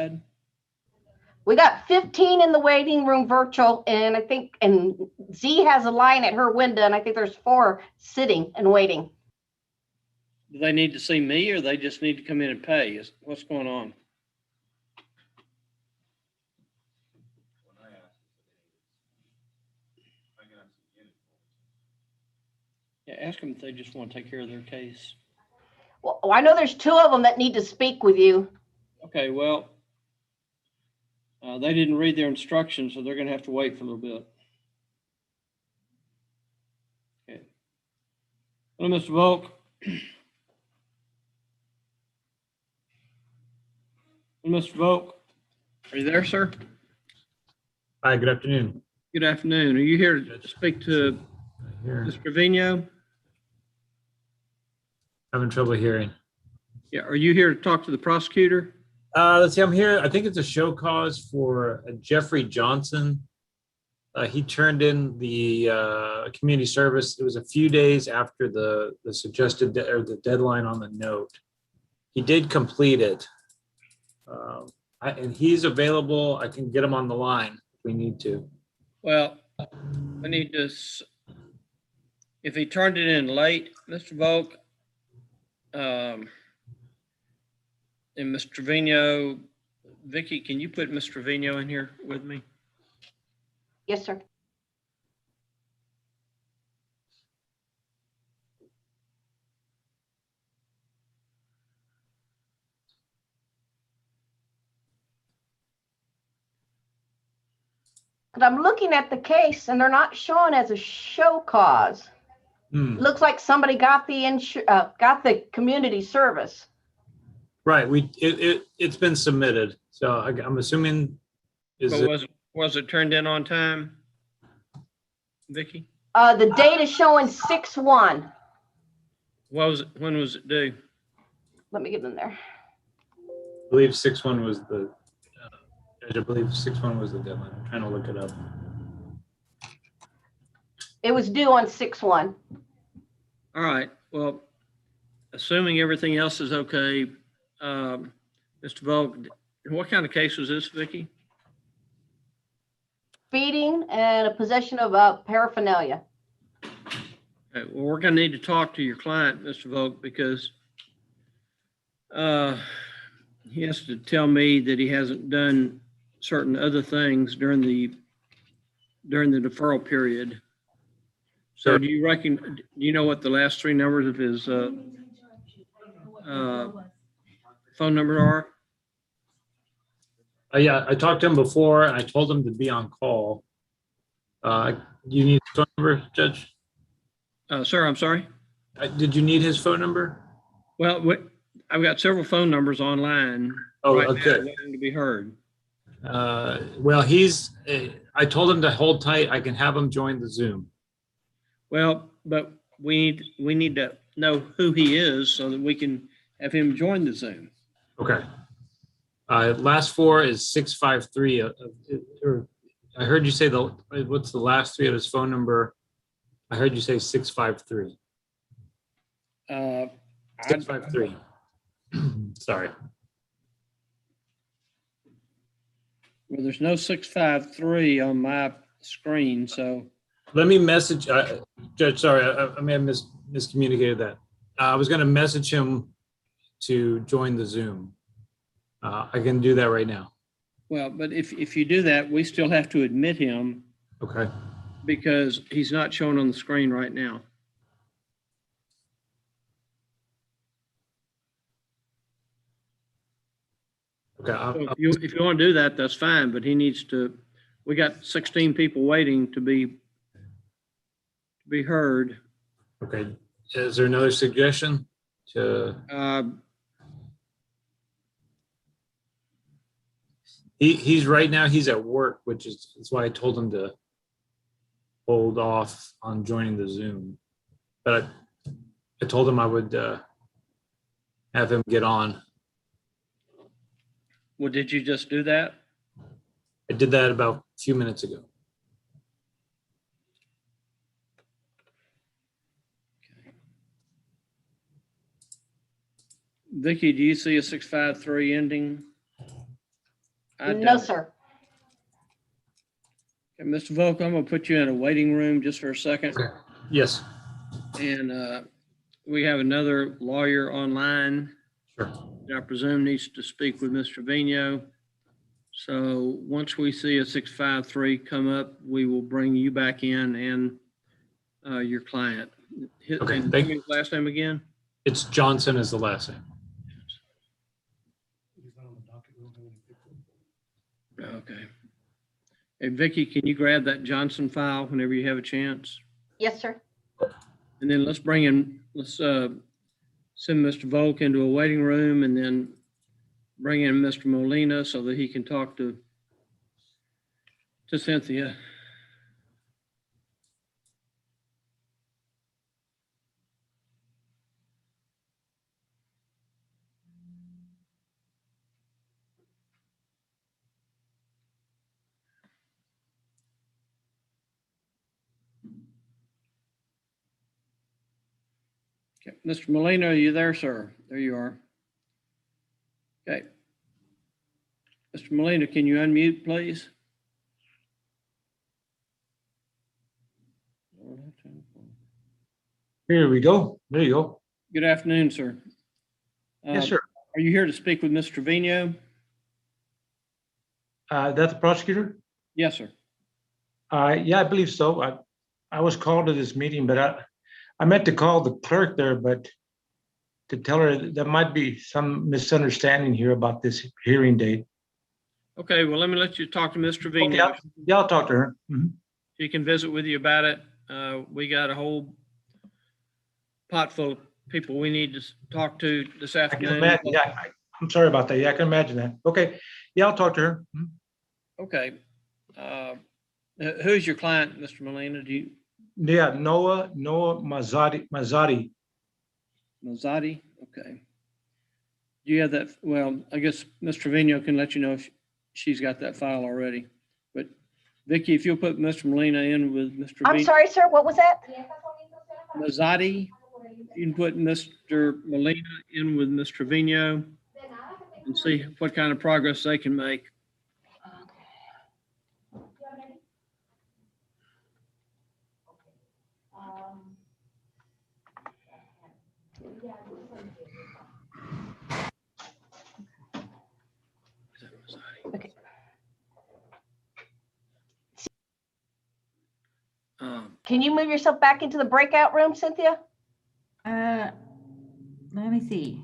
had? We got 15 in the waiting room virtual, and I think, and Z has a line at her window, and I think there's 4 sitting and waiting. Do they need to see me, or they just need to come in and pay? What's going on? Yeah, ask them if they just want to take care of their case. Well, I know there's 2 of them that need to speak with you. Okay, well, they didn't read their instructions, so they're going to have to wait for a little bit. Okay. Hello, Mr. Volk. Mr. Volk, are you there, sir? Hi, good afternoon. Good afternoon. Are you here to speak to Mr. Trevino? Having trouble hearing. Yeah, are you here to talk to the prosecutor? Let's see, I'm here. I think it's a show cause for Jeffrey Johnson. He turned in the community service. It was a few days after the suggested or the deadline on the note. He did complete it. And he's available. I can get him on the line if we need to. Well, I need to, if he turned it in late, Mr. Volk, and Mr. Trevino, Vicky, can you put Mr. Trevino in here with me? Yes, sir. But I'm looking at the case and they're not showing as a show cause. Looks like somebody got the community service. Right. It's been submitted. So I'm assuming. Was it turned in on time, Vicky? The date is showing 6/1. When was it due? Let me get in there. I believe 6/1 was the. I believe 6/1 was the deadline. I'm trying to look it up. It was due on 6/1. All right. Well, assuming everything else is okay, Mr. Volk, what kind of case was this, Vicky? Speeding and a possession of paraphernalia. Okay, well, we're going to need to talk to your client, Mr. Volk, because he has to tell me that he hasn't done certain other things during the deferral period. So do you know what the last 3 numbers of his phone number are? Yeah, I talked to him before and I told him to be on call. You need his phone number, Judge? Sir, I'm sorry? Did you need his phone number? Well, I've got several phone numbers online. Oh, right okay. now waiting to be heard. Well, I told him to hold tight. I can have him join the Zoom. Well, but we need to know who he is so that we can have him join the Zoom. Okay. Last 4 is 653. I heard you say what's the last 3 of his phone number? I heard you say 653. 653. Sorry. Well, there's no 653 on my screen, so. Let me message, Judge, sorry, I may have miscommunicated that. I was going to message him to join the Zoom. I can do that right now. Well, but if you do that, we still have to admit him. Okay. Because he's not shown on the screen right now. Okay. So if you want to do that, that's fine, but he needs to, we got 16 people waiting to be heard. Okay. Is there another suggestion to? He's right now, he's at work, that's why I told him to hold off on joining the Zoom. But I told him I would have him get on. Well, did you just do that? I did that about a few minutes ago. Okay. Vicky, do you see a 653 ending? I No, doubt it. sir. Okay, Mr. Volk, I'm gonna put you in a waiting room just for a second. Okay. Yes, And we have another lawyer online sure. that I presume needs to speak with Mr. Trevino. So once we see a 653 come up, we will bring you back in and your client. Okay, And thank give me his last name again? It's Johnson is the last name. Okay. Hey, Vicky, can you grab that Johnson file whenever you have a chance? Yes, sir. And then let's send Mr. Volk into a waiting room and then bring in Mr. Molina so that he can talk to Cynthia. Okay, Mr. Molina, are you there, sir? There you are. Okay. Mr. Molina, can you unmute, please? Here we go. There you go. Good afternoon, sir. Yes, sir. Are you here to speak with Mr. Trevino? That's the prosecutor? Yes, sir. Yeah, I believe so. I was called to this meeting, but I meant to call the clerk there, but to tell her that there might be some misunderstanding here about this hearing date. Okay, well, let me let you talk to Mr. Trevino. Okay, yeah, I'll talk to her. Mhm. She can visit with you about it. We got a whole pot full of people we need to talk to this I can afternoon. imagine. Yeah, I'm sorry about that. Yeah, I can imagine that. Okay, yeah, I'll talk to her. Mhm. Okay. Who's your client, Mr. Molina? Do you, Yeah, Noah Mazzati. Mazzati? Okay. Do you have that? Well, I guess Ms. Trevino can let you know if she's got that file already. But Vicky, if you'll put Mr. Molina in with Mr. I'm Trevino. sorry, sir. What was that? Mazzati, you can put Mr. Molina in with Ms. Trevino and see what kind of progress they can make. Okay. Can you move yourself back into the breakout room, Cynthia? Let me see.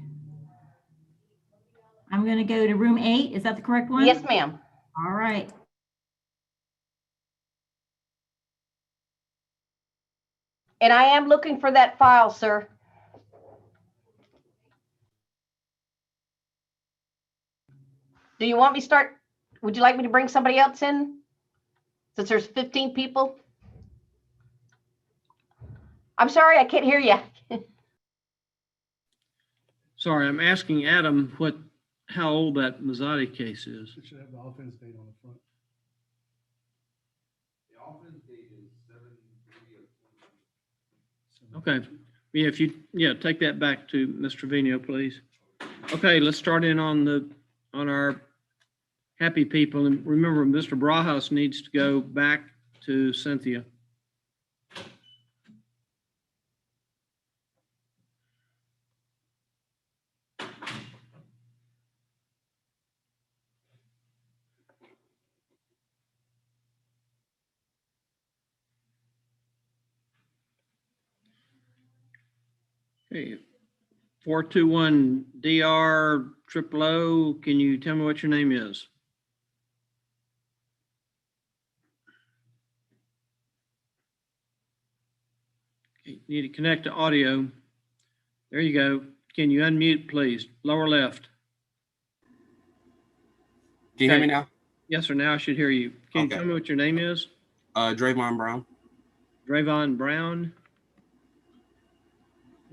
I'm gonna go to room 8. Is that the correct one? Yes, ma'am. All right. And I am looking for that file, sir. Do you want me to start? Would you like me to bring somebody else in? Since there's 15 people? I'm sorry, I can't hear you. Sorry, I'm asking Adam how old that Mazzati case is. It should have the offense date on the front. The offense date is 7/3 of 20. Okay, yeah, take that back to Mr. Trevino, please. Okay, let's start in on our happy people. And remember, Mr. Barajas needs to go back to Cynthia. Okay, 421 DR Triple O, can you tell me what your name is? Okay, need to connect to audio. There you go. Can you unmute, please? Lower left. Can you hear me Okay. now? Yes, sir. Now I should hear you. Can you Okay. tell me what your name is? Draymond Brown. Drayvon Brown.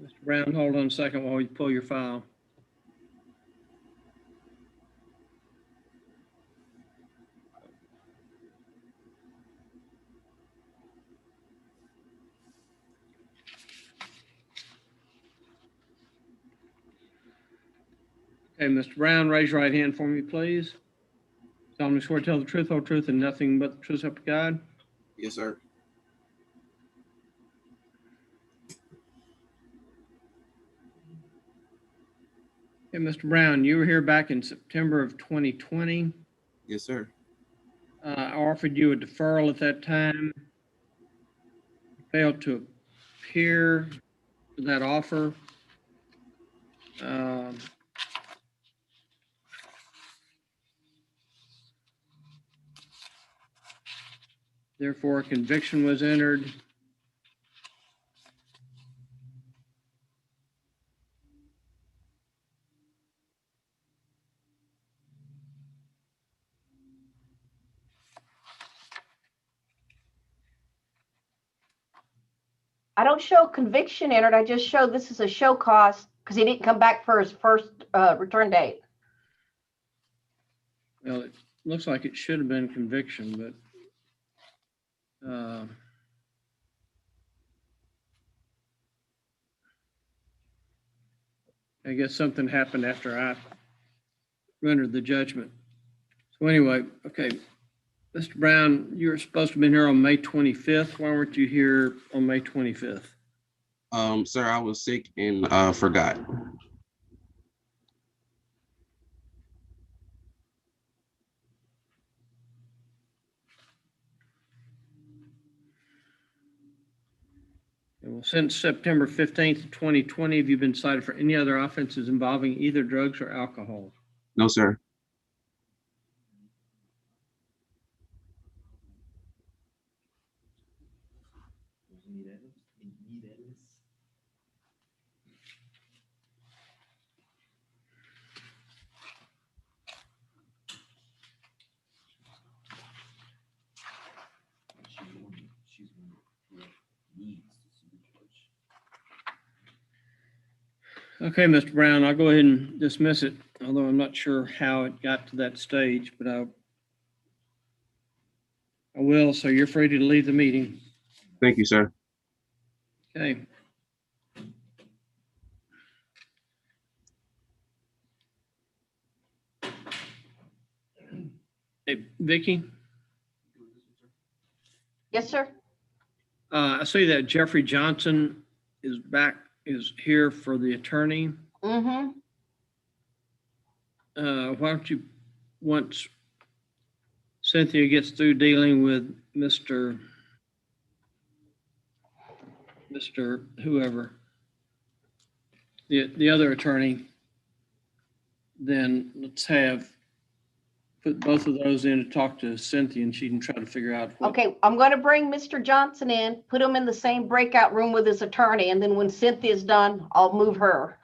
Mr. Brown, hold on a second while we pull your file. Okay, Mr. Brown, raise your right hand for me, please. solemnly swear to tell the truth, whole truth, and nothing but the truth, so help you God. Yes, sir. Hey, Mr. Brown, you were here back in September of 2020. Yes, sir. I offered you a deferral at that time. Failed to appear for that offer. Um, Therefore, a conviction was entered. I don't show conviction entered. I just show this is a show cause because he didn't come back for his first return date. Well, it looks like it should have been conviction, but I guess something happened after I rendered the judgment. So anyway, okay, Mr. Brown, you were supposed to have been here on May 25th. Why weren't you here on May 25th? Sir, I was sick and forgot. Well, since September 15th, 2020, have you been cited for any other offenses involving either drugs or alcohol? No, sir. Okay, Mr. Brown, I'll go ahead and dismiss it, although I'm not sure how it got to that stage, but I will, so you're free to leave the meeting. Thank you, sir. Okay. Hey, Vicky, Yes, sir. I see that Jeffrey Johnson is here for the attorney. Mm-hmm. Why don't you, once Cynthia gets through dealing with Mr. whoever, the other attorney, then let's put both of those in to talk to Cynthia and she can try to figure out what. Okay, I'm going to bring Mr. Johnson in, put him in the same breakout room with his attorney, and then when Cynthia's done, I'll move her.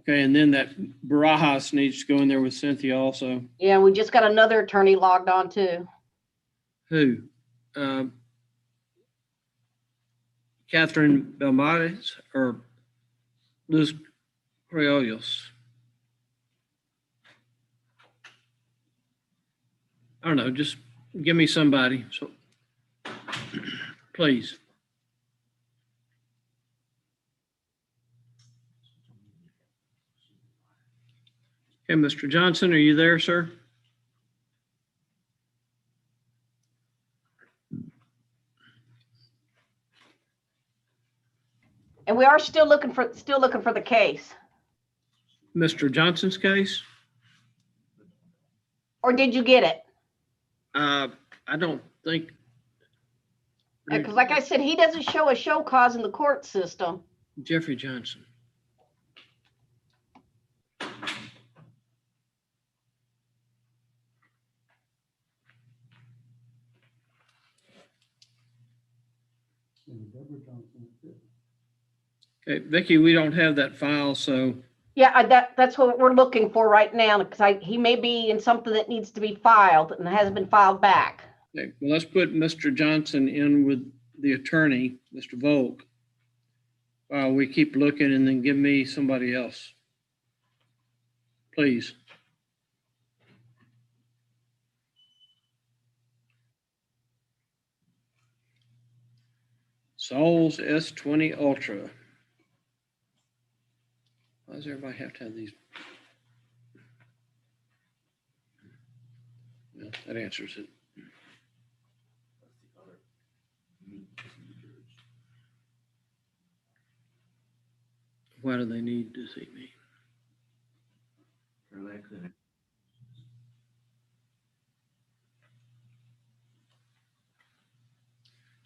Okay, and then that Barajas needs to go in there with Cynthia also. Yeah, we just got another attorney logged on too. Who? Catherine Belmontes or Luz Criollos? I don't know, just give me somebody, so please. Okay, Mr. Johnson, are you there, sir? And we are still looking for the case. Mr. Johnson's case? Or did you get it? I don't think. Because like I said, he doesn't show a show cause in the court system. Jeffrey Johnson. And Deborah Johnson is good. Okay, Vicky, we don't have that file, so Yeah, that's what we're looking for right now, because he may be in something that needs to be filed and hasn't been filed back. okay, well, let's put Mr. Johnson in with the attorney, Mr. Volk, while we keep looking, and then give me somebody else. Please. Souls S20 Ultra. Why does everybody have to have these? That answers it. Why do they need to see me?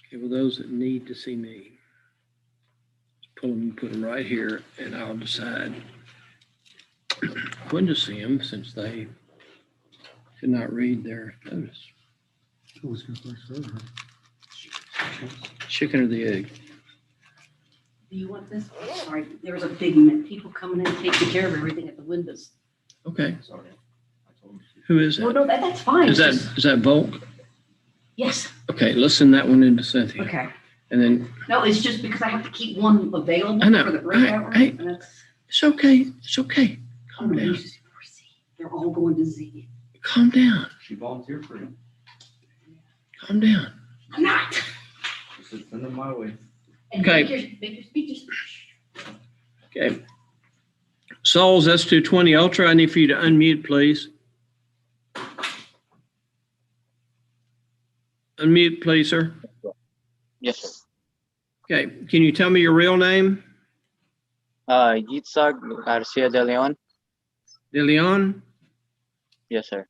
Okay, well, those that need to see me, pull them and put them right here, and I'll decide when to see them since they could not read their notice. Who's gonna first serve her? Chicken or the egg? Do you want this? Sorry, there was a big amount of people coming in taking care of everything at the windows. Okay. Who is Well, that? no, that's fine. Is that Volk? Yes, Okay, let's send that one into Cynthia. okay. And then, No, it's just because I have to keep one available I know. for the breakout Hey, room. And that's, it's okay, it's okay. oh, Calm no, down, this is for Z. They're all going to Z. calm down, She volunteered for it. calm down. I'm not. She said, send them my way. And Okay. make your speeches. Okay. Souls S220 Ultra, I need for you to unmute, please. Unmute, please, sir. Yes, sir. Okay, can you tell me your real name? Yitzhak Garcia de Leon. De Leon? Yes, sir.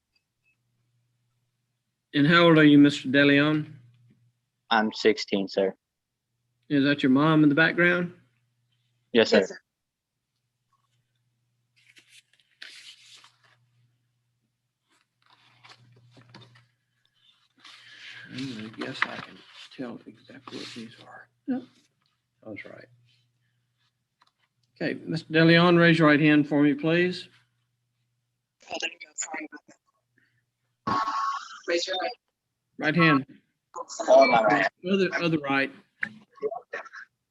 And how old are you, Mr. De Leon? I'm 16, sir. Is that your mom in the background? Yes, sir. I'm gonna guess I can tell exactly what these are. Yep, I was right. Okay, Mr. De Leon, raise your right hand for me, please. Raise your Right hand. All my right. Other right.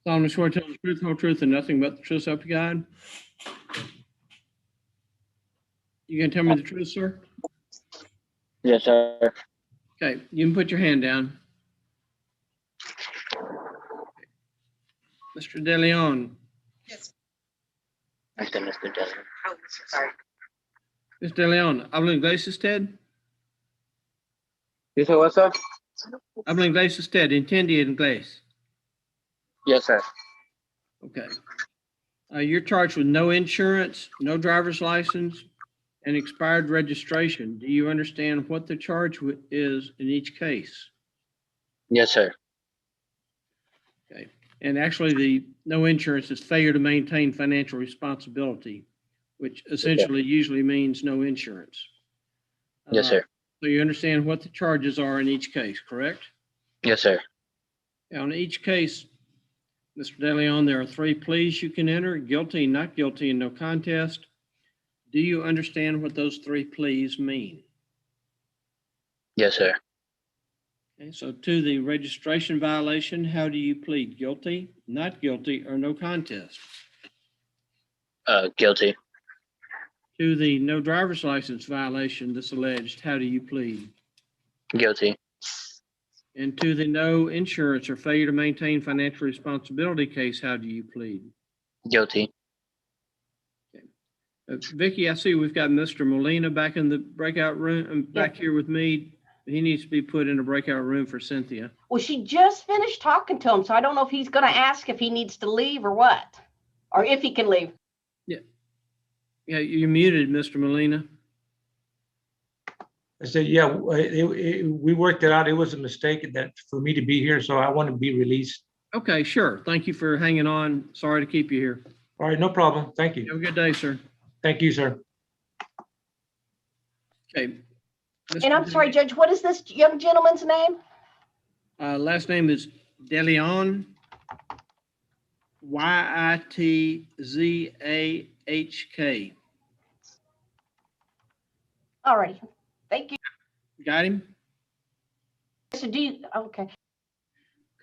Solemnly swear to tell the truth, whole truth, and nothing but the truth, so help you God. You gonna tell me the truth, sir? Yes, sir. Okay, you can put your hand down. Mr. De Leon, Mr. Dillon. Oh, sorry. Mr. De Leon, habla inglés usted? You said what, sir? Habla inglés usted, entiende inglés. Yes, sir. Okay. You're charged with no insurance, no driver's license, and expired registration. Do you understand what the charge is in each case? Yes, sir. Okay. And actually, the no insurance is failure to maintain financial responsibility, which essentially usually means no insurance. Yes, sir. So you understand what the charges are in each case, correct? Yes, sir. Now, in each case, Mr. De Leon, there are 3 pleas you can enter: guilty, not guilty, and no contest. Do you understand what those 3 pleas mean? Yes, sir. Okay, so to the registration violation, how do you plead? Guilty, not guilty, or no contest? Guilty. To the no driver's license violation that's alleged, how do you plead? Guilty. And to the no insurance or failure to maintain financial responsibility case, how do you plead? Guilty. Vicky, I see we've got Mr. Molina back in the breakout room, back here with me. He needs to be put in a breakout room for Cynthia. Well, she just finished talking to him, so I don't know if he's gonna ask if he needs to leave or what, or if he can leave. Yeah, you're muted, Mr. Molina. I said, yeah, we worked it out. It was a mistake that for me to be here, so I want to be released. Okay, sure. Thank you for hanging on. Sorry to keep you here. All right, no problem. Thank you. Have a good day, sir. Thank you, sir. Okay. And I'm sorry, Judge, what is this young gentleman's name? Last name is De Leon. Yitzhak. All right, thank you. Got him? So do you, okay.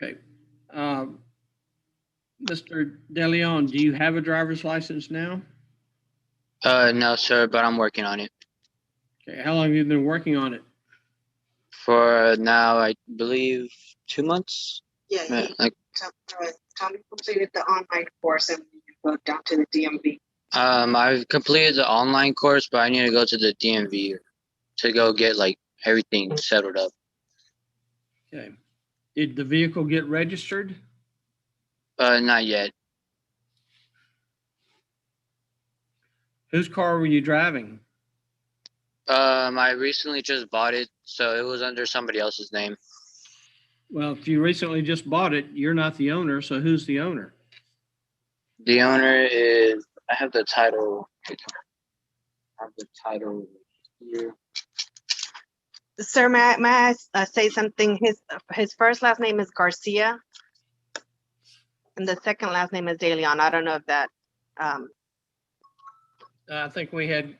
Okay. Mr. De Leon, do you have a driver's license now? No, sir, but I'm working on it. Okay. How long have you been working on it? For now, I believe 2 months. Yeah, Like, Tommy completed the online course and you go down to the DMV. I've completed the online course, but I need to go to the DMV to go get like everything settled up. Okay. Did the vehicle get registered? Not yet. Whose car were you driving? I recently just bought it, so it was under somebody else's name. Well, if you recently just bought it, you're not the owner, so who's the owner? The owner is, I have the title. I have the title here. Sir, may I say something? His first last name is Garcia. And the second last name is De Leon. I don't know if that, I think we had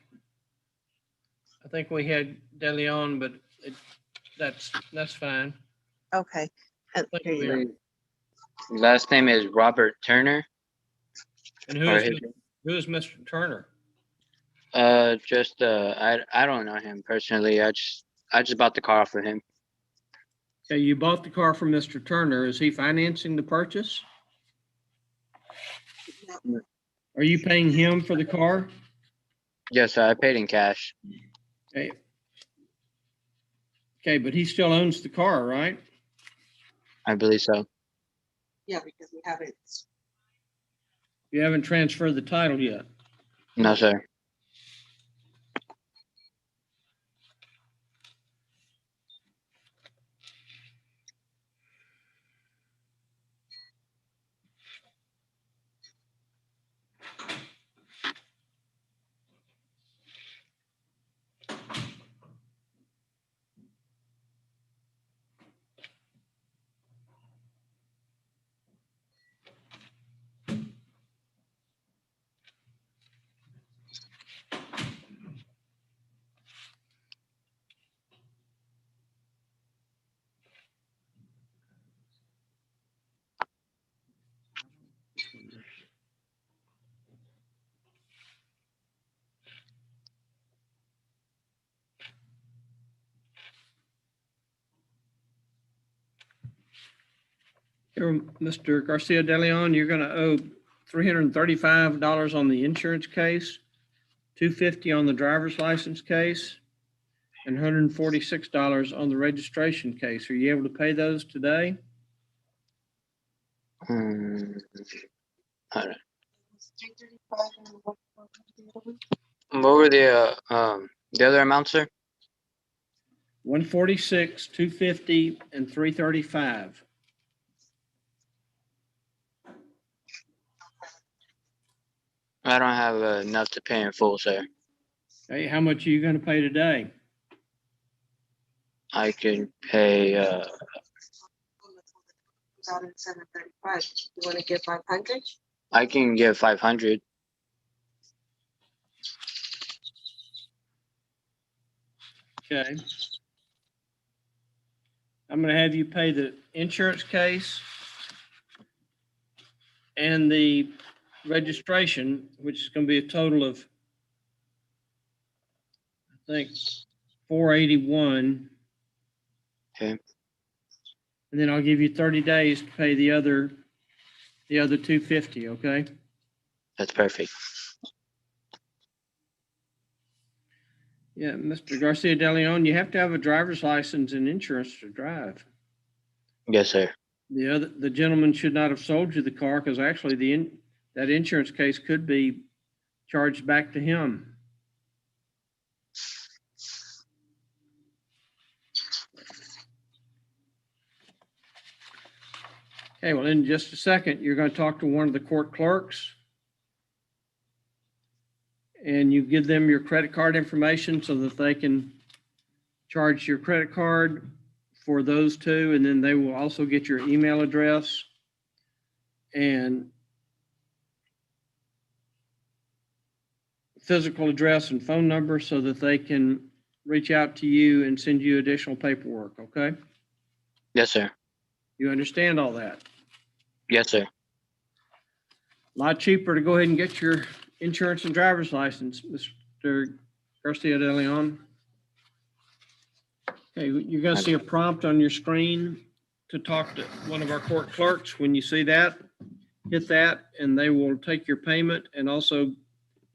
De Leon, but that's fine. okay. Thank Here you go. Last name is Robert Turner. And Or who is Mr. Turner? I don't know him personally. I just bought the car off of him. Okay, you bought the car from Mr. Turner. Is he financing the purchase? Are you paying him for the car? Yes, I paid in cash. Okay. Okay, but he still owns the car, right? I believe so. Yeah, because we haven't. You haven't transferred the title yet. No, sir. Here, Mr. Garcia de Leon, you're going to owe $335 on the insurance case, $250 on the driver's license case, and $146 on the registration case. Are you able to pay those today? I don't- What were the other amounts, sir? 146, 250, and 335. I don't have enough to pay in full, sir. Hey, how much are you going to pay today? I can pay. 735. You want to give 500? I can give 500. Okay. I'm going to have you pay the insurance case and the registration, which is going to be a total of, I think, $481. Okay. And then I'll give you 30 days to pay the other $250, okay? That's perfect. Yeah, Mr. Garcia de Leon, you have to have a driver's license and insurance to drive. Yes, sir. The gentleman should not have sold you the car because actually that insurance case could be charged back to him. Okay, well, in just a second, you're going to talk to one of the court clerks. And you give them your credit card information so that they can charge your credit card for those two. And then they will also get your email address and physical address and phone number so that they can reach out to you and send you additional paperwork, okay? Yes, sir. You understand all that? Yes, sir. A lot cheaper to go ahead and get your insurance and driver's license, Mr. Garcia de Leon. Okay, you're going to see a prompt on your screen to talk to one of our court clerks. When you see that, hit that and they will take your payment and also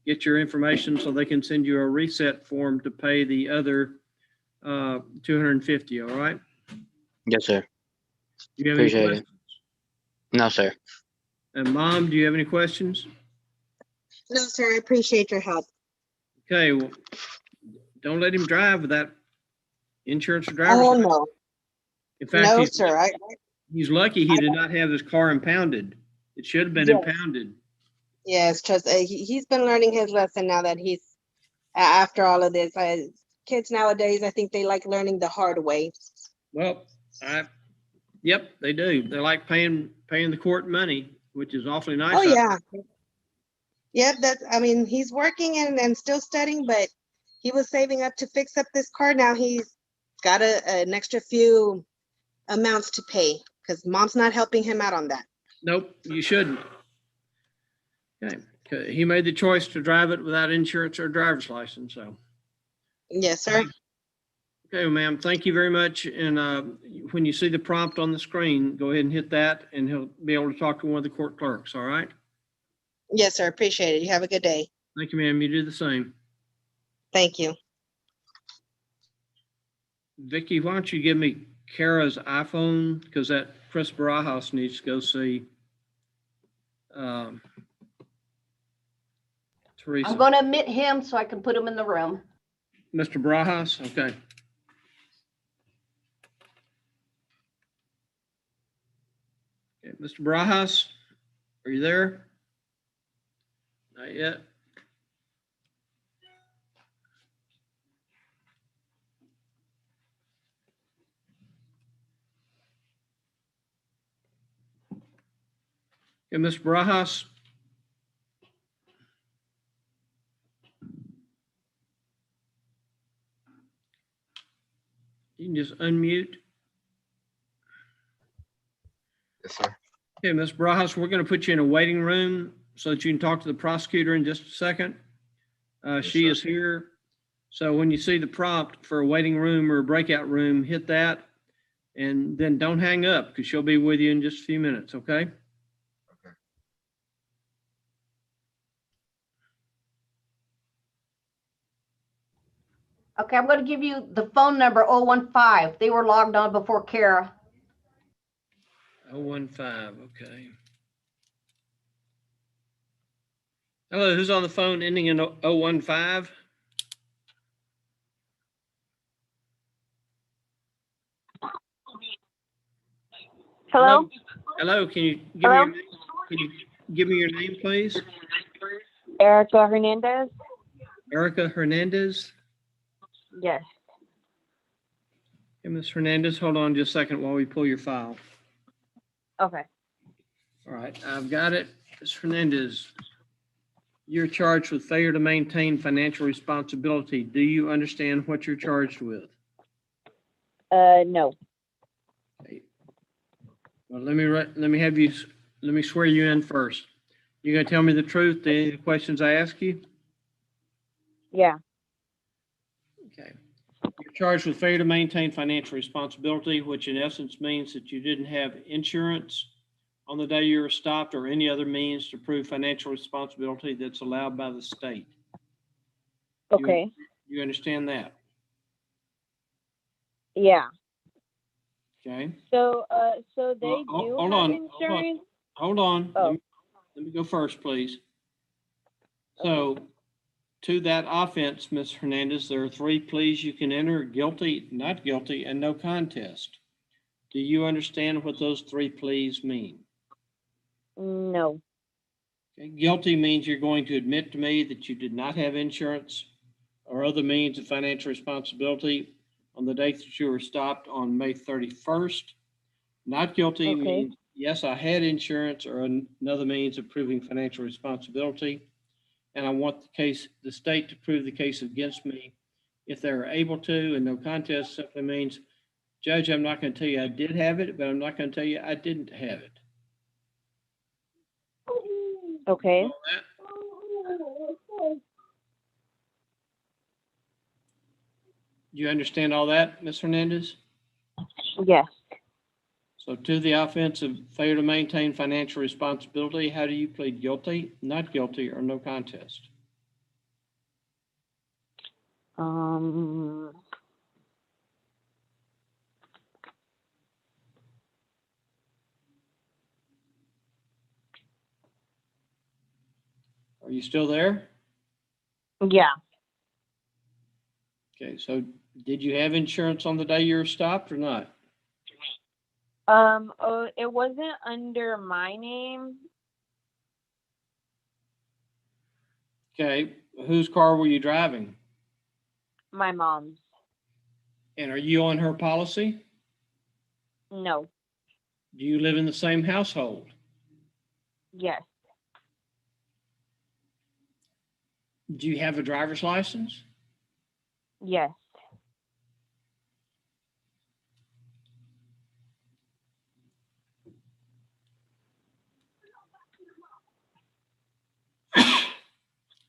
get your information so they can send you a reset form to pay the other 250, all right? Yes, sir. Do you have any Appreciate it. questions? No, sir. And Mom, do you have any questions? No, sir, I appreciate your help. Okay, well, don't let him drive without insurance or driver's Oh, license. no, In fact, no, sir. he's lucky he did not have his car impounded. It should have been Yes. impounded. Yes, trust, he's been learning his lesson now that he's, after all of this. Kids nowadays, I think they like learning the hard way. Well, yep, they do. They like paying the court money, which is awfully nice. Oh, of them. yeah. Yeah, I mean, he's working and still studying, but he was saving up to fix up this car. Now he's got an extra few amounts to pay because mom's not helping him out on that. Nope, you shouldn't. Okay, he made the choice to drive it without insurance or driver's license, so. Yes, sir. Okay, ma'am, thank you very much. And when you see the prompt on the screen, go ahead and hit that and he'll be able to talk to one of the court clerks, all right? Yes, sir. Appreciate it. You have a good day. Thank you, ma'am. You do the same. Thank you. Vicky, why don't you give me Kara's iPhone? Because that Chris Barajas needs to go see Teresa. I'm gonna admit him so I can put him in the room. Mr. Barajas, okay. Okay, Mr. Barajas, are you there? Not yet. Okay, Mr. Barajas. You can just unmute. Yes, sir. Okay, Ms. Barajas, we're going to put you in a waiting room so that you can talk to the prosecutor in just a second. She is here. So when you see the prompt for a waiting room or a breakout room, hit that and then don't hang up because she'll be with you in just a few minutes, okay? Okay, I'm gonna give you the phone number 015. They were logged on before Kara. 015, okay. Hello, who's on the phone ending in 015? Hello? Hello, can you give me your name? Can you give me your name, please? Erica Hernandez? Erica Hernandez? Yes. Okay, Ms. Hernandez, hold on just a second while we pull your file. Okay. All right, I've got it. Ms. Hernandez, you're charged with failure to maintain financial responsibility. Do you understand what you're charged with? No. Okay. Well, let me swear you in first. You're gonna tell me the truth to any of the questions I ask you? Yeah. Okay. You're charged with failure to maintain financial responsibility, which in essence means that you didn't have insurance on the day you were stopped or any other means to prove financial responsibility that's allowed by the state. Okay. You understand that? Yeah. Okay. So they Well, do hold have on, insurance? Hold on. Oh. Let me go first, please. So to that offense, Ms. Hernandez, there are 3 pleas you can enter: guilty, not guilty, and no contest. Do you understand what those 3 pleas mean? No. Okay. Guilty means you're going to admit to me that you did not have insurance or other means of financial responsibility on the date that you were stopped on May 31st. Not guilty Okay. means, yes, I had insurance or another means of proving financial responsibility. And I want the state to prove the case against me if they're able to, and no contest simply means, Judge, I'm not going to tell you I did have it, but I'm not going to tell you I didn't have it. Okay. All that? You understand all that, Ms. Hernandez? Yes. So to the offense of failure to maintain financial responsibility, how do you plead? Guilty, not guilty, or no contest? Are you still there? Yeah. Okay, so did you have insurance on the day you were stopped or not? Oh, it wasn't under my name. Okay, whose car were you driving? My mom's. And are you on her policy? No. Do you live in the same household? Yes. Do you have a driver's license? Yes.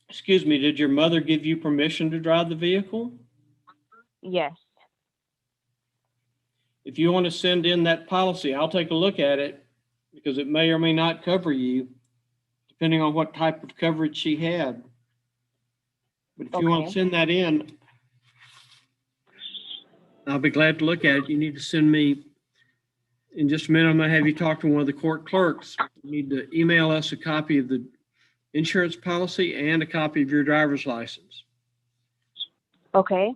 Excuse me, did your mother give you permission to drive the vehicle? Yes. If you want to send in that policy, I'll take a look at it because it may or may not cover you, depending on what type of coverage she had. But if you want to Okay. send that in, I'll be glad to look at it. You need to send me, in just a minute, I'm going to have you talk to one of the court clerks. You need to email us a copy of the insurance policy and a copy of your driver's license. Okay.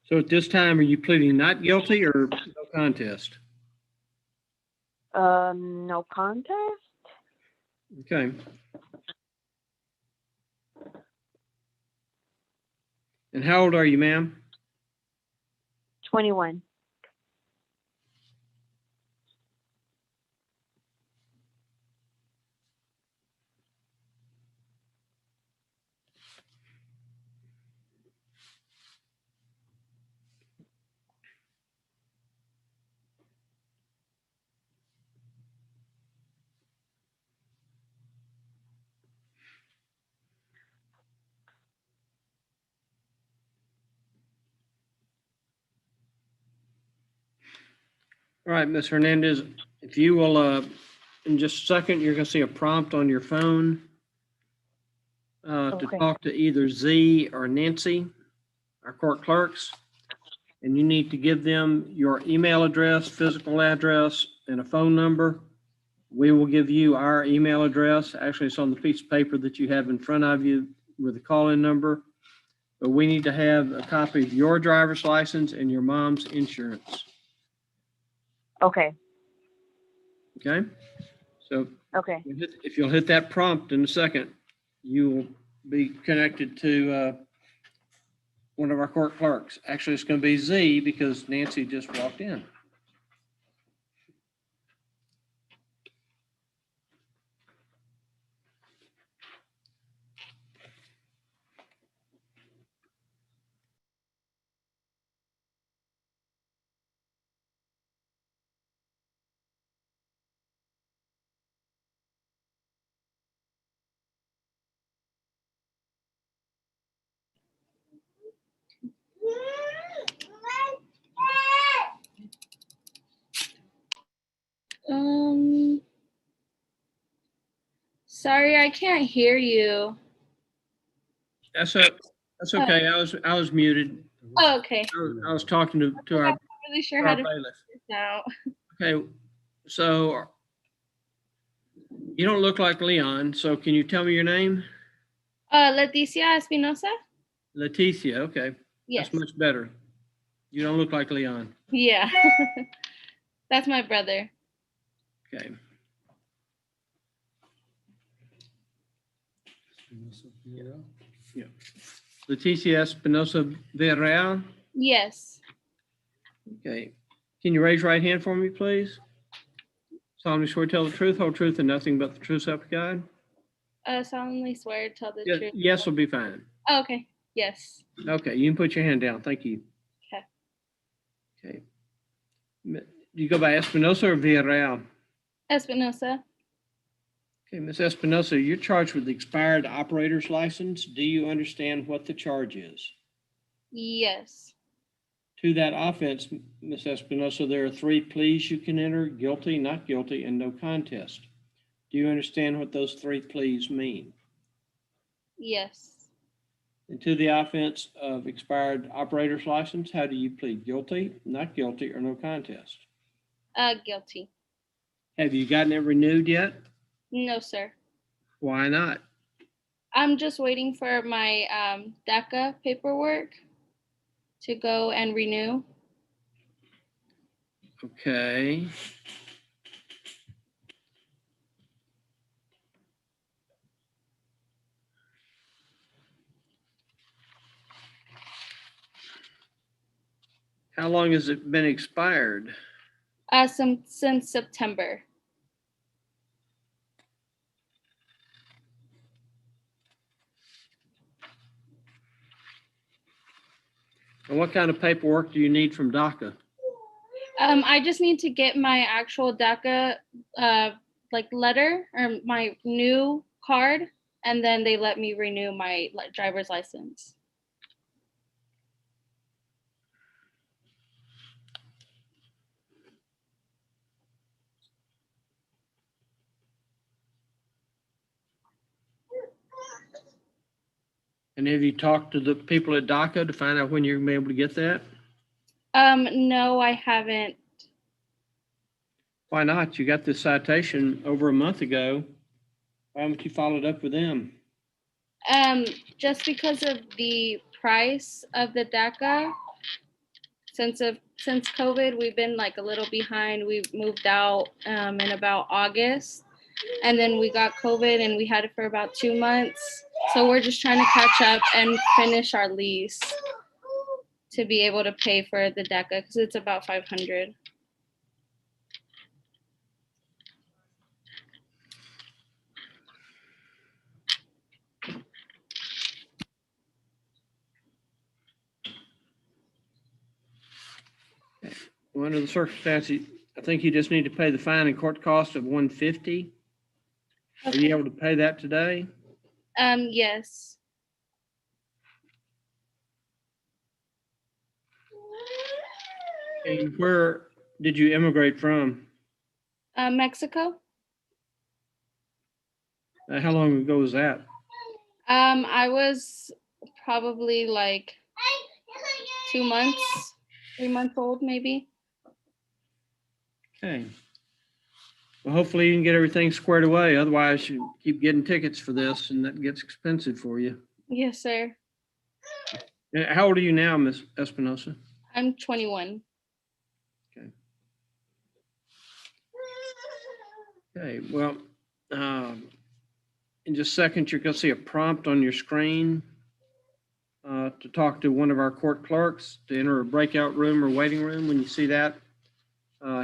So at this time, are you pleading not guilty or no contest? No contest? Okay. And how old are you, ma'am? 21. All right, Ms. Hernandez, if you will, in just a second, you're going to see a prompt on your phone to Okay. talk to either Z or Nancy, our court clerks. And you need to give them your email address, physical address, and a phone number. We will give you our email address. Actually, it's on the piece of paper that you have in front of you with the call-in number. But we need to have a copy of your driver's license and your mom's insurance. Okay. Okay? So Okay. if you'll hit that prompt in a second, you will be connected to one of our court clerks. Actually, it's going to be Z because Nancy just walked in. Sorry, I can't hear you. That's okay. I was muted. Oh, okay. I was talking to I'm our not really sure how our to bailiff. figure this out. Okay, so you don't look like Leon, so can you tell me your name? Leticia Espinosa? Leticia, okay. Yes. That's much better. You don't look like Leon. Yeah. That's my brother. Okay. Yeah. Leticia Espinosa Villarreal. Yes. Okay. Can you raise your right hand for me, please? Solemnly swear to tell the truth, whole truth, and nothing but the truth, so help you God. Solemnly swear to tell the Yeah, truth. yes will be fine. Oh, okay. Yes. Okay, you can put your hand down. Thank you. Okay. Okay. You go by Espinosa or Villarreal? Espinosa. Okay, Ms. Espinosa, you're charged with expired operator's license. Do you understand what the charge is? Yes. To that offense, Ms. Espinosa, there are 3 pleas you can enter: guilty, not guilty, and no contest. Do you understand what those 3 pleas mean? Yes. And to the offense of expired operator's license, how do you plead? Guilty, not guilty, or no contest? Guilty. Have you gotten it renewed yet? No, sir. Why not? I'm just waiting for my DACA paperwork to go and renew. Okay. How long has it been expired? Since September. And what kind of paperwork do you need from DACA? I just need to get my actual DACA like letter or my new card, and then they let me renew my driver's license. And have you talked to the people at DACA to find out when you're gonna be able to get that? No, I haven't. Why not? You got this citation over a month ago. Why haven't you followed up with them? Just because of the price of the DACA. Since COVID, we've been like a little behind. We moved out in about August, and then we got COVID and we had it for about 2 months. So we're just trying to catch up and finish our lease to be able to pay for the DACA because it's about $500. Well, under the circumstances, I think you just need to pay the fine and court cost of $150. Are you able to pay that today? Yes. And where did you immigrate from? Mexico. How long ago was that? I was probably like 2 months, 3 months old, maybe. Okay. Well, hopefully you can get everything squared away. Otherwise, you keep getting tickets for this and that gets expensive for you. Yes, sir. How old are you now, Miss Espinosa? I'm 21. Okay, well, in just a second, you're going to see a prompt on your screen to talk to one of our court clerks to enter a breakout room or waiting room. When you see that,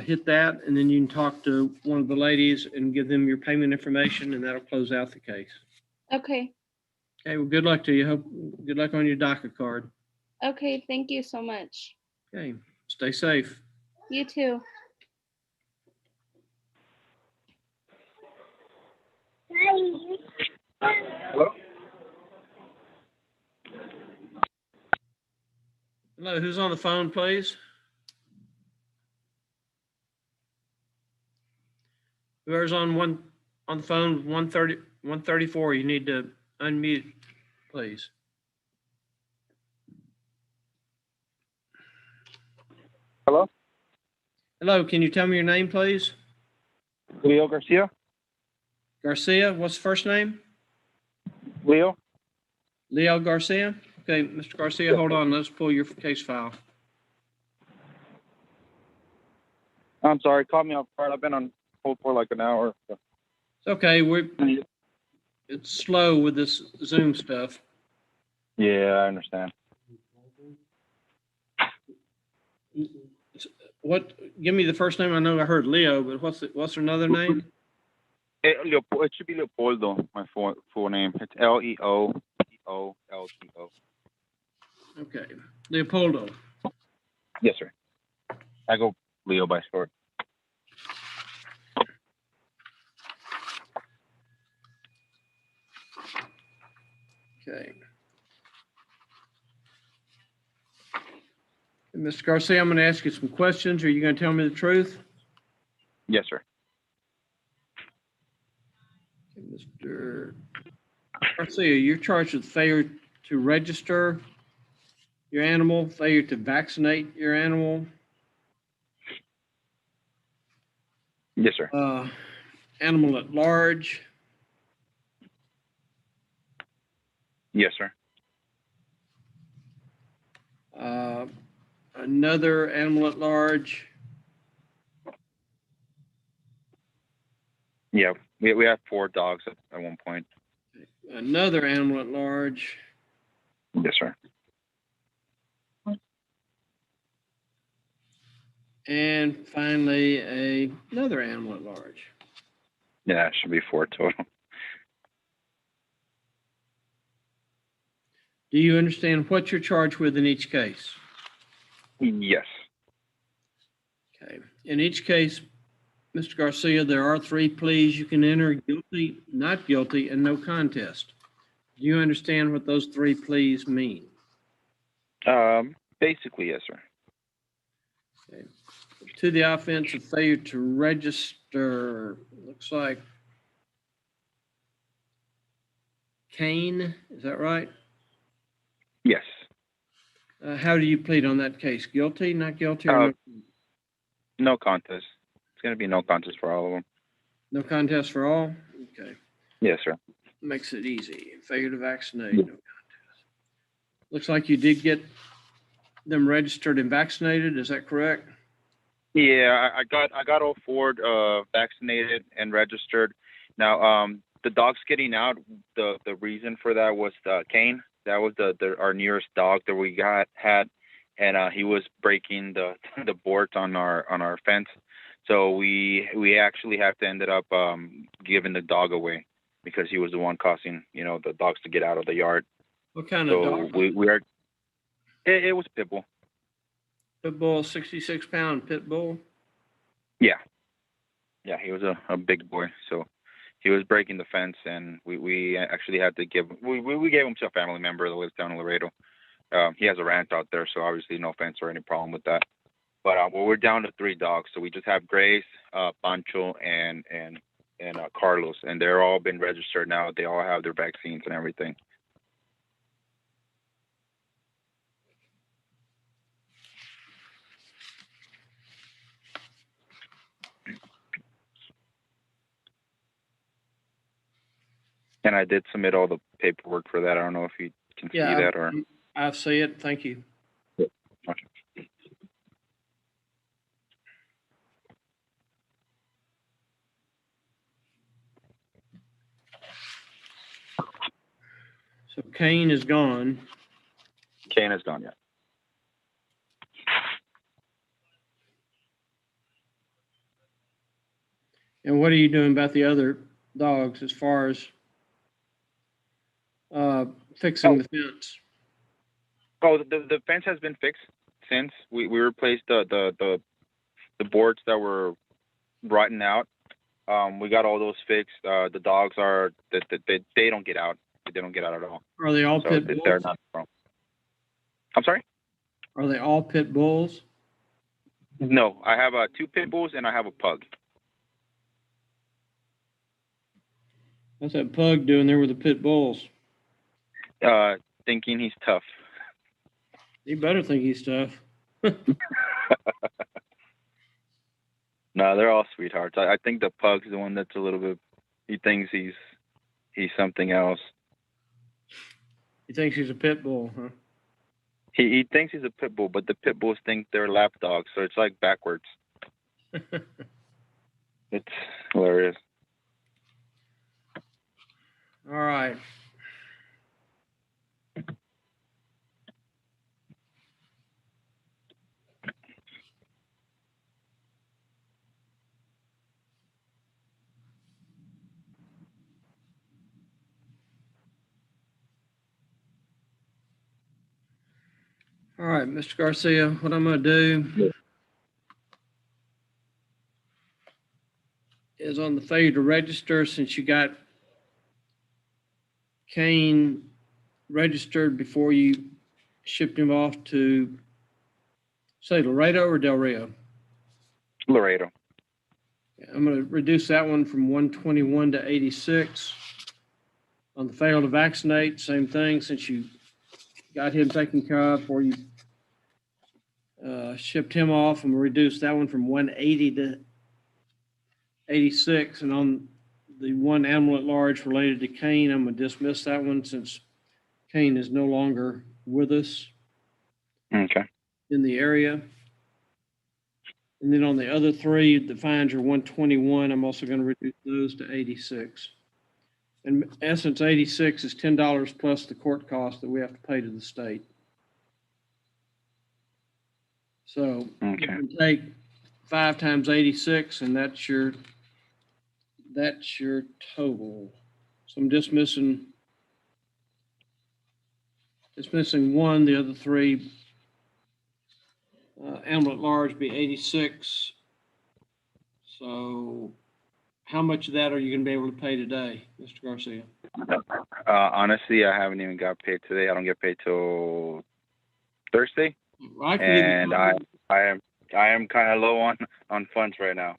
hit that, and then you can talk to one of the ladies and give them your payment information, and that'll close out the case. Okay. Okay, well, good luck to you. Good luck on your DACA card. Okay, thank you so much. Okay, stay safe. You too. Hello? Hello, who's on the phone, please? Whoever's on the phone, 134, you need to unmute, please. Hello? Hello, can you tell me your name, please? Leo Garcia? Garcia, what's the first name? Leo? Leo Garcia? Okay, Mr. Garcia, hold on, let's pull your case file. I'm sorry, caught me off guard. I've been on hold for like an hour. So. It's okay, it's slow with this Zoom stuff. Yeah, I understand. Give me the first name. I know I heard Leo, but what's another name? It should be Leopoldo, my full name. It's Leopoldo. Okay, Leopoldo. Yes, sir. I go Leo by short. Okay. And Mr. Garcia, I'm going to ask you some questions. Are you going to tell me the truth? Yes, sir. Okay, Mr. Garcia, you're charged with failure to register your animal, failure to vaccinate your animal. Yes, sir. Animal at large, Yes, sir. Another animal at large. Yeah, we had 4 dogs at one point. Another animal at large. Yes, sir. And finally, another animal at large. Yeah, it should be 4 total. Do you understand what you're charged with in each case? Yes. Okay. In each case, Mr. Garcia, there are 3 pleas you can enter: guilty, not guilty, and no contest. Do you understand what those 3 pleas mean? Basically, yes, sir. Okay. To the offense of failure to register, looks like Kane, is that right? Yes. How do you plead on that case? Guilty, not guilty, or No contest. It's going to be no contest for all of them. no contest for all? Okay. Yes, sir. Makes it easy. Failure to vaccinate, no contest. Looks like you did get them registered and vaccinated. Is that correct? Yeah, I got all 4 vaccinated and registered. Now, the dogs getting out, the reason for that was Kane. That was our nearest dog that we had, and he was breaking the boards on our fence. So we actually have to ended up giving the dog away because he was the one causing the dogs to get out of the yard. What kind of dog? It was pit bull. Pit bull, 66-pound pit bull. Yeah, he was a big boy. So he was breaking the fence, and we actually had to we gave him to a family member that lives down in Laredo. He has a ranch out there, so obviously no fence or any problem with that. But we're down to 3 dogs, so we just have Grace, Pancho, and Carlos, and they're all been registered now. They all have their vaccines and everything. And I did submit all the paperwork for that. I don't know if you can see that or. I see it. Thank you. Okay. So Kane is gone. Kane is gone, yeah. And what are you doing about the other dogs as far as fixing the fence? Oh, the fence has been fixed since we replaced the boards that were rotten out. We got all those fixed. The dogs are they don't get out. They don't get out at all. Are they all pit bulls? They're not from. I'm sorry? Are they all pit bulls? No, I have 2 pit bulls and I have a pug. What's that pug doing there with the pit bulls? Thinking he's tough. He better think he's tough. No, they're all sweethearts. I think the pug's the one that's a little bit. He thinks he's something else. He thinks he's a pit bull, huh? He thinks he's a pit bull, but the pit bulls think they're lap dogs, so it's like backwards. It's hilarious. All right. All right, Mr. Garcia, what I'm going to do is on the failure to register, since you got Kane registered before you shipped him off to, say, Laredo or Del Rio? Laredo. I'm going to reduce that one from 121 to 86. On the fail to vaccinate, same thing, since you got him taken care of before you shipped him off, and reduced that one from 180 to 86. And on the one animal at large related to Kane, I'm going to dismiss that one since Kane is no longer with us Okay. in the area. And then on the other three, the fines are 121. I'm also going to reduce those to 86. In essence, 86 is $10 plus the court cost that we have to pay to the state. So you Okay. can take 5 times 86, and that's your total. So I'm just missing one. The other three, animal at large be 86. So how much of that are you going to be able to pay today, Mr. Garcia? Honestly, I haven't even got paid today. I don't get paid till Thursday, Well, I can give and I am kind of low on funds right now.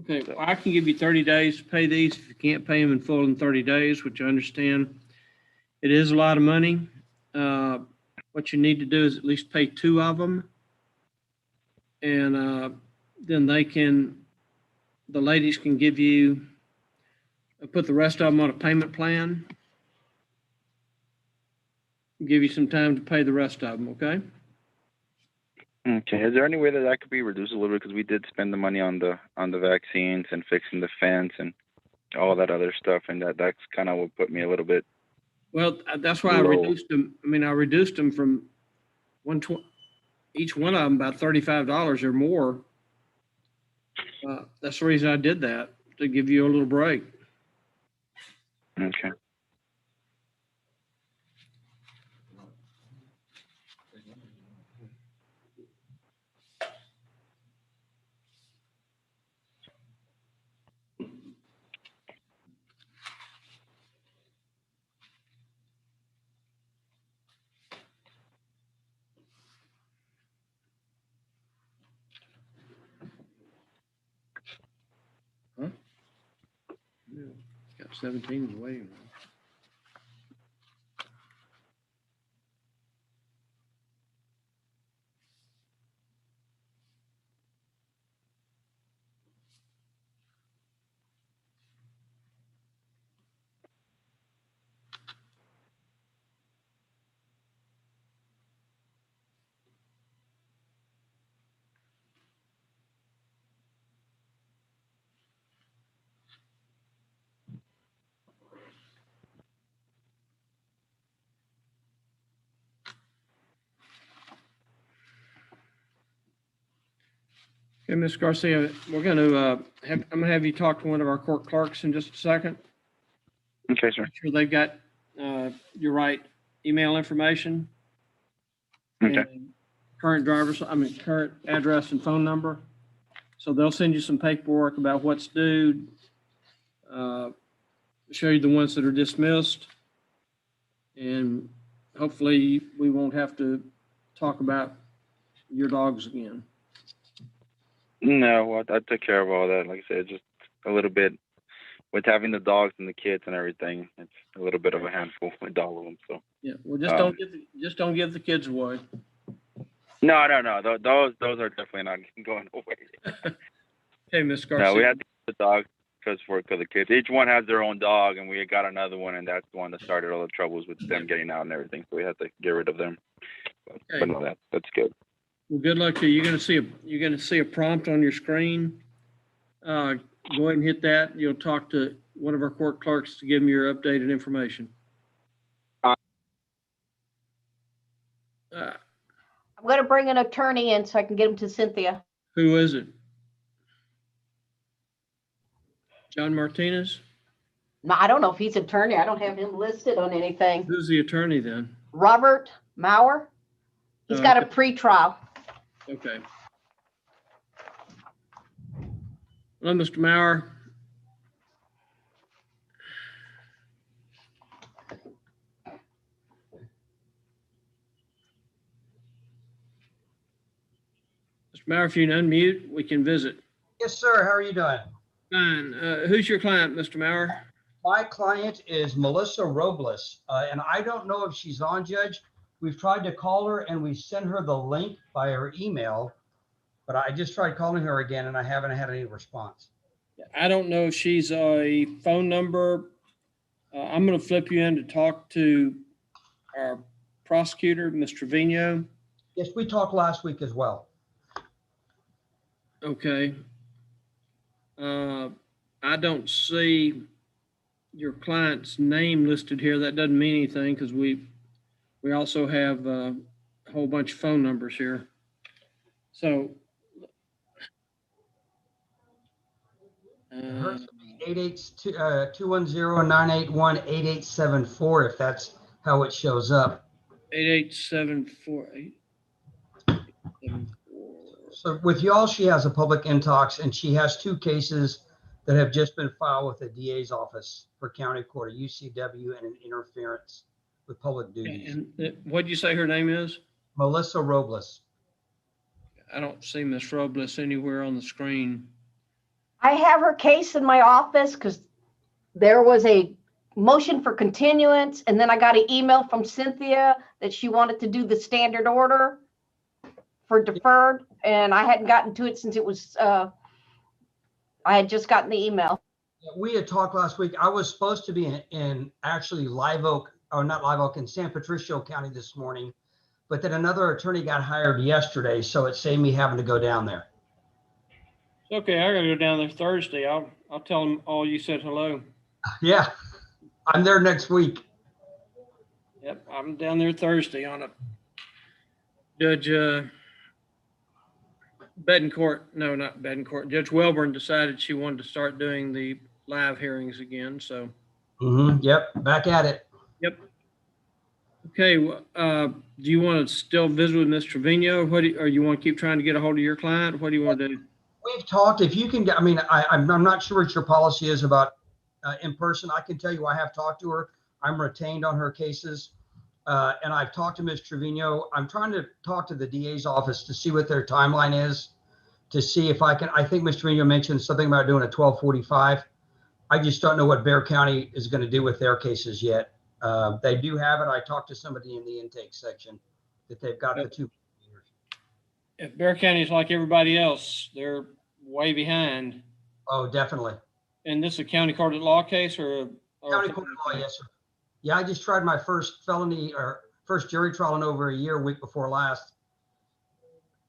Okay, well, I can give you 30 days to pay these if you can't pay them in full in 30 days, which I understand. It is a lot of money. What you need to do is at least pay 2 of them. And then the ladies can give you, put the rest of them on a payment plan. Give you some time to pay the rest of them, okay? Okay. Is there any way that could be reduced a little bit? Because we did spend the money on the vaccines and fixing the fence and all that other stuff, and that's kind of what put me a little bit. Well, that's why I low. reduced them. I mean, I reduced them from 120, each one of them about $35 or more. That's the reason I did that, to give you a little break. Okay. Huh? Yeah, got 17 in the waiting room. Okay, Ms. Garcia, we're going to I'm going to have you talk to one of our court clerks in just a second. Okay, sir. Make sure they've got your right email information. Okay. And current address and phone number. So they'll send you some paperwork about what's due, show you the ones that are dismissed. And hopefully we won't have to talk about your dogs again. No, I took care of all that. Like I said, just a little bit with having the dogs and the kids and everything. It's a little bit of a handful with all of them. So yeah, well, just don't give the kids away. no. Those are definitely not going away. Okay, Ms. Garcia. No, we had to get the dogs because for the kids. Each one has their own dog, and we got another one, and that's the one that started all the troubles with them getting out and everything. So we had to get rid of them. But no, that's good. Well, good luck to you. You're gonna see a prompt on your screen. Go ahead and hit that. You'll talk to one of our court clerks to give them your updated information. I'm going to bring an attorney in so I can get him to Cynthia. Who is it? John Martinez? No, I don't know if he's attorney. I don't have him listed on anything. Who's the attorney then? Robert Maurer. He's got a pretrial. Okay. Hello, Mr. Maurer. Mr. Maurer, if you can unmute, we can visit. Yes, sir. How are you doing? Fine. Who's your client, Mr. Maurer? My client is Melissa Robles, and I don't know if she's on, Judge. We've tried to call her and we sent her the link by her email, but I just tried calling her again and I haven't had any response. I don't know if she's a phone number. I'm going to flip you in to talk to our prosecutor, Ms. Trevino. Yes, we talked last week as well. Okay. I don't see your client's name listed here. That doesn't mean anything because we also have a whole bunch of phone numbers here. So. Hers would be 210-981-8874 if that's how it shows up. 8874. So with y'all, she has a public intox and she has 2 cases that have just been filed with the DA's office for county court, a UCW and an interference with public duties. And what'd you say her name is? Melissa Robles. I don't see Miss Robles anywhere on the screen. I have her case in my office because there was a motion for continuance, and then I got an email from Cynthia that she wanted to do the standard order for deferred, and I hadn't gotten to it since it was, I had just gotten the email. We had talked last week. I was supposed to be in actually Live Oak, or not Live Oak, in San Patricio County this morning, but then another attorney got hired yesterday, so it saved me having to go down there. Okay, I gotta go down there Thursday. I'll tell them all you said hello. Yeah, I'm there next week. Yep, I'm down there Thursday on a Judge Bedencourt. No, not Bedencourt. Judge Welborn decided she wanted to start doing the live hearings again. So. Yep, back at it. Yep. Okay. Do you want to still visit with Ms. Trevino? Or you want to keep trying to get a hold of your client? What do you want to do? We've talked, if you can get, I mean, I'm not sure what your policy is about in person. I can tell you I have talked to her. I'm retained on her cases. And I've talked to Ms. Trevino. I'm trying to talk to the DA's office to see what their timeline is, to see if I can, I think Ms. Trevino mentioned something about doing a 1245. I just don't know what Bexar County is going to do with their cases yet. They do have it. I talked to somebody in the intake section that they've got the 2 years. If Bexar County is like everybody else, they're way behind. Oh, definitely. And this is a county court at law case or County court of law, yes, sir. Yeah, I just tried my first felony or first jury trial in over a year, week before last.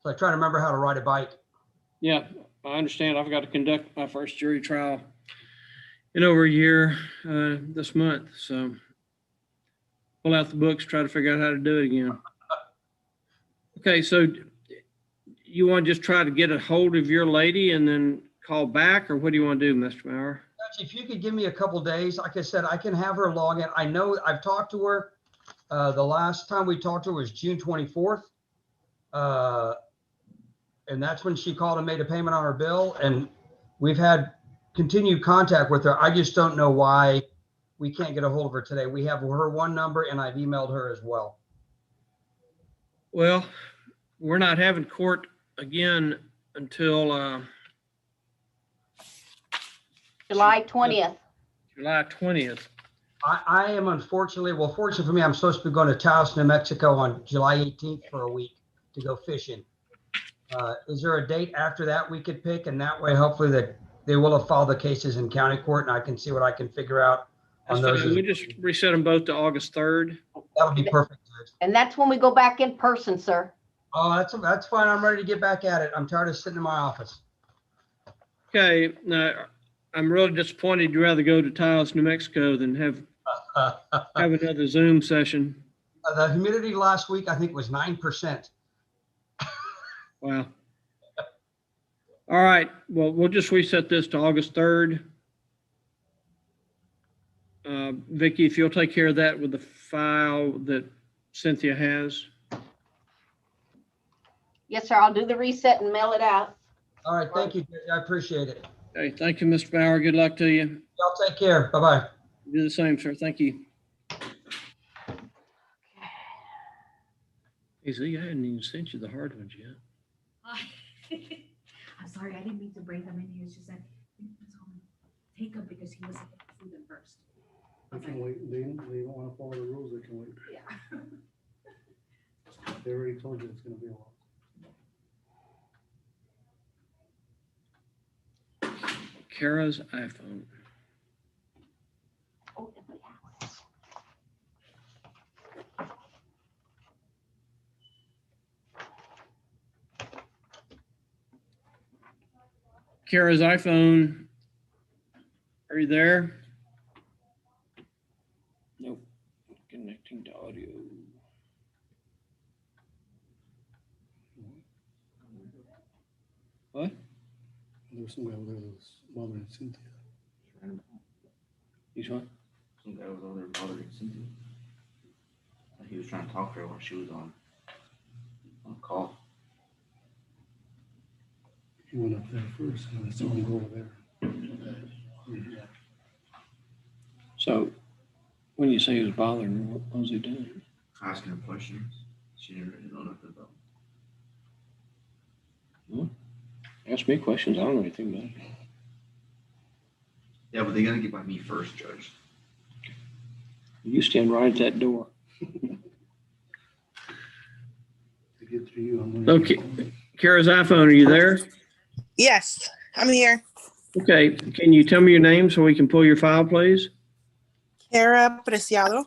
So I try to remember how to ride a bike. Yeah, I understand. I've got to conduct my first jury trial in over a year this month. So pull out the books, try to figure out how to do it again. Okay, so you want to just try to get a hold of your lady and then call back, or what do you want to do, Mr. Maurer? If you could give me a couple days, like I said, I can have her log in. I know I've talked to her. The last time we talked to her was June 24th. And that's when she called and made a payment on her bill. And we've had continued contact with her. I just don't know why we can't get a hold of her today. We have her one number and I've emailed her as well. Well, we're not having court again until July 20th. July 20th. I am unfortunately, well, fortunately for me, I'm supposed to be going to Taos, New Mexico on July 18th for a week to go fishing. Is there a date after that we could pick? And that way, hopefully that they will have filed the cases in county court and I can see what I can figure out on those. We just reset them both to August 3rd. That would be perfect. And that's when we go back in person, sir. Oh, that's fine. I'm ready to get back at it. I'm tired of sitting in my office. Okay, now I'm really disappointed you'd rather go to Taos, New Mexico than have another Zoom session. The humidity last week, I think, was 9%. Wow. All right, well, we'll just reset this to August 3rd. Vicki, if you'll take care of that with the file that Cynthia has. Yes, sir. I'll do the reset and mail it out. All right, thank you. I appreciate it. Okay, thank you, Mr. Bauer. Good luck to you. Y'all take care. Bye-bye. Do the same, sir. Thank you. Hey, Z, I hadn't even sent you the hard ones yet. I'm sorry, I didn't mean to bring them in here. It's just that take them because he was supposed to do them first. They can wait. They don't want to follow the rules. They can wait. Yeah. They already told you it's going to be a while. Kara's iPhone. Kara's iPhone. Are you there? Nope. Connecting to audio. What? There was some guy over there that was bothering Cynthia. He's what? Some guy was over there bothering Cynthia. He was trying to talk to her when she was on call. He went up there first, and I saw him go over there. So when you say he was bothering her, what was he doing? Asking her questions. She didn't really know nothing about. Well, ask me questions. I don't know anything about it. Yeah, but they gotta get by me first, Judge. You stand right at that door. To get through you, I'm gonna. Okay. Kara's iPhone, are you there? Yes, I'm here. Okay. Can you tell me your name so we can pull your file, please? Kara Preciado.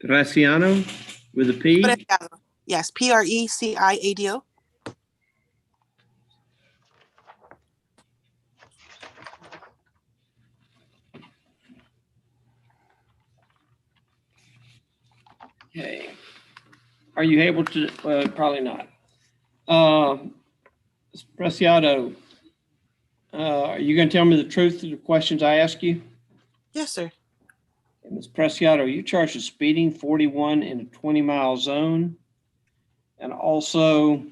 Graciano with a P? Preciado. Yes, Preciado. Okay. Are you able to, probably not. Preciado, are you going to tell me the truth of the questions I ask you? Yes, sir. Ms. Preciado, you charged with speeding 41 in a 20-mile zone and also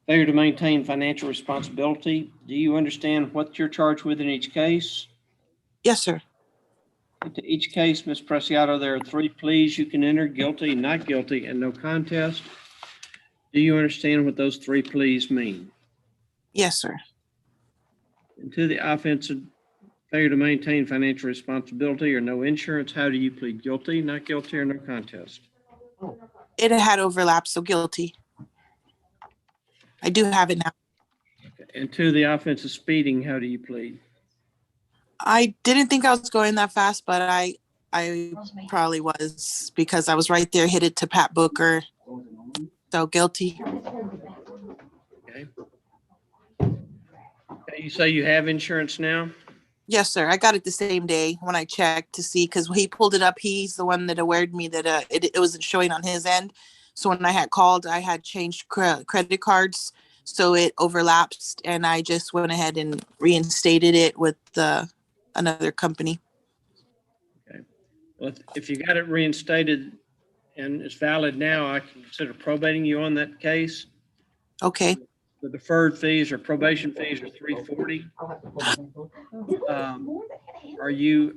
failure to maintain financial responsibility. Do you understand what you're charged with in each case? Yes, sir. To each case, Ms. Preciado, there are 3 pleas you can enter: guilty, not guilty, and no contest. Do you understand what those 3 pleas mean? Yes, sir. And to the offense of failure to maintain financial responsibility or no insurance, how do you plead? Guilty, not guilty, or no contest? It had overlap, so guilty. I do have it now. And to the offense of speeding, how do you plead? I didn't think I was going that fast, but I probably was because I was right there, hit it to Pat Booker. So guilty. Okay. You say you have insurance now? Yes, sir. I got it the same day when I checked to see, because he pulled it up. He's the one that awared me that it wasn't showing on his end. So when I had called, I had changed credit cards, so it overlapped, and I just went ahead and reinstated it with another company. Okay. Well, if you got it reinstated and it's valid now, I can consider probating you on that case. Okay. The deferred fees or probation fees are $340. Are you,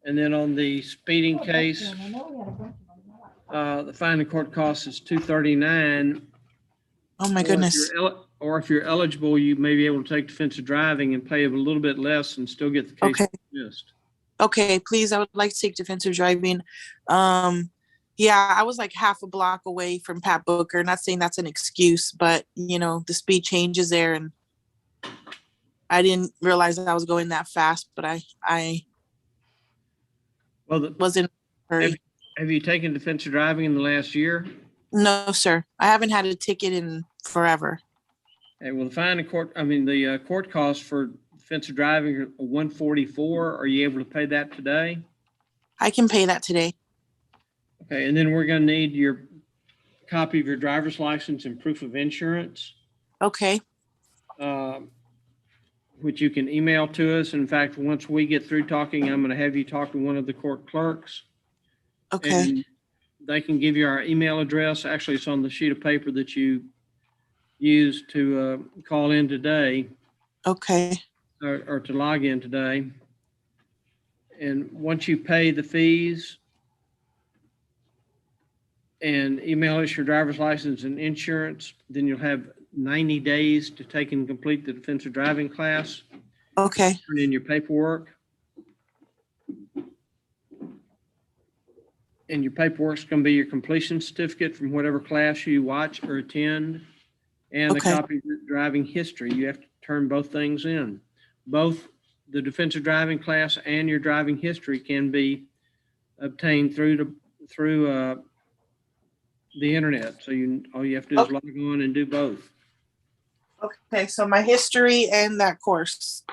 and then on the speeding case, the fine and court cost is $239. Oh my goodness. Or if you're eligible, you may be able to take defensive driving and pay a little bit less and still get the case dismissed. Okay, please. I would like to take defensive driving. Yeah, I was like half a block away from Pat Booker. Not saying that's an excuse, but you know, the speed changes there, and I didn't realize that I was going that fast, but I wasn't in a hurry. Have you taken defensive driving in the last year? No, sir. I haven't had a ticket in forever. Okay, well, the court costs for defensive driving are $144. Are you able to pay that today? I can pay that today. Okay, and then we're going to need your copy of your driver's license and proof of insurance. Okay. Which you can email to us. In fact, once we get through talking, I'm going to have you talk to one of the court clerks. Okay. And they can give you our email address. Actually, it's on the sheet of paper that you used to call in today. Okay. Or to log in today. And once you pay the fees and email us your driver's license and insurance, then you'll have 90 days to take and complete the defensive driving class. Okay. Turn in your paperwork. And your paperwork's going to be your completion certificate from whatever class you watch or attend, and a copy of your driving history. You have to turn both things in. Both the defensive driving class and your driving history can be obtained through the internet. So all you have to do is log on and do both. Okay, so my history and that course.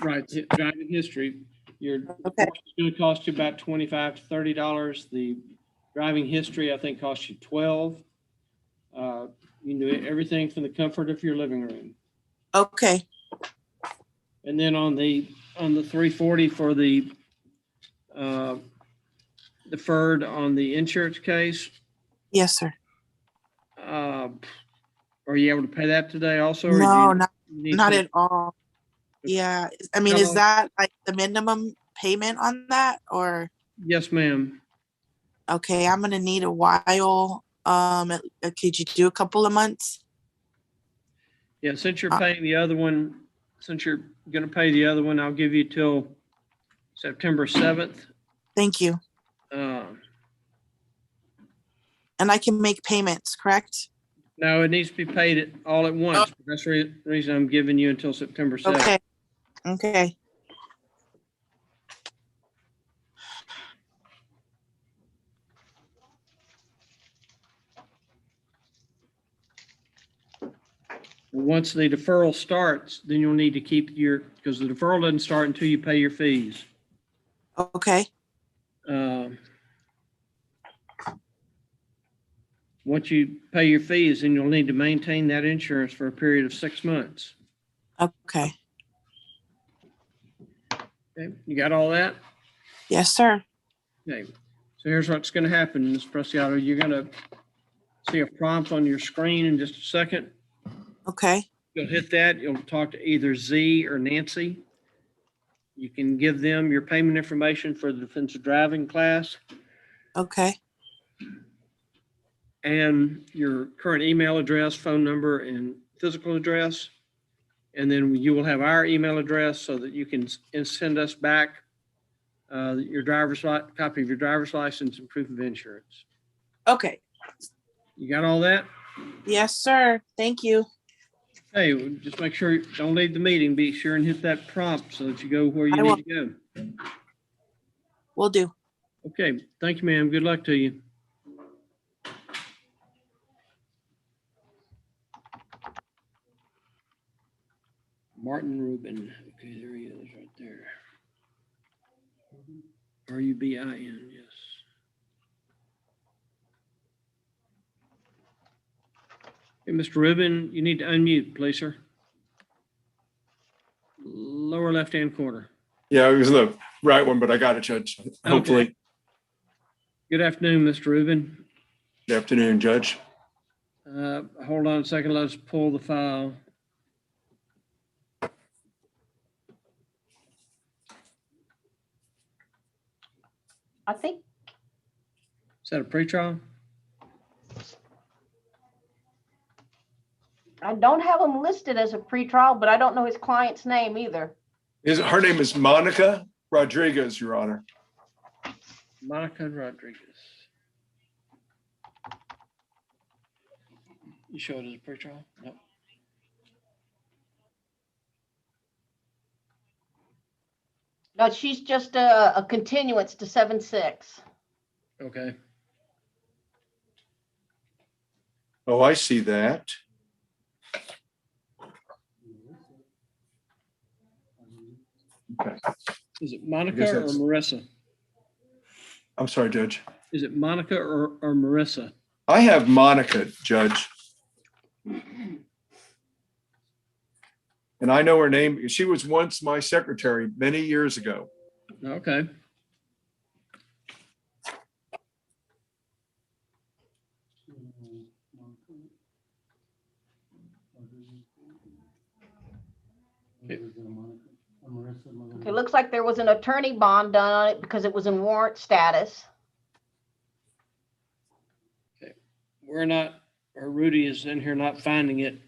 Right, driving history. Your Okay. course is gonna cost you about $25 to $30. The driving history, I think, costs you 12. You can do everything from the comfort of your living room. Okay, And then on the 340 for the deferred on the insurance case, yes, sir. are you able to pay that today also? or do No, you need not to- at all. Yeah, I mean, is that like the minimum payment on that or? Yes, ma'am. Okay, I'm gonna need a while. Could you do a couple of months? Yeah, since you're paying the other one, since you're gonna pay the other one, I'll give you till September 7th. Thank you. Uh, And I can make payments, correct? No, it needs to be paid all at once. That's the reason I'm giving you until September 7th. Okay, okay. Once the deferral starts, then you'll need to keep because the deferral doesn't start until you pay your fees. Okay, Once you pay your fees, then you'll need to maintain that insurance for a period of 6 months. okay. Okay, you got all that? Yes, sir. Okay, so here's what's gonna happen, Ms. Preciado. You're gonna see a prompt on your screen in just a second. Okay, You'll hit that, you'll talk to either Z or Nancy. You can give them your payment information for the defensive driving class okay, and your current email address, phone number, and physical address. And then you will have our email address so that you can send us back your copy of your driver's license and proof of insurance. okay. You got all that? Yes, sir. Thank you. Hey, just make sure, don't leave the meeting. Be sure and hit that prompt so that you go where you I will. need to go. Will do. Okay, thank you, ma'am. Good luck to you. Martin Rubin. Okay, there he is right there. Rubin, yes. Hey, Mr. Rubin, you need to unmute, please, sir. Lower left-hand corner. Yeah, it was the right one, but I got it, Judge. Hopefully. Okay. Good afternoon, Mr. Rubin. Good afternoon, Judge. Hold on a second. Let's pull the file. I think, Is that a pretrial? I don't have him listed as a pretrial, but I don't know his client's name either. Her name is Monica Rodriguez, Your Honor. Monica Rodriguez. You show it as a pretrial? Nope. No, she's just a continuance to 7/6. Okay. Oh, I see that. Okay. Is it I Monica guess or that's- Marissa? I'm sorry, Judge. Is it Monica or Marissa? I have Monica, Judge. And I know her name. She was once my secretary many years ago. Okay. Okay, looks like there was an attorney bond done on it because it was in warrant status. We're not, or Rudy is in here not finding it.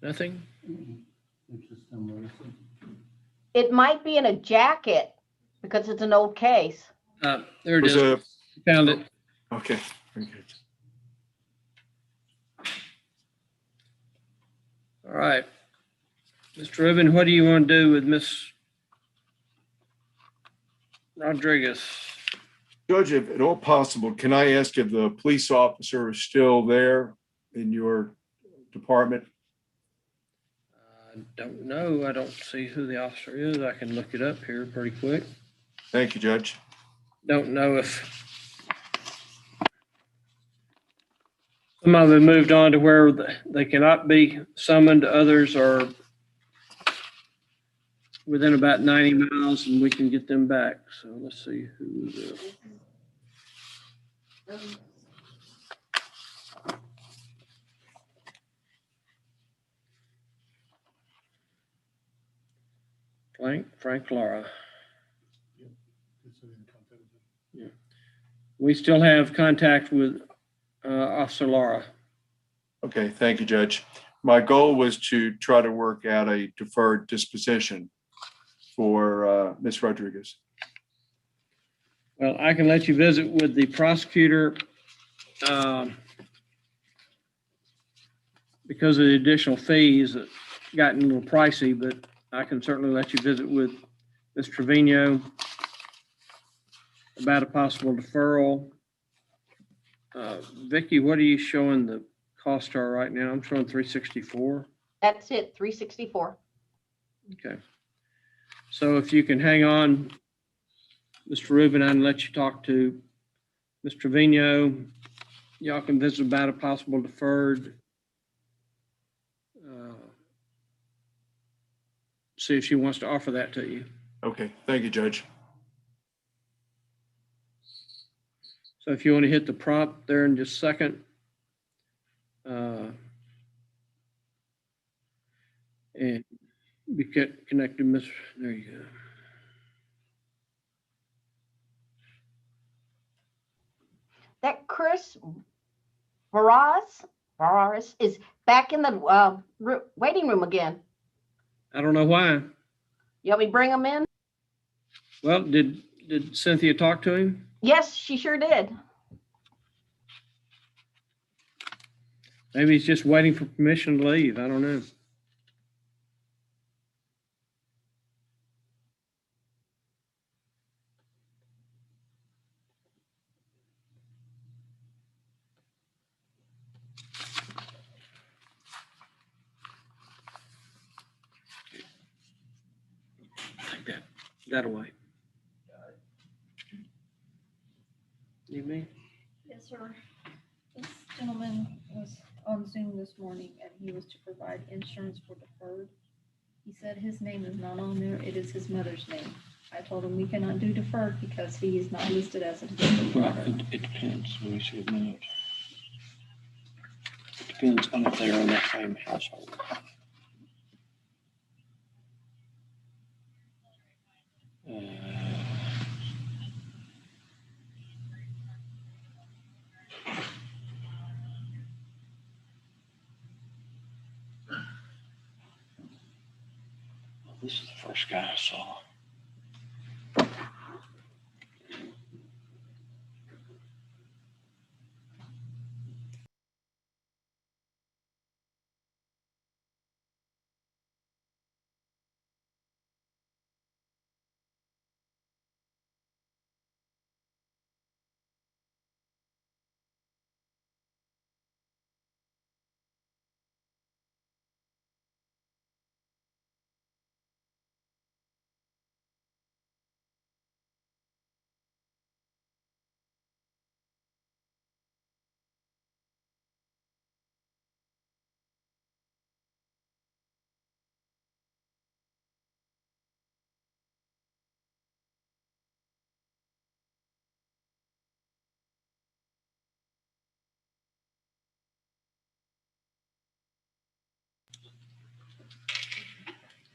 Nothing? It might be in a jacket because it's an old case. There it Was is. Found it. Okay, very good. All right. Mr. Rubin, what do you want to do with Miss Rodriguez. Judge, if at all possible, can I ask if the police officer is still there in your department? I don't know. I don't see who the officer is. I can look it up here pretty quick. Thank you, Judge. Don't know if some of them moved on to where they cannot be summoned. Others are within about 90 miles and we can get them back. So let's see who is it. Frank Lara. Yeah. We still have contact with Officer Lara. Okay, thank you, Judge. My goal was to try to work out a deferred disposition for Ms. Rodriguez. Well, I can let you visit with the prosecutor because of the additional fees that gotten a little pricey, but I can certainly let you visit with Ms. Trevino about a possible deferral. Vicky, what are you showing the cost are right now? I'm showing 364. That's it, 364. Okay. So if you can hang on, Mr. Rubin, I can let you talk to Ms. Trevino. Y'all can visit about a possible deferred. See if she wants to offer that to you. Okay, thank you, Judge. So if you want to hit the prompt there in just a second. And be connected, Miss. There you go. That Chris Varas is back in the waiting room again. I don't know why. You want me to bring him in? Well, did Cynthia talk to him? Yes, she sure did. Maybe he's just waiting for permission to leave. I don't know. Take that away. You mean? Yes, sir. This gentleman was on Zoom this morning and he was to provide insurance for deferred. He said his name is not on there. It is his mother's name. I told him we cannot do deferred because he is not listed as a deferred. Well, it depends. Let me see a minute. It depends on if they're in that same household. This is the first guy I saw.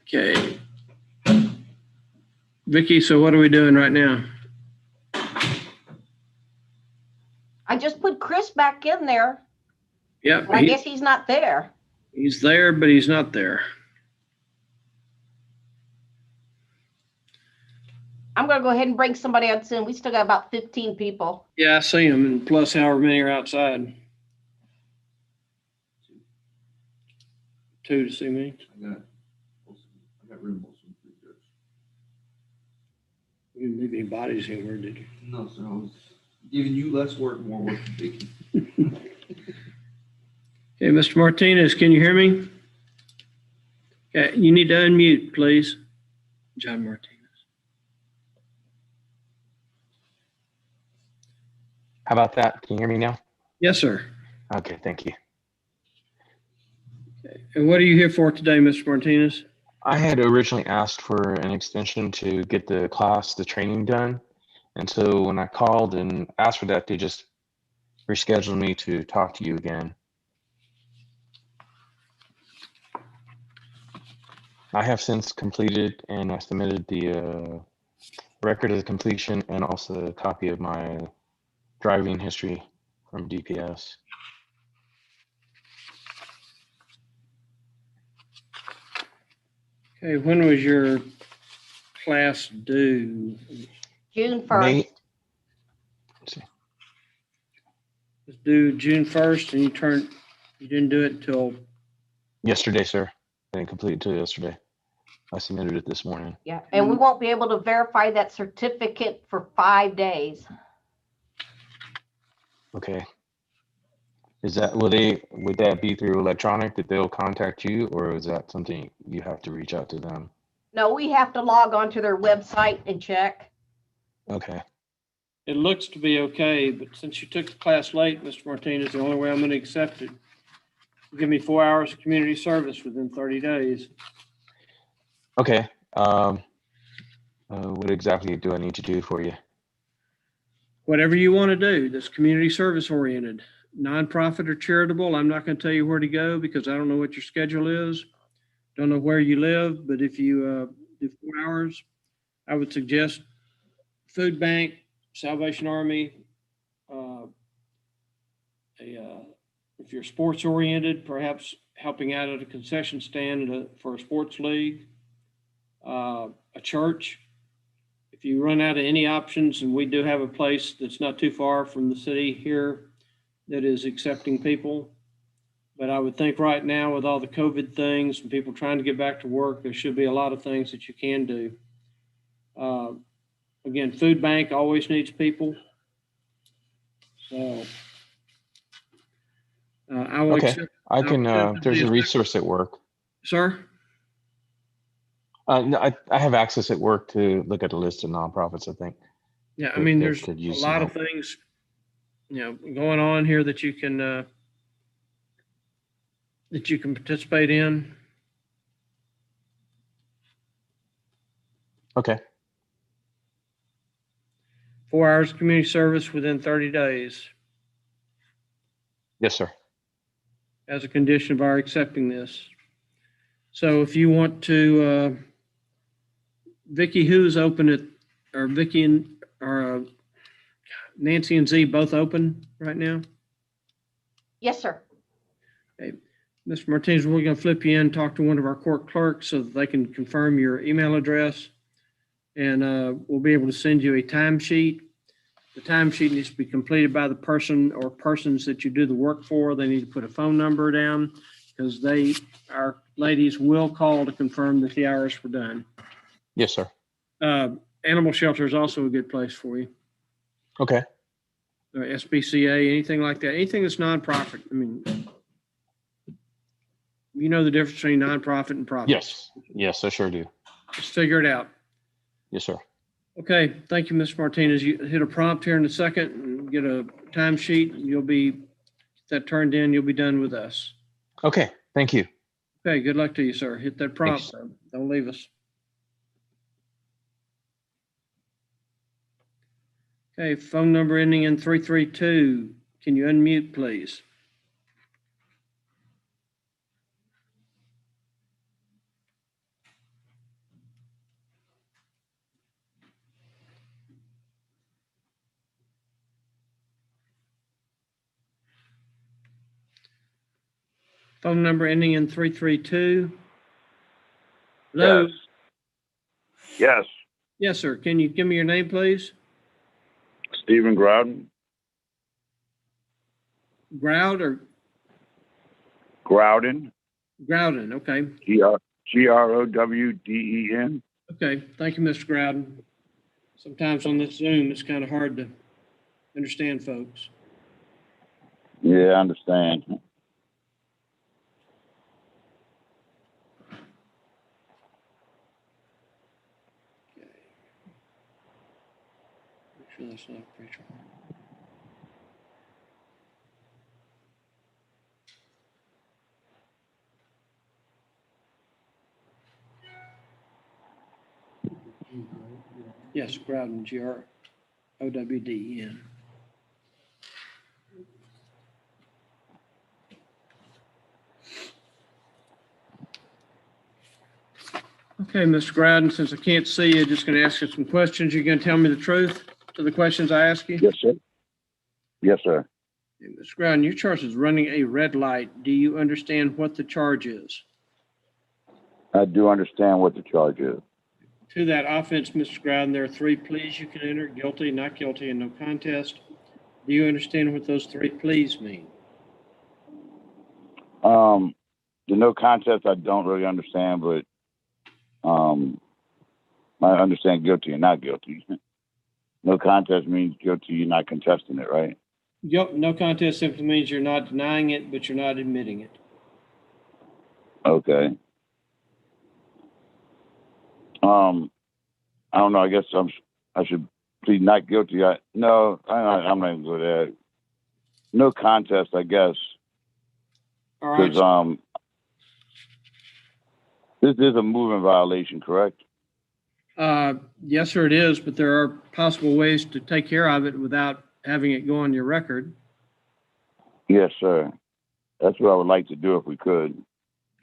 Okay. Vicky, so what are we doing right now? I just put Chris back in there. Yep. I guess he's not there. He's there, but he's not there. I'm gonna go ahead and bring somebody else in. We still got about 15 people. Yeah, I see him, and plus however many are outside. 2 to see me. I got room also. You can do leave any bodies anywhere, did you? No, sir, I was giving you less work, more work for Vicky. Okay, Mr. Martinez, can you hear me? Okay, you need to unmute, please. John Martinez. How about that? Can you hear me now? Yes, sir. Okay, thank you. And what are you here for today, Mr. Martinez? I had originally asked for an extension to get the class, the training done. And so when I called and asked for that, they just rescheduled me to talk to you again. I have since completed and I submitted the record of the completion and also a copy of my driving history from DPS. Okay, when was your class due? June 1st. May, It's due June 1st and you didn't do it till? yesterday, sir. I didn't complete it till yesterday. I submitted it this morning. Yeah, and we won't be able to verify that certificate for 5 days. Okay. Is that, would that be through electronic that they'll contact you, or is that something you have to reach out to them? No, we have to log on to their website and check. Okay. It looks to be okay, but since you took the class late, Mr. Martinez, the only way I'm going to accept it, give me 4 hours of community service within 30 days. Okay. What exactly do I need to do for you? Whatever you want to do that's community service oriented, nonprofit or charitable. I'm not going to tell you where to go because I don't know what your schedule is. Don't know where you live, but if you do 4 hours, I would suggest food bank, Salvation Army. If you're sports oriented, perhaps helping out at a concession stand for a sports league, a church. If you run out of any options, and we do have a place that's not too far from the city here that is accepting people. But I would think right now with all the COVID things and people trying to get back to work, there should be a lot of things that you can do. Again, food bank always needs people. So I will Okay. accept. I can, there's a resource at work. Sir? No, I have access at work to look at a list of nonprofits, I think. Yeah, I mean, that there's could a use some lot of help. things, going on here that you can participate in. Okay. 4 hours of community service within 30 days Yes, sir. as a condition of our accepting this. So if you want to, Vicky, who's open at, or Vicky and, or Nancy and Z both open right now? Yes, sir. Okay. Mr. Martinez, we're going to flip you in, talk to one of our court clerks so that they can confirm your email address. And we'll be able to send you a timesheet. The timesheet needs to be completed by the person or persons that you do the work for. They need to put a phone number down because our ladies will call to confirm that the hours were done. Yes, sir. Animal shelter is also a good place for you. Okay. Or SPCA, anything like that, anything that's nonprofit. I mean, you know the difference between nonprofit and profit. Yes. Yes, I sure do. Just figure it out. Yes, sir. Okay, thank you, Mr. Martinez. You hit a prompt here in a second and get a timesheet. You'll be, get that turned in, you'll be done with us. Okay. Thank you. Okay, good luck to you, sir. Hit that prompt. Thanks. Though. Don't leave us. Okay, phone number ending in 332. Can you unmute, please? Phone number ending in 332. Hello? Yes, Yes, sir. Can you give me your name, please? Stephen Groudon. Groud or Groudon. Groudon? Okay. G-R-O-W-D-E-N. Okay. Thank you, Mr. Groudon. Sometimes on this Zoom, it's kind of hard to understand folks. Yeah, I understand. Make sure that's not Rachel. Yes, Groudon, Growden. Okay, Mr. Groudon, since I can't see you, just going to ask you some questions. You're going to tell me the truth to the questions I ask you? Yes, sir. Yes, sir. Okay, Mr. Groudon, your charge is running a red light. Do you understand what the charge is? I do understand what the charge is. To that offense, Mr. Groudon, there are 3 pleas you can enter: guilty, not guilty, and no contest. Do you understand what those 3 pleas mean? The no contest, I don't really understand, but I understand guilty and not guilty. No contest means guilty, you're not contesting it, right? Yep, no contest simply means you're not denying it, but you're not admitting it. Okay. I don't know. I guess I should plead not guilty. I'm not even good at it. No contest, I guess. All right. Because this is a moving violation, correct? Yes, sir, it is, but there are possible ways to take care of it without having it go on your record. Yes, sir. That's what I would like to do if we could.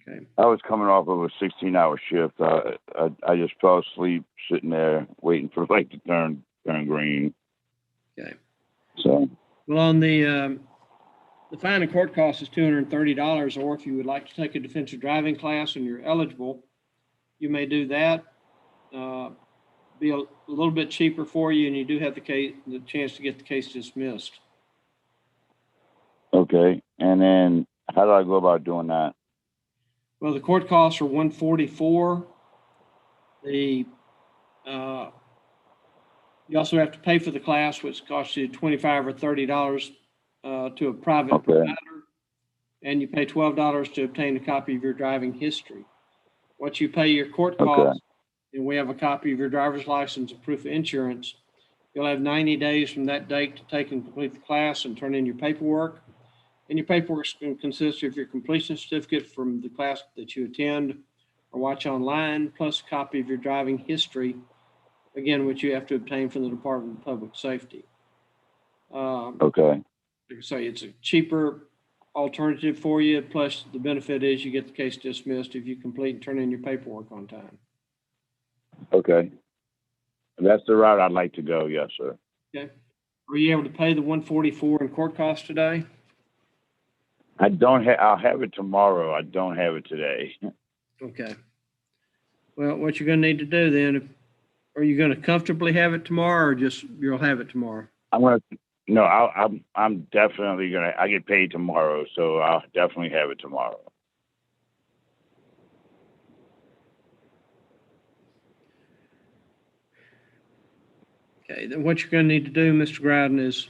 Okay. I was coming off of a 16-hour shift. I just fell asleep sitting there waiting for the light to turn green. Okay. So. Well, on the fine and court cost is $230, or if you would like to take a defensive driving class and you're eligible, you may do that. Be a little bit cheaper for you, and you do have the chance to get the case dismissed. Okay. And then how do I go about doing that? Well, the court costs are $144. You also have to pay for the class, which costs you $25 or $30 to a private provider, and you pay $12 to obtain a copy of your driving history. Once you pay your court costs, and we have a copy of your driver's license and proof of insurance, you'll have 90 days from that date to take and complete the class and turn in your paperwork. And your paperwork is going to consist of your completion certificate from the class that you attend or watch online, plus a copy of your driving history, again, which you have to obtain from the Department of Public Safety. Okay. Like I say, it's a cheaper alternative for you, plus the benefit is you get the case dismissed if you complete and turn in your paperwork on time. Okay. That's the route I'd like to go. Yes, sir. Okay. Were you able to pay the $144 in court costs today? I don't have. I'll have it tomorrow. I don't have it today. Okay. Well, what you're going to need to do then, are you going to comfortably have it tomorrow, or just you'll have it tomorrow? I'm definitely gonna. I get paid tomorrow, so I'll definitely have it tomorrow. Okay. Then what you're going to need to do, Mr. Groudon, is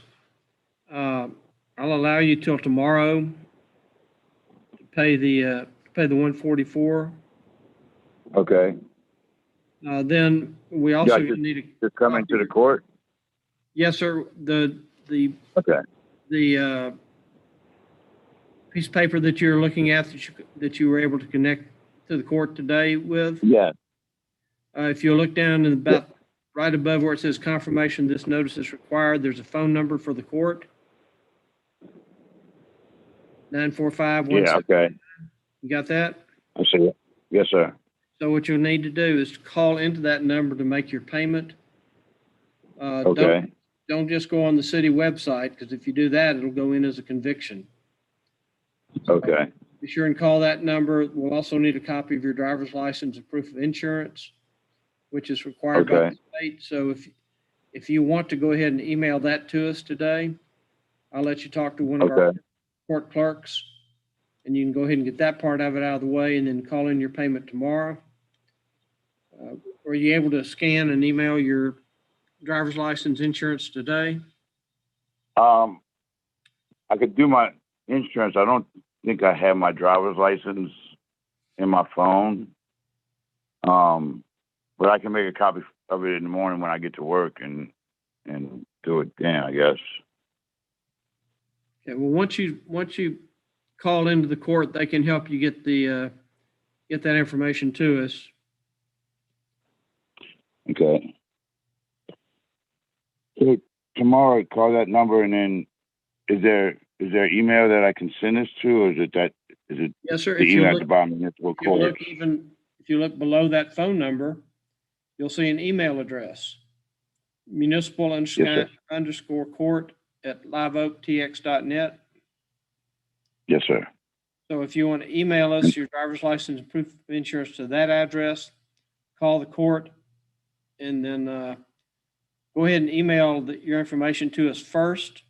I'll allow you till tomorrow to pay the $144. Okay. Then we also need to. You're coming to the court? Yes, sir. The piece of paper that you're looking at that you were able to connect to the court today with. Yes. If you look down in about right above where it says confirmation this notice is required, there's a phone number for the court. 945. Yeah. Okay. You got that? I see it. Yes, sir. So what you'll need to do is call into that number to make your payment. Okay. Don't just go on the city website, because if you do that, it'll go in as a conviction. Okay. Be sure and call that number. We'll also need a copy of your driver's license and proof of insurance, which is required by the state. So if you want to go ahead and email that to us today, I'll let you talk to one of our court clerks, and you can go ahead and get that part of it out of the way, and then call in your payment tomorrow. Were you able to scan and email your driver's license insurance today? I could do my insurance. I don't think I have my driver's license in my phone. But I can make a copy of it in the morning when I get to work and do it then, I guess. Okay, well, once you call into the court, they can help you get that information to us. Okay. So tomorrow, I call that number, and then is there email that I can send this to, or is it Yes, sir. the If you email at look, the bottom of municipal if you look court? if you look below that phone number, you'll see an email address, municipal underscore court at liveoaktx.net. Yes, sir. So if you want to email us your driver's license and proof of insurance to that address, call the court, and then go ahead and email your information to us first.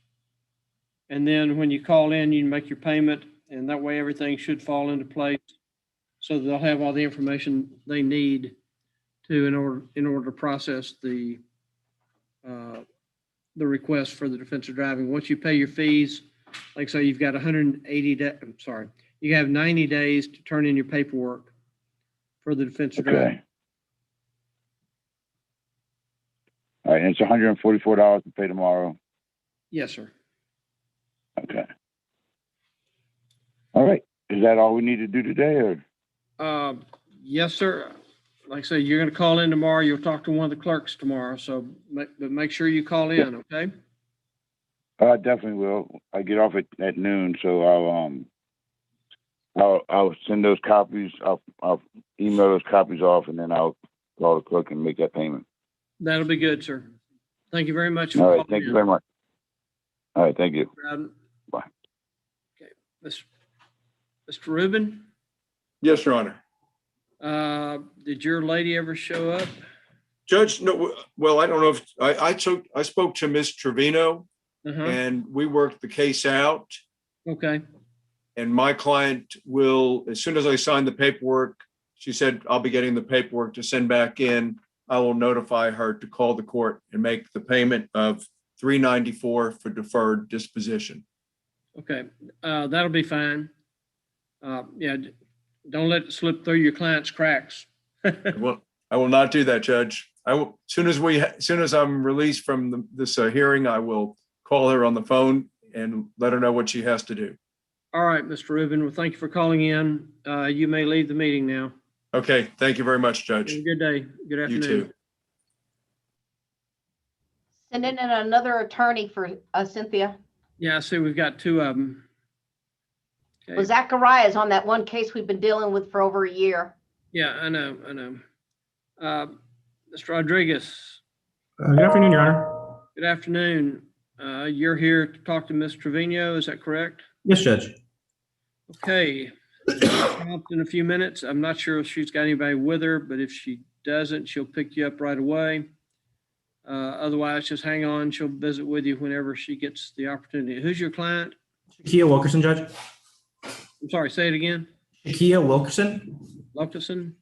And then when you call in, you can make your payment, and that way everything should fall into place. So they'll have all the information they need to in order to process the request for the defensive driving. Once you pay your fees, like so, you've got 180 days. I'm sorry, you have 90 days to turn in your paperwork for the defensive driving. Okay. All right, and it's $144 to pay tomorrow. Yes, sir. Okay. All right. Is that all we need to do today, or? Yes, sir. Like I say, you're going to call in tomorrow. You'll talk to one of the clerks tomorrow. So, but make sure you call in, okay? I definitely will. I get off at noon, so I'll send those copies. I'll email those copies off, and then I'll call the clerk and make that payment. That'll be good, sir. Thank you very much for All right. calling Thank you in. very much. All right. Thank you. Bye. Okay, Mr. Rubin, Yes, Your Honor. did your lady ever show up? Judge, no, well, I don't know if I spoke to Ms. Trevino and we worked the case out. Okay. And my client will, as soon as I sign the paperwork, she said, I'll be getting the paperwork to send back in. I will notify her to call the court and make the payment of $394 for deferred disposition. Okay, that'll be fine. Yeah, don't let it slip through your client's cracks. Well, I will not do that, Judge. I will, as soon as I'm released from this hearing, I will call her on the phone and let her know what she has to do. All right, Mr. Rubin. Well, thank you for calling in. You may leave the meeting now. Okay, thank you very much, Judge. Have a good day. Good afternoon. You too. Send in another attorney for Cynthia. Yeah, I see we've got two of them. Okay. Well, Zachariah is on that one case we've been dealing with for over a year. Yeah, I know. Mr. Rodriguez. Good afternoon, Your Honor. Good afternoon. You're here to talk to Ms. Trevino, is that correct? Yes, Judge. Okay. Come up in a few minutes. I'm not sure if she's got anybody with her, but if she doesn't, she'll pick you up right away. Otherwise, just hang on. She'll visit with you whenever she gets the opportunity. Who's your client? Shakia Wilkerson, Judge. I'm sorry, say it again. Shakia Wilkerson. Wilkerson?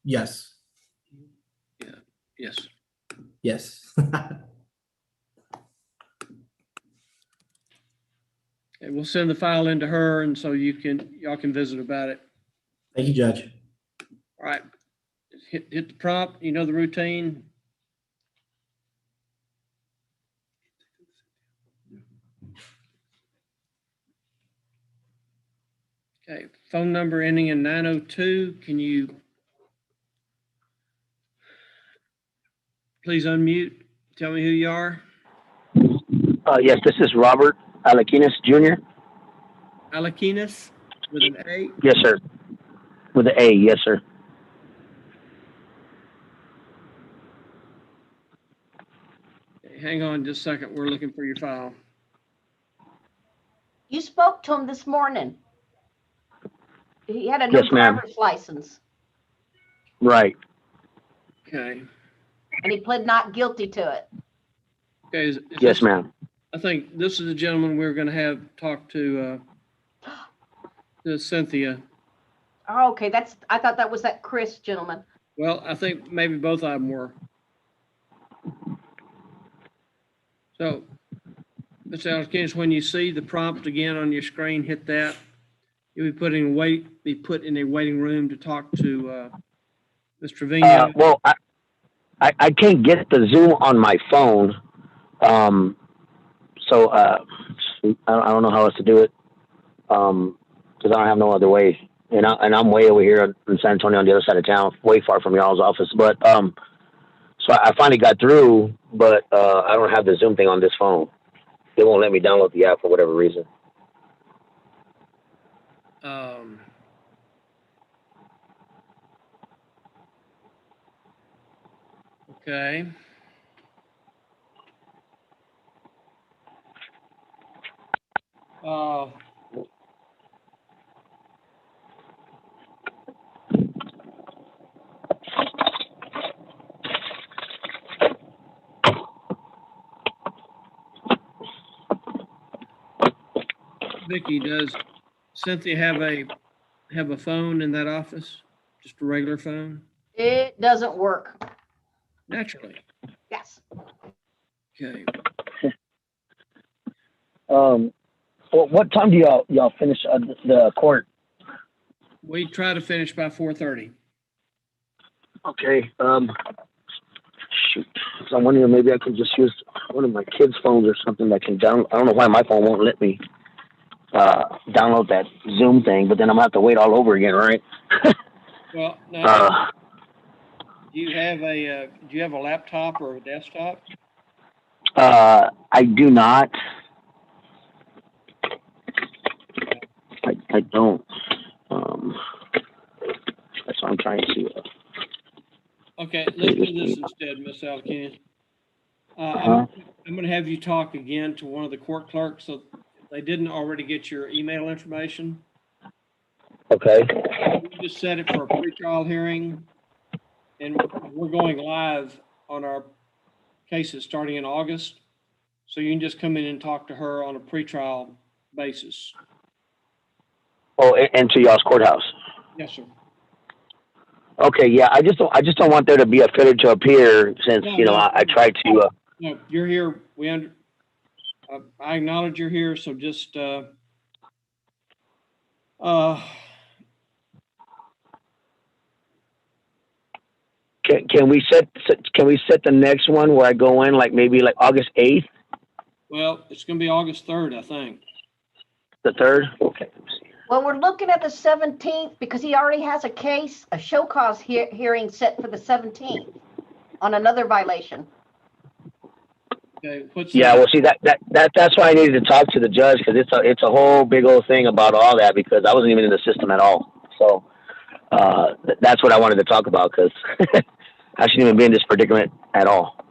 Yes. Yeah. Yes. Yes. Okay, we'll send the file into her, and so y'all can visit about it. Thank you, Judge. All right. Hit the prompt. You know the routine. Okay. Phone number ending in 902. Can you please unmute? Tell me who you are. Yes, this is Robert Alakinas Jr. Alakinas with an A? Yes, sir. With an A, yes, sir. Okay, hang on just a second. We're looking for your file. You spoke to him this morning. He had a new Yes, ma'am. driver's license, Right. Okay. and he pled not guilty to it. Okay. Is Yes, this- ma'am. I think this is the gentleman we're going to have talk to Cynthia. Oh, okay, I thought that was that Chris gentleman. Well, I think maybe both of them were. So, Mr. Alkins, when you see the prompt again on your screen, hit that. You'll be put in a waiting room to talk to Ms. Trevino. Well, I can't get the Zoom on my phone. So I don't know how else to do it. Because I don't have no other way. And I'm way over here in San Antonio on the other side of town, way far from y'all's office. But so I finally got through, but I don't have the Zoom thing on this phone. They won't let me download the app for whatever reason. Okay. Vicky, does Cynthia have a phone in that office? Just a regular phone? It doesn't work. Naturally. Yes. Okay. Well, what time do y'all finish the court? We try to finish by 4:30. Okay. Shoot. So I'm wondering maybe I could just use one of my kids' phones or something that can download. I don't know why my phone won't let me download that Zoom thing, but then I'm gonna have to wait all over again, right? Well, now, do you have a laptop or a desktop? I do not. I don't. That's what I'm trying to see. Okay, let's do this instead, Miss Alkins. I'm going to have you talk again to one of the court clerks. So if they didn't already get your email information, Okay. we just set it for a pretrial hearing, and we're going live on our cases starting in August. So you can just come in and talk to her on a pretrial basis. Oh, into y'all's courthouse. Yes, sir. Okay, yeah. I just don't want there to be a failure to appear since I tried to. No, you're here. I acknowledge you're here. So just Can we set the next one where I go in maybe August 8th? Well, it's going to be August 3rd, I think. The 3rd? Okay. Well, we're looking at the 17th because he already has a show cause hearing set for the 17th on another violation. Okay. Yeah, well, see that's why I needed to talk to the judge because it's a whole big old thing about all that because I wasn't even in the system at all. So that's what I wanted to talk about because I shouldn't even be in this predicament at all.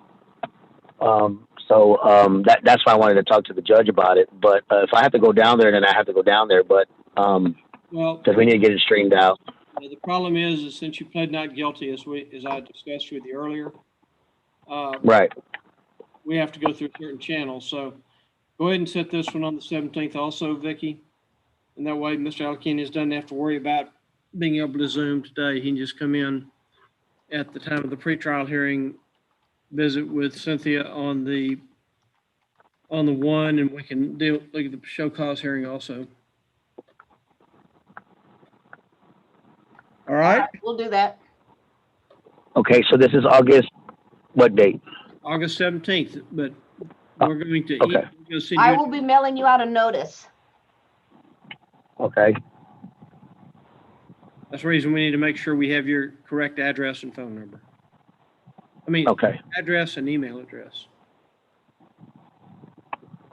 That's why I wanted to talk to the judge about it. But if I have to go down there, then I have to go down there. But because we need to get it straightened out. The problem is since you pled not guilty, as I discussed with you earlier, right? We have to go through certain channels. So go ahead and set this one on the 17th, also, Vicky, and that way Mr. Alkins doesn't have to worry about being able to Zoom today. He can just come in at the time of the pretrial hearing, visit with Cynthia on the one, and we can look at the show cause hearing also. All right. We'll do that. Okay, so this is August, what date? August 17th, but we're going to okay. I will be mailing you out a notice. Okay. That's the reason we need to make sure we have your correct address and phone number. I mean, okay. Address and email address.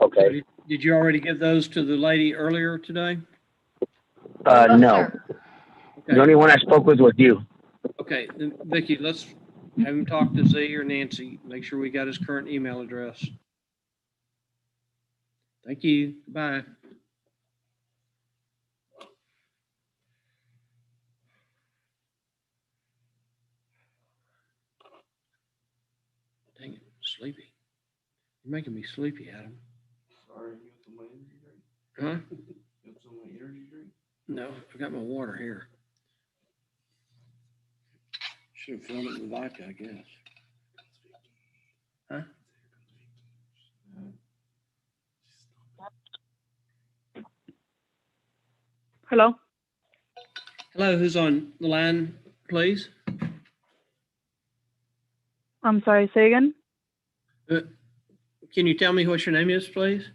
Okay. So did you already give those to the lady earlier today? No. Okay. The only one I spoke with was you. Okay, then Vicky, let's have him talk to Z or Nancy. Make sure we got his current email address. Thank you. Bye. Dang it, sleepy. You're making me sleepy, Adam. Sorry, you got some energy drink? Huh? You got some energy drink? No, I've got my water here. Should have filled it with vodka, I guess. Huh? Hello. Hello, who's on the line, please? I'm sorry, say again? Can you tell me what your name is, please?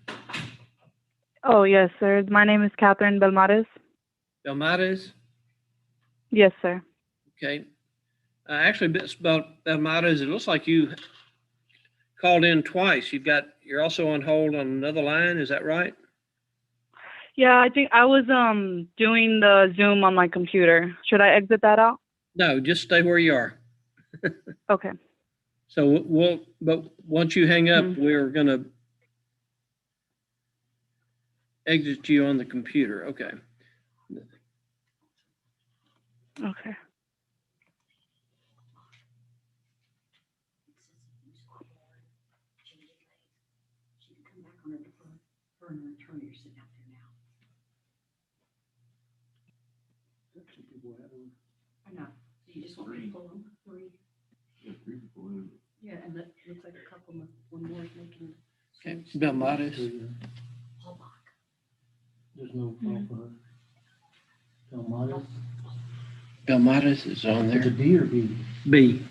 Oh, yes, sir. My name is Catherine Belmares. Belmares? Yes, sir. Okay. Actually, it's Belmares. It looks like you called in twice. You're also on hold on another line. Is that right? Yeah, I think I was doing the Zoom on my computer. Should I exit that out? No, just stay where you are. Okay. So but once you hang up, we're gonna exit you on the computer. Okay. Okay. Her and her attorney are sitting out there now. I know. So you just want me to pull them? Three? Yeah, and that looks like a couple more, one more is making. Okay. Belmares. There's no call for her. Belmares. Belmares is on It's a there. D or B? B.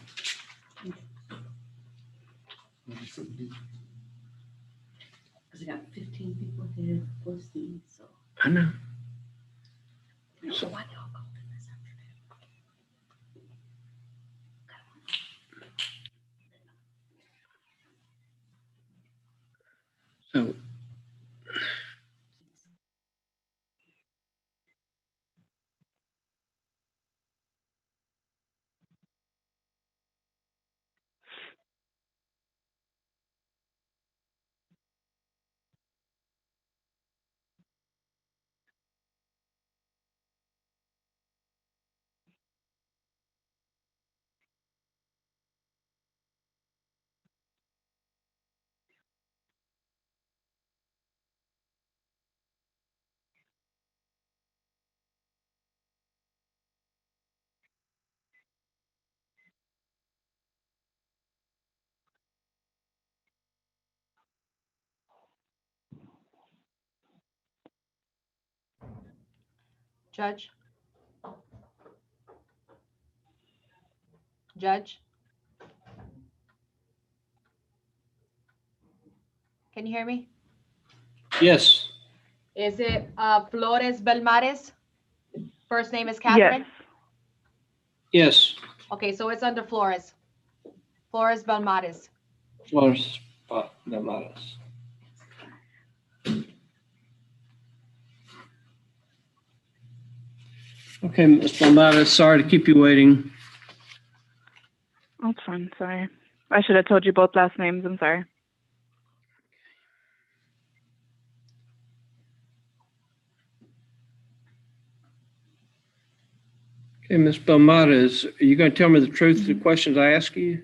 It's a D. Because I got 15 people here plus these, so. I know. I don't know why they all called in this So Judge? Judge? Can you hear me? yes. Is it Flores Belmares? First name is Catherine? Yes. Okay, so it's under Flores. Flores Belmares. Flores Belmares. Okay, Ms. Belmares, sorry to keep you waiting. That's fine. Sorry. I should have told you both last names. I'm sorry. Okay, Ms. Belmares, are you going to tell me the truth of the questions I ask you?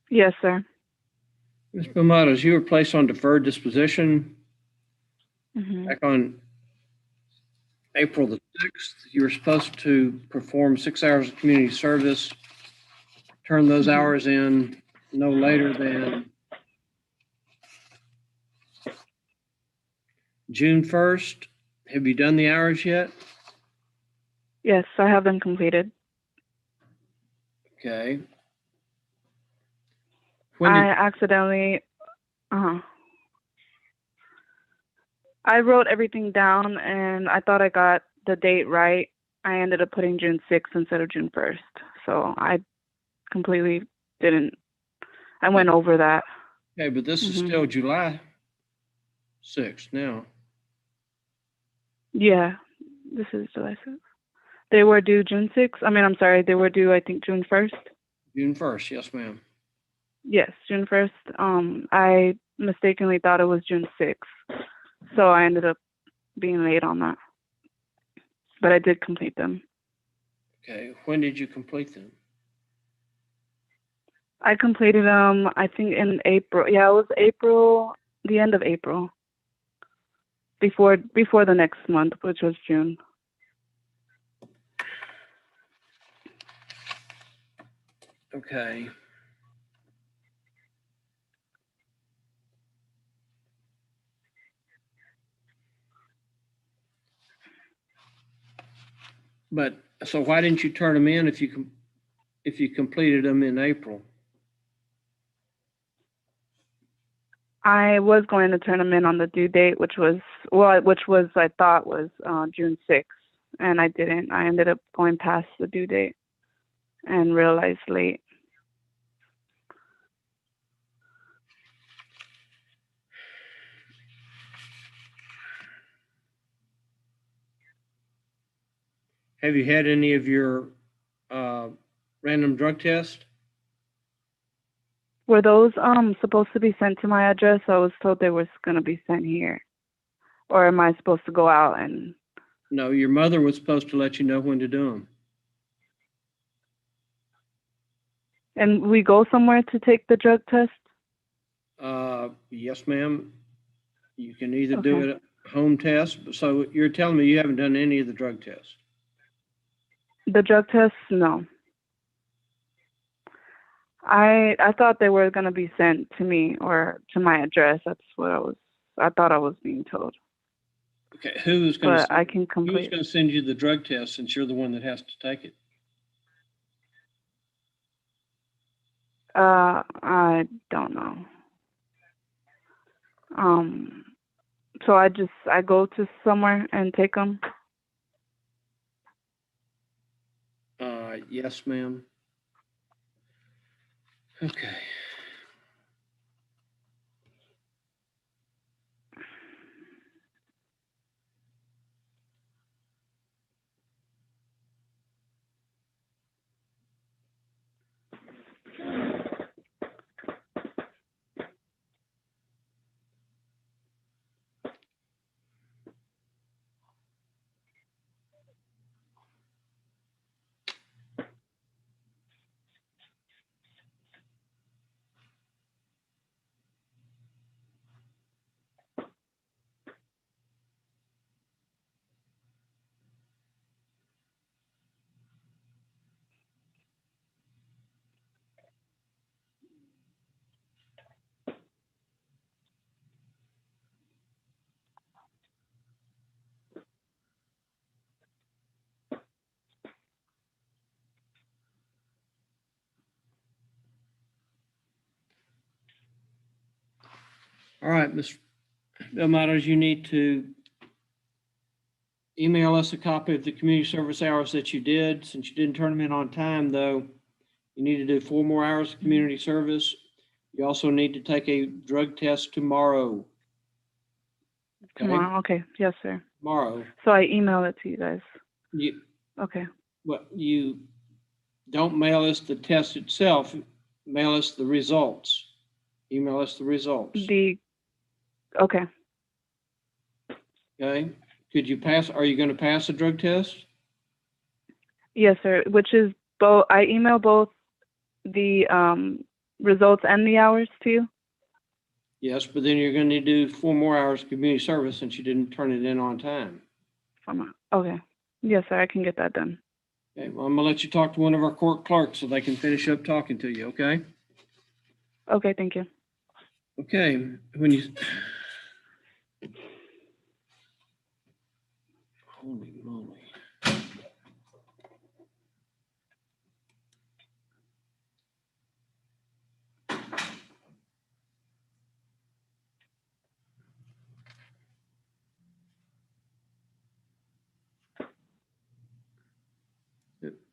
Yes, sir. Ms. Belmares, you were placed on deferred disposition back on April the 6th. You were supposed to perform 6 hours of community service, turn those hours in no later than June 1st. Have you done the hours yet? Yes, I have them completed. Okay. I accidentally, I wrote everything down and I thought I got the date right. I ended up putting June 6th instead of June 1st. So I completely didn't, I went over that. Okay, but this is still July 6th now. Yeah, this is July 6th. They were due June 6th. I mean, I'm sorry, they were due, I think, June 1st. June 1st, yes, ma'am. Yes, June 1st. I mistakenly thought it was June 6th. So I ended up being late on that. But I did complete them. Okay, when did you complete them? I completed them, I think, in April. Yeah, it was April, the end of April. Before the next month, which was June. Okay. But, so why didn't you turn them in if you completed them in April? I was going to turn them in on the due date, which was I thought was June 6th, and I didn't. I ended up going past the due date and realized late. Have you had any of your random drug tests? Were those supposed to be sent to my address? I was told they were going to be sent here. Or am I supposed to go out and... No, your mother was supposed to let you know when to do them. And we go somewhere to take the drug test? Yes, ma'am. You can either do it at home test. So you're telling me you haven't done any of the drug tests? The drug tests, no. I thought they were going to be sent to me or to my address. That's what I thought I was being told. Okay, who's going complete. to send you the drug test since you're the one that has to take it? I don't know. So I go to somewhere and take them? Yes, ma'am. Okay. All right, Ms. Matters, you need to email us a copy of the community service hours that you did. Since you didn't turn them in on time, though, you need to do 4 more hours of community service. You also need to take a drug test tomorrow. Okay? Tomorrow? Okay. Yes, sir. Tomorrow. So I email it to you guys. Okay. Well, you don't mail us the test itself. Mail us the results. Email us the results. Okay. Okay. Could you pass? Are you going to pass a drug test? Yes, sir. Which is both. I email both the results and the hours to you. Yes, but then you're going to do 4 more hours of community service since you didn't turn it in on time. Okay. Yes, sir. I can get that done. Okay. Well, I'm going to let you talk to one of our court clerks so they can finish up talking to you. Okay. Okay. Thank you. Okay. When you. Holy moly.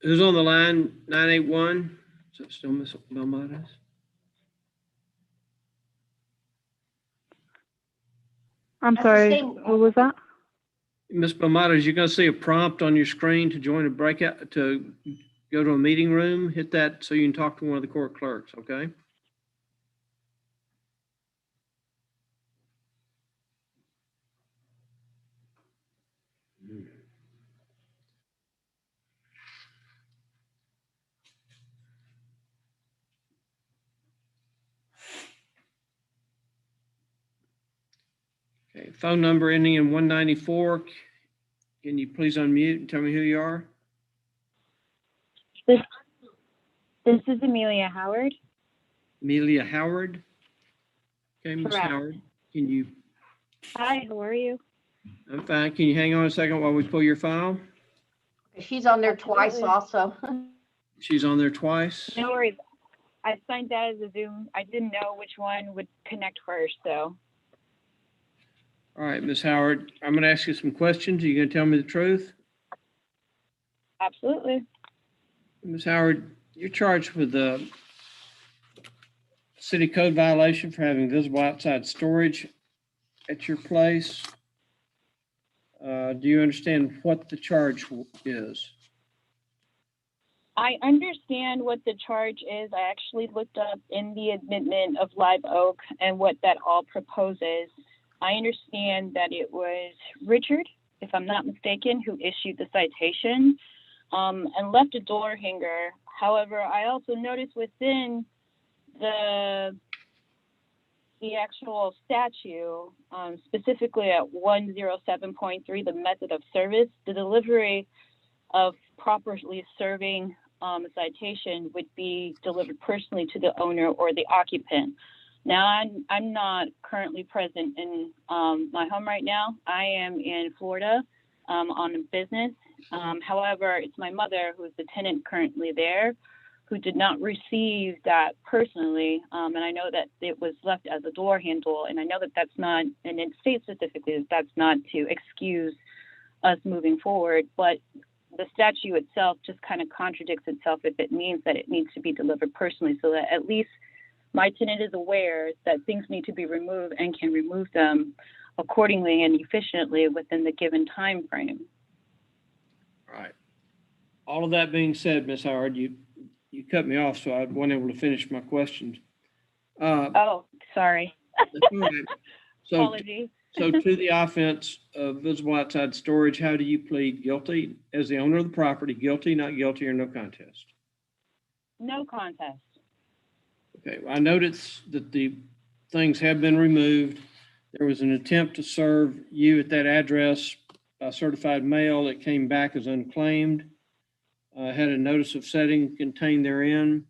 Who's on the line? 981? Is that still Miss Belmontes? I'm That's the sorry. same- What was that? Miss Belmontes, you're going to see a prompt on your screen to join a breakout, to go to a meeting room. Hit that so you can talk to one of the court clerks, okay? Okay, phone number ending in 194. Can you please unmute and tell me who you are? This is Amelia Howard. Amelia Howard. Okay, Ms. Correct. Howard, can you? Hi, how are you? I'm fine. Can you hang on a second while we pull your file? She's on there twice Absolutely. also. She's on there twice. No worries. I signed that as a Zoom. I didn't know which one would connect first, so. All right, Ms. Howard, I'm going to ask you some questions. Are you going to tell me the truth? Absolutely. Ms. Howard, you're charged with a city code violation for having visible outside storage at your place. Do you understand what the charge is? I understand what the charge is. I actually looked up in the amendment of Live Oak and what that all proposes. I understand that it was Richard, if I'm not mistaken, who issued the citation and left a door hanger. However, I also noticed within the actual statute, specifically at 107.3, the method of service, the delivery of properly serving a citation would be delivered personally to the owner or the occupant. Now, I'm not currently present in my home right now. I am in Florida on a business. However, it's my mother who is the tenant currently there, who did not receive that personally. And I know that it was left as a door handle. And I know that that's not, and it states specifically that that's not to excuse us moving forward. But the statute itself just kind of contradicts itself if it means that it needs to be delivered personally, so that at least my tenant is aware that things need to be removed and can remove them accordingly and efficiently within the given time frame. All right. All of that being said, Ms. Howard, you cut me off, so I wasn't able to finish my questions. Oh, sorry. So, Apologies. so to the offense of visible outside storage, how do you plead guilty as the owner of the property? Guilty, not guilty, or no contest? No contest. Okay, I noticed that the things have been removed. There was an attempt to serve you at that address by certified mail. It came back as unclaimed. Had a notice of setting contained therein.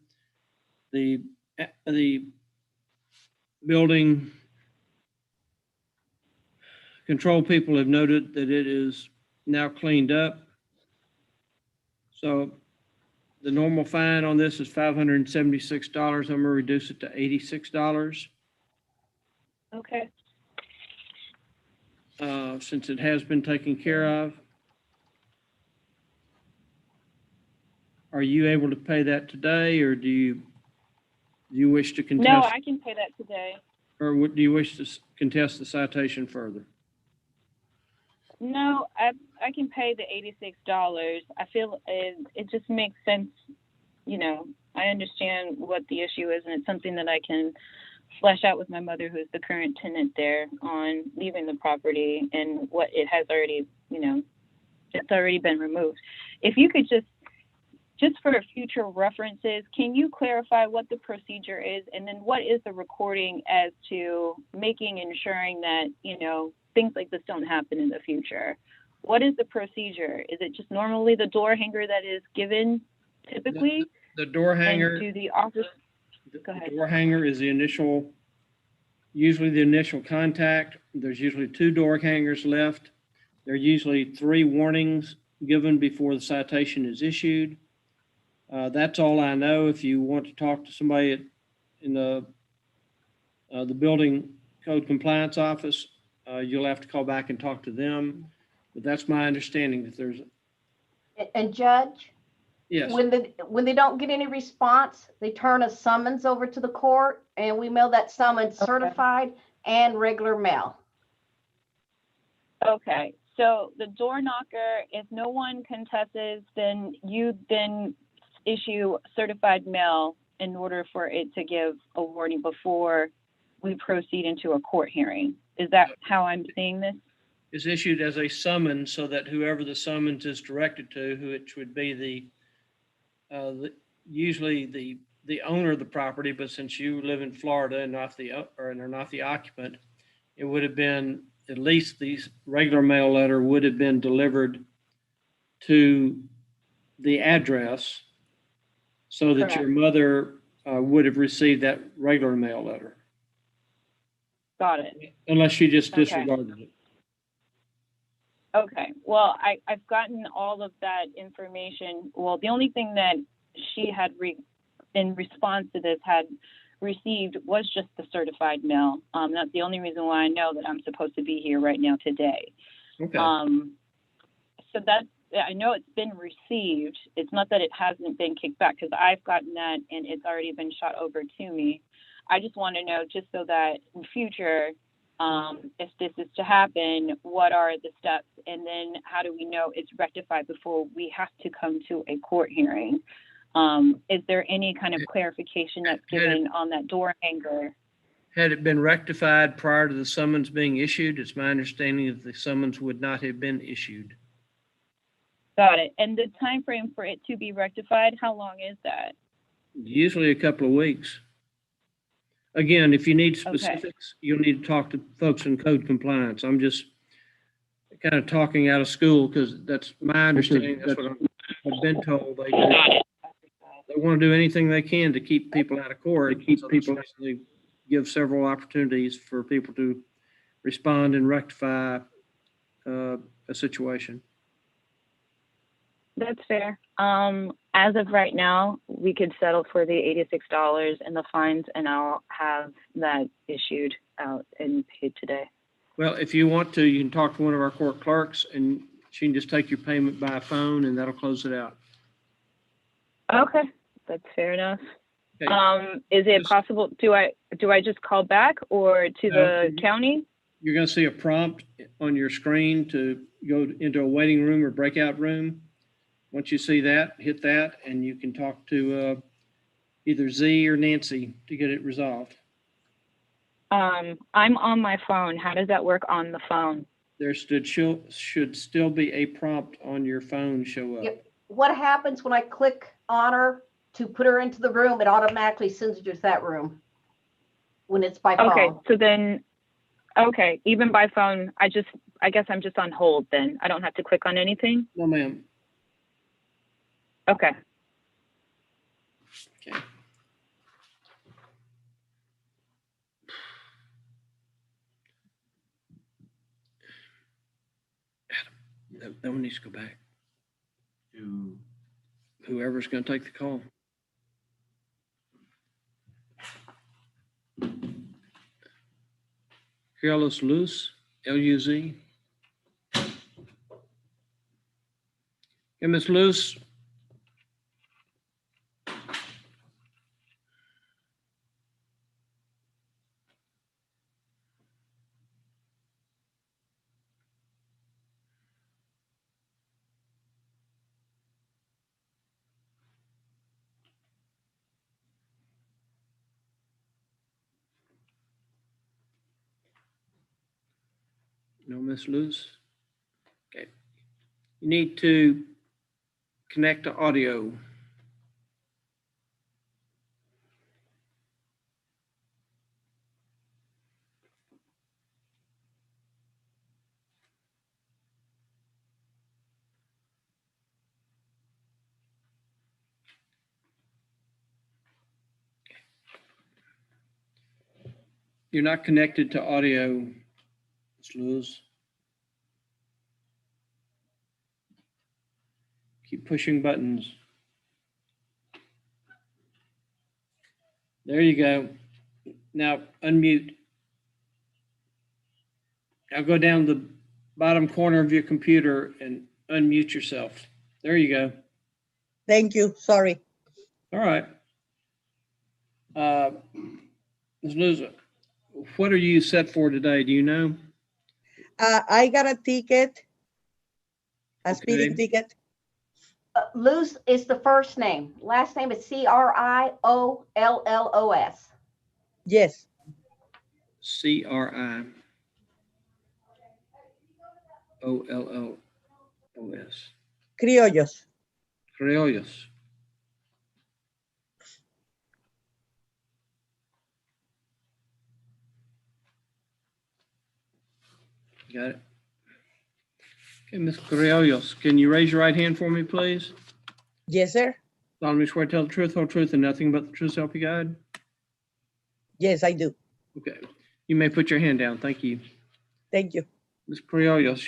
The building control people have noted that it is now cleaned up. So the normal fine on this is $576. I'm gonna reduce it to $86. Okay. Since it has been taken care of. Are you able to pay that today, or do you wish to contest? No, I can pay that today. Or do you wish to contest the citation further? No, I can pay the $86. I feel it just makes sense. You know, I understand what the issue is, and it's something that I can flesh out with my mother, who's the current tenant there, on leaving the property and what it has already, you know, it's already been removed. If you could just for future references, can you clarify what the procedure is, and then what is the recording as to ensuring that, you know, things like this don't happen in the future? What is the procedure? Is it just normally the door hanger that is given typically? The door hanger. And do the office? Go ahead. The door hanger is usually the initial contact. There's usually 2 door hangers left. There are usually 3 warnings given before the citation is issued. That's all I know. If you want to talk to somebody in the building code compliance office, you'll have to call back and talk to them. But that's my understanding that there's. And Judge? Yes. When they don't get any response, they turn a summons over to the court, and we mail that summons certified and regular mail. Okay. So the door knocker, if no one contests, then you issue certified mail in order for it to give a warning before we proceed into a court hearing. Is that how I'm seeing this? Is issued as a summons, so that whoever the summons is directed to, which would be usually the owner of the property, but since you live in Florida and are not the occupant, it would have been at least the regular mail letter would have been delivered to the address, so that your mother would have received that regular mail letter. Got it. Unless she just disregarded it. Okay, well, I've gotten all of that information. Well, the only thing that she had in response to this had received was just the certified mail. That's the only reason why I know that I'm supposed to be here right now today. Okay. So that's, I know it's been received. It's not that it hasn't been kicked back because I've gotten that and it's already been shot over to me. I just want to know, just so that in future, if this is to happen, what are the steps? And then how do we know it's rectified before we have to come to a court hearing? Is there any kind of clarification that's given on that door hanger? Had it been rectified prior to the summons being issued? It's my understanding that the summons would not have been issued. Got it. And the time frame for it to be rectified, how long is that? Usually a couple of weeks. Again, if you need specifics, you'll need to talk to folks in code compliance. I'm just kind of talking out of school because that's my understanding. That's what I've been told they do. They want to do anything they can to keep people out of court. They give several opportunities for people to respond and rectify a situation. That's fair. As of right now, we could settle for the $86 and the fines, and I'll have that issued out and paid today. Well, if you want to, you can talk to one of our court clerks and she can just take your payment by phone and that'll close it out. Okay, that's fair enough. Okay. Is it possible, do I just call back or to the county? You're going to see a prompt on your screen to go into a waiting room or breakout room. Once you see that, hit that, and you can talk to either Z or Nancy to get it resolved. I'm on my phone. How does that work on the phone? There should still be a prompt on your phone show up. Yep. What happens when I click on her to put her into the room? It automatically sends you to that room when it's by phone. Okay, so then, okay, even by phone, I guess I'm just on hold then. I don't have to click on anything? No, ma'am. Okay. Okay. Adam, that one needs to go back to whoever's going to take the call. Carlos Luz, L-U-Z. Okay, Ms. Luz. No, Miss Luz. Okay. You need to connect to audio. You're not connected to audio, Ms. Luz. Keep pushing buttons. There you go. Now unmute. Now go down the bottom corner of your computer and unmute yourself. There you go. Thank you. Sorry. All right. Ms. Luz, what are you set for today? Do you know? I got a ticket, a speeding ticket. Luz is the first name. Last name is C-R-I-O-L-L-O-S. Yes. C-R-I-O-L-L-O-S. Criollos. Criollos. Got it. Okay, Ms. Criollos, can you raise your right hand for me, please? Yes, sir. Solemnly swear to tell the truth, whole truth, and nothing but the truth, so help you God? Yes, I do. Okay. You may put your hand down. Thank you. Thank you. Ms. Criollos,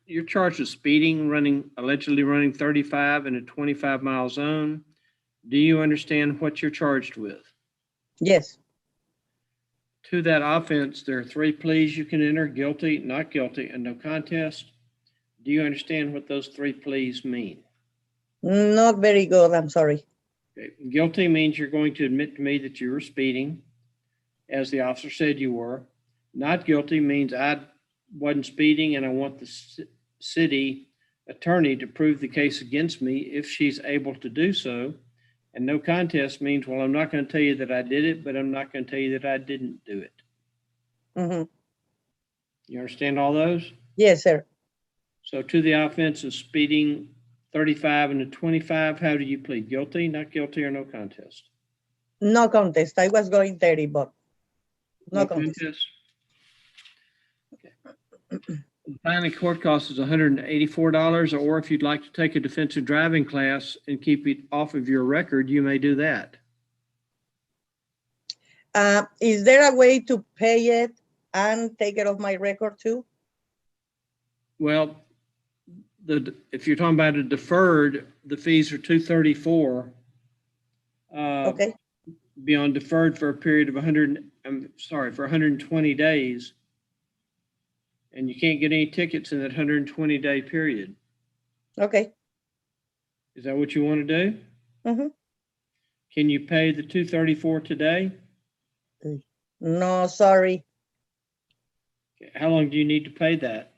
you're charged with speeding, allegedly running 35 in a 25-mile zone. Do you understand what you're charged with? Yes. To that offense, there are 3 pleas you can enter: guilty, not guilty, and no contest. Do you understand what those 3 pleas mean? Not very good. I'm sorry. Okay. Guilty means you're going to admit to me that you were speeding, as the officer said you were. Not guilty means I wasn't speeding and I want the city attorney to prove the case against me if she's able to do so. And no contest means, well, I'm not going to tell you that I did it, but I'm not going to tell you that I didn't do it. Mm-hmm. You understand all those? Yes, sir. So to the offense of speeding 35 and a 25, how do you plead? Guilty, not guilty, or no contest? No contest. I was going 30, but no contest. Okay. The filing court cost is $184, or if you'd like to take a defensive driving class and keep it off of your record, you may do that. Is there a way to pay it and take it off my record too? Well, if you're talking about a deferred, the fees are $234. Okay. Be on deferred for a period of 120 days. And you can't get any tickets in that 120-day period. Okay. Is that what you want to do? Mm-hmm. Can you pay the $234 today? No, sorry. How long do you need to pay that?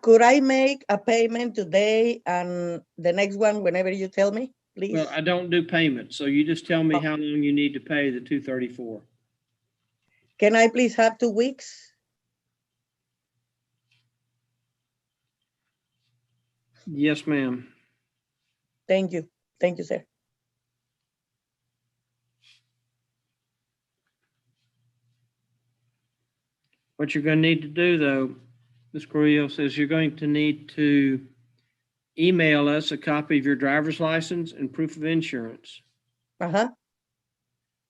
Could I make a payment today and the next one whenever you tell me, please? Well, I don't do payments, so you just tell me how long you need to pay the $234. Can I please have 2 weeks? Yes, ma'am. Thank you. Thank you, sir. What you're going to need to do, though, Ms. Carrillo says you're going to need to email us a copy of your driver's license and proof of insurance. Uh-huh.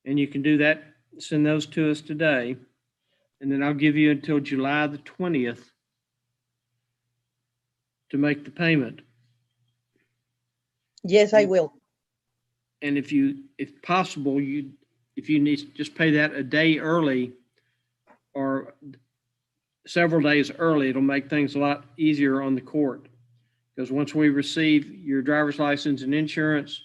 And you can do that, send those to us today. And then I'll give you until July the 20th to make the payment. Yes, I will. And if possible, if you need to just pay that a day early or several days early, it'll make things a lot easier on the court. Because once we receive your driver's license and insurance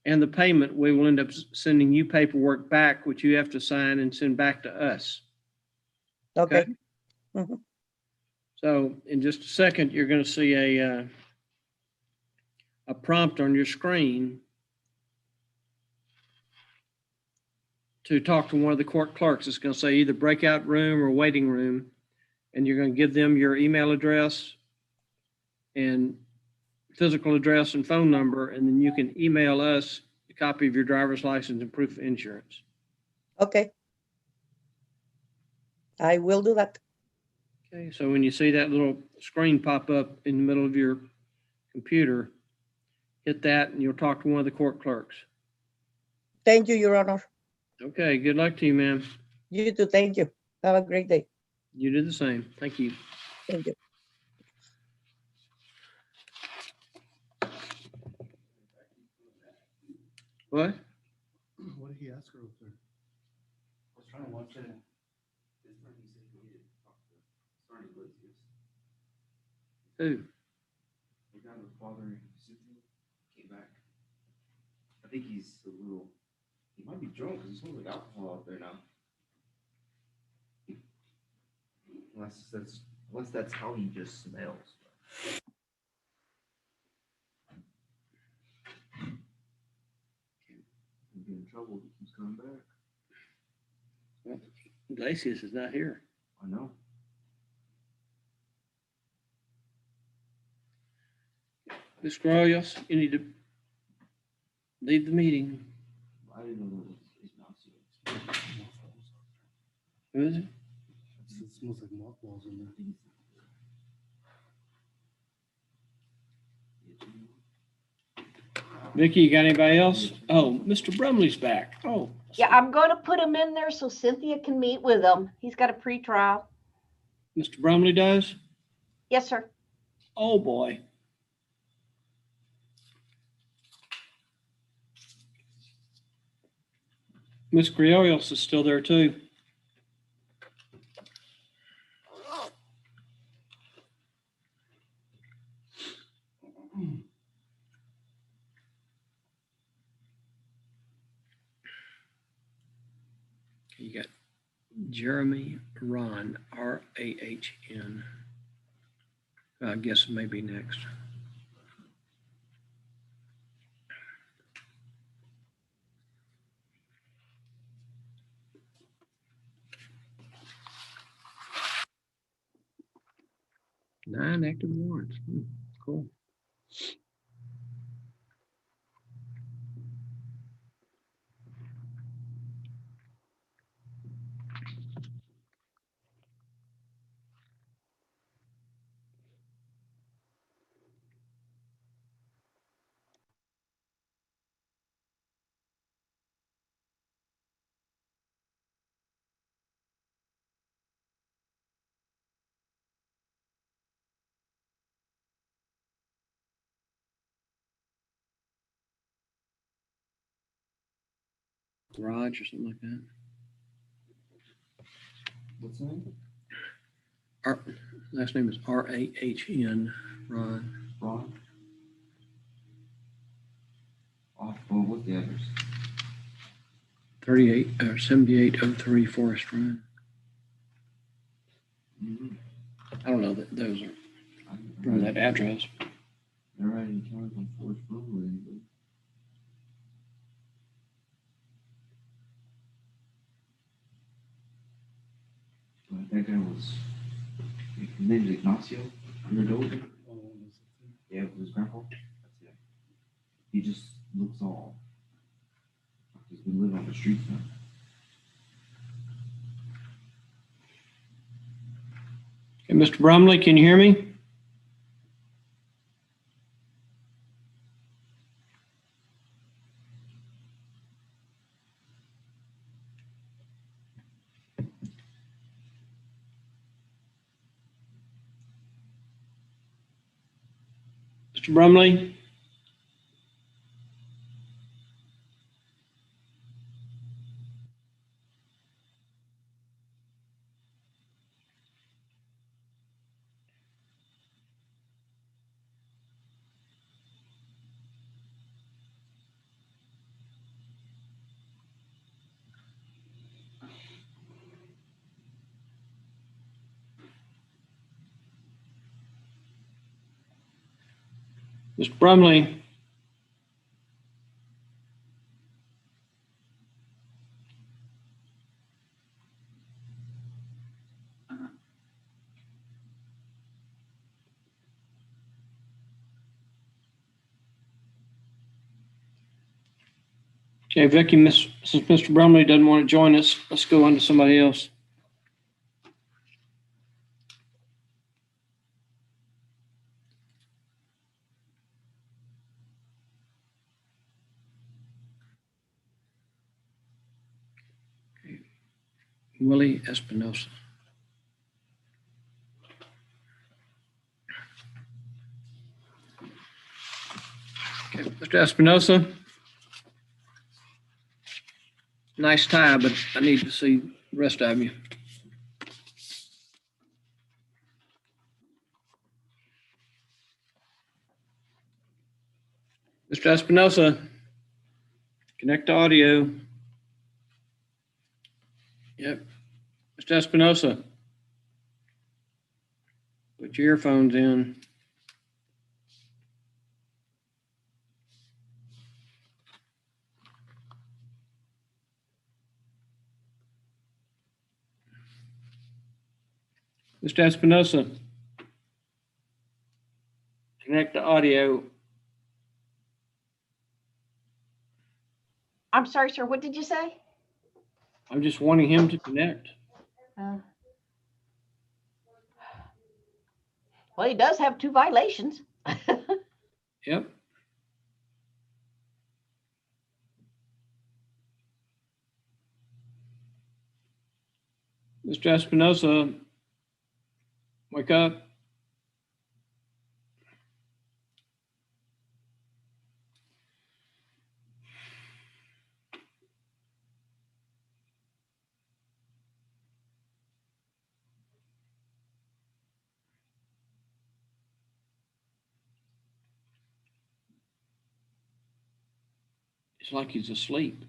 and the payment, we will end up sending you paperwork back, which you have to sign and send back to us. Okay. Mm-hmm. So in just a second, you're going to see a prompt on your screen to talk to one of the court clerks. It's going to say either breakout room or waiting room, and you're going to give them your email address and physical address and phone number, and then you can email us a copy of your driver's license and proof of insurance. Okay. I will do that. Okay, so when you see that little screen pop up in the middle of your computer, hit that and you'll talk to one of the court clerks. Thank you, Your Honor. Okay, good luck to you, ma'am. You too. Thank you. Have a great day. You do the same. Thank you. Thank you. What? What did he ask her up there? I was trying to watch it. This time he said he needed to talk to Starting Iglesias. Who? The guy with father Cynthia came back. I think he might be drunk because it smells like alcohol out there now. Unless that's how he just smells. He'll be in trouble if he keeps coming back. Well, Iglesias is not here. I know. Ms. Grolios, you need to leave the meeting. I didn't know that his mouth sealed. Who is it? It smells like mothballs in there. Vicky, you got anybody else? Oh, Mr. Brumley's back. Oh, Yeah, I'm going to put him in there so Cynthia can meet with him. He's got a pretrial. Mr. Brumley does? Yes, sir. Oh, boy. Miss Griolios is still there too. You got Jeremy Rahn, R-A-H-N. I guess maybe next. Nine active warrants. Cool. Raj or something like that. What's the name? Last name is R-A-H-N, Ron. Ron? Oh, well, what's the address? 7803 Forest Run. Mm-hmm. I don't know that those are from that address. They're right in county on Forest Road. That guy was, his name is Ignacio Grijalva. Yeah, it was his grandpa. That's it. He just looks all, like he's been living on the streets now. Hey, Mr. Brumley, can you hear me? Mr. Brumley? Mr. Brumley? Okay, Vicki, since Mr. Brumley doesn't want to join us, let's go on to somebody else. Okay. Willie Espinosa. Okay, Mr. Espinosa. Nice tie, but I need to see the rest of you. Mr. Espinosa, connect to audio. Yep. Mr. Espinosa, put your earphones in. Mr. Espinosa, connect to audio. I'm sorry, sir. What did you say? I'm just wanting him to connect. Well, he does have 2 violations. Yep. Mr. Espinosa, wake up. It's like he's asleep.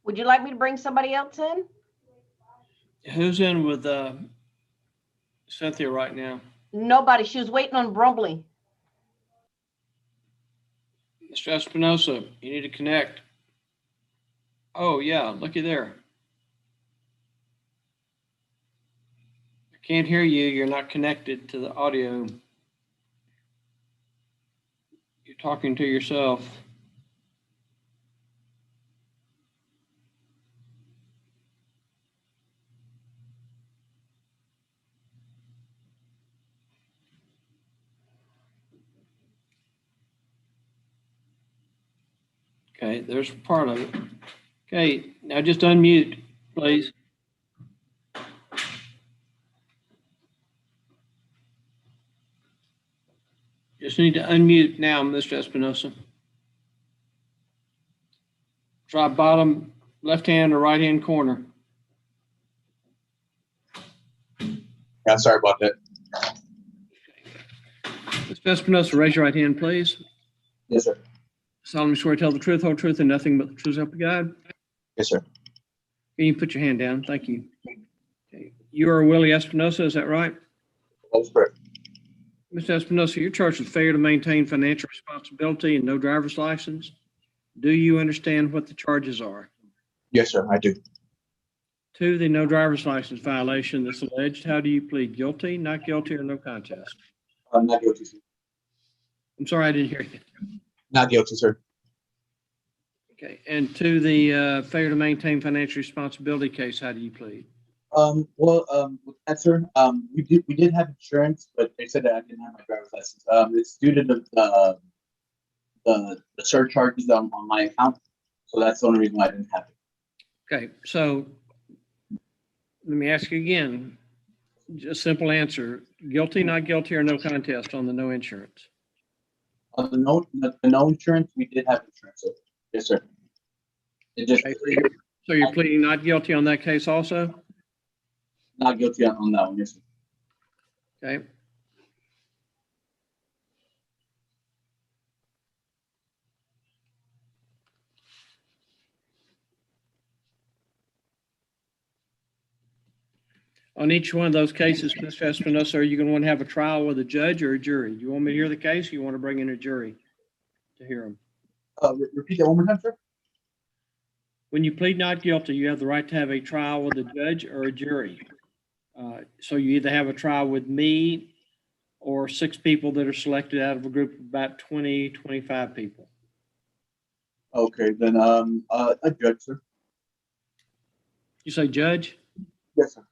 Would you like me to bring somebody else in? Who's in with Cynthia right now? Nobody. She was waiting on Brumley. Mr. Espinosa, you need to connect. Oh, yeah, looky there. I can't hear you. You're not connected to the audio. You're talking to yourself. Okay, there's part of it. Okay, now just unmute, please. Just need to unmute now, Mr. Espinosa. Try bottom left-hand or right-hand corner. Yeah, sorry about that. Mr. Espinosa, raise your right hand, please. Yes, sir. Solemnly swear to tell the truth, whole truth, and nothing but the truth, help you God. Yes, sir. Can you put your hand down? Thank you. Okay. You are Willie Espinosa, is that right? That's correct. Mr. Espinosa, you're charged with failure to maintain financial responsibility and no driver's license. Do you understand what the charges are? Yes, sir, I do. To the no driver's license violation that's alleged, how do you plead? Guilty, not guilty, or no contest? Not guilty, sir. I'm sorry, I didn't hear you. Not guilty, sir. Okay, and to the failure to maintain financial responsibility case, how do you plead? With that, sir, we did have insurance, but they said that I didn't have my driver's license. It's due to the surcharges on my account, so that's the only reason why I didn't have it. Okay, so let me ask you again, just simple answer, guilty, not guilty, or no contest on the no insurance? On the no insurance, we did have insurance, sir. Yes, sir. It just Okay, so you're pleading not guilty on that case also? not guilty on that one, yes, sir. Okay. On each one of those cases, Mr. Espinosa, are you going to want to have a trial with a judge or a jury? Do you want me to hear the case, or you want to bring in a jury to hear them? Repeat that one more time, sir. When you plead not guilty, you have the right to have a trial with a judge or a jury. So you either have a trial with me or 6 people that are selected out of a group of about 20, 25 people. Okay, then a judge, sir. You say judge? Yes, sir.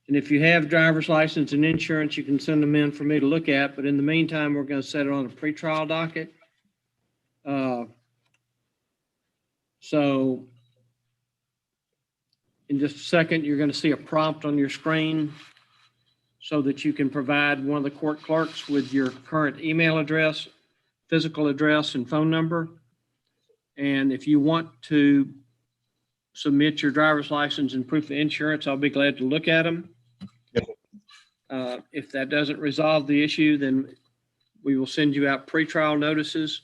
And if you have driver's license and insurance, you can send them in for me to look at. But in the meantime, we're going to set it on a pretrial docket. So in just a second, you're going to see a prompt on your screen so that you can provide one of the court clerks with your current email address, physical address, and phone number. And if you want to submit your driver's license and proof of insurance, I'll be glad to look at them. If that doesn't resolve the issue, then we will send you out pretrial notices,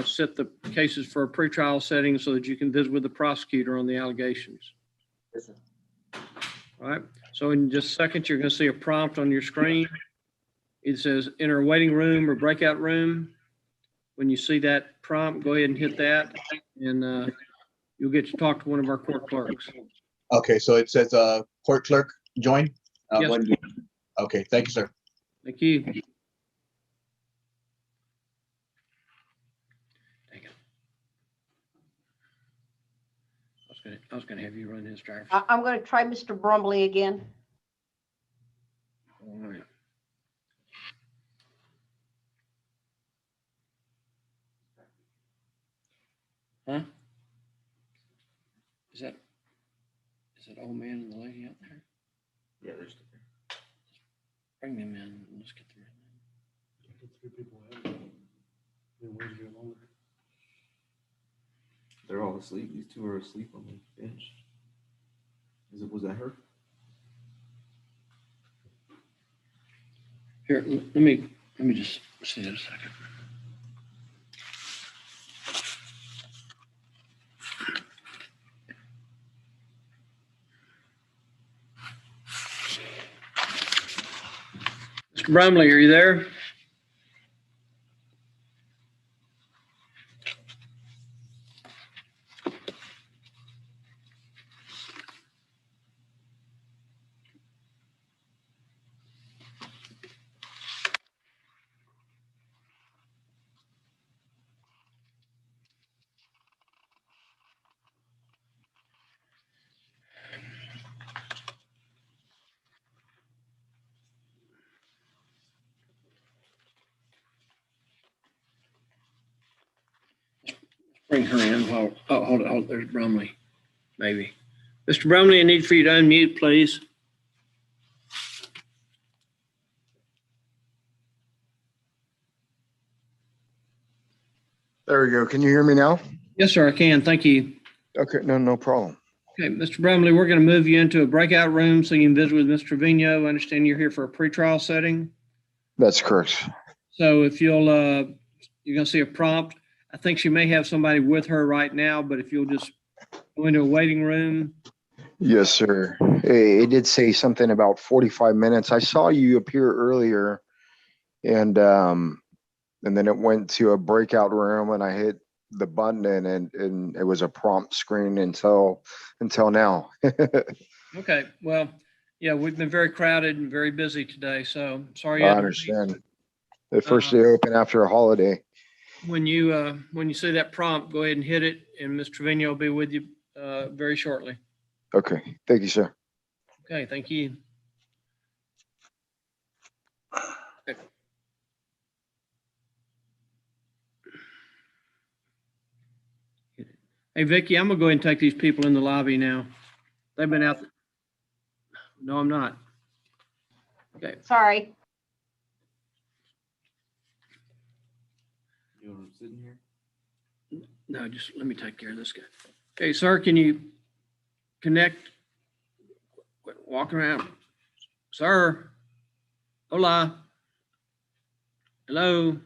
set the cases for a pretrial setting so that you can visit with the prosecutor on the allegations. Yes, sir. All right. So in just a second, you're going to see a prompt on your screen. It says enter a waiting room or breakout room. When you see that prompt, go ahead and hit that, and you'll get to talk to one of our court clerks. Okay, so it says court clerk join. Yes. Okay, thank you, sir. Thank you. I was going to have you run his driver's. I'm going to try Mr. Brumley again. All right. Huh? Is that old man and the lady out there? Yeah, they're still there. Bring them in and let's get them in. 3 people ahead. Then wait a bit longer. They're all asleep. These 2 are asleep on the bench. Was that her? Here, let me just See in a second. Mr. Brumley, are you there? Bring her in while, oh, hold on, there's Brumley, maybe. Mr. Brumley, I need for you to unmute, please. There we go. Can you hear me now? Yes, sir, I can. Thank you. Okay, no problem. Okay, Mr. Brumley, we're going to move you into a breakout room so you can visit with Mr. Trevino. I understand you're here for a pretrial setting. That's correct. So if you'll, you're going to see a prompt. I think she may have somebody with her right now, but if you'll just go into a waiting room. Yes, sir. It did say something about 45 minutes. I saw you appear earlier, and then it went to a breakout room, and I hit the button, and it was a prompt screen until now. Okay, well, yeah, we've been very crowded and very busy today, so sorry. I understand. The first day open after a holiday. When you see that prompt, go ahead and hit it, and Ms. Trevino will be with you very shortly. Okay, thank you, sir. Okay, thank you. Okay. Hey, Vicky, I'm gonna go ahead and take these people in the lobby now. They've been out. No, I'm not. Okay. Sorry. You know, I'm sitting here. No, just let me take care of this guy. Okay, sir, can you connect? Quit walking around. Sir. Hola. Hello.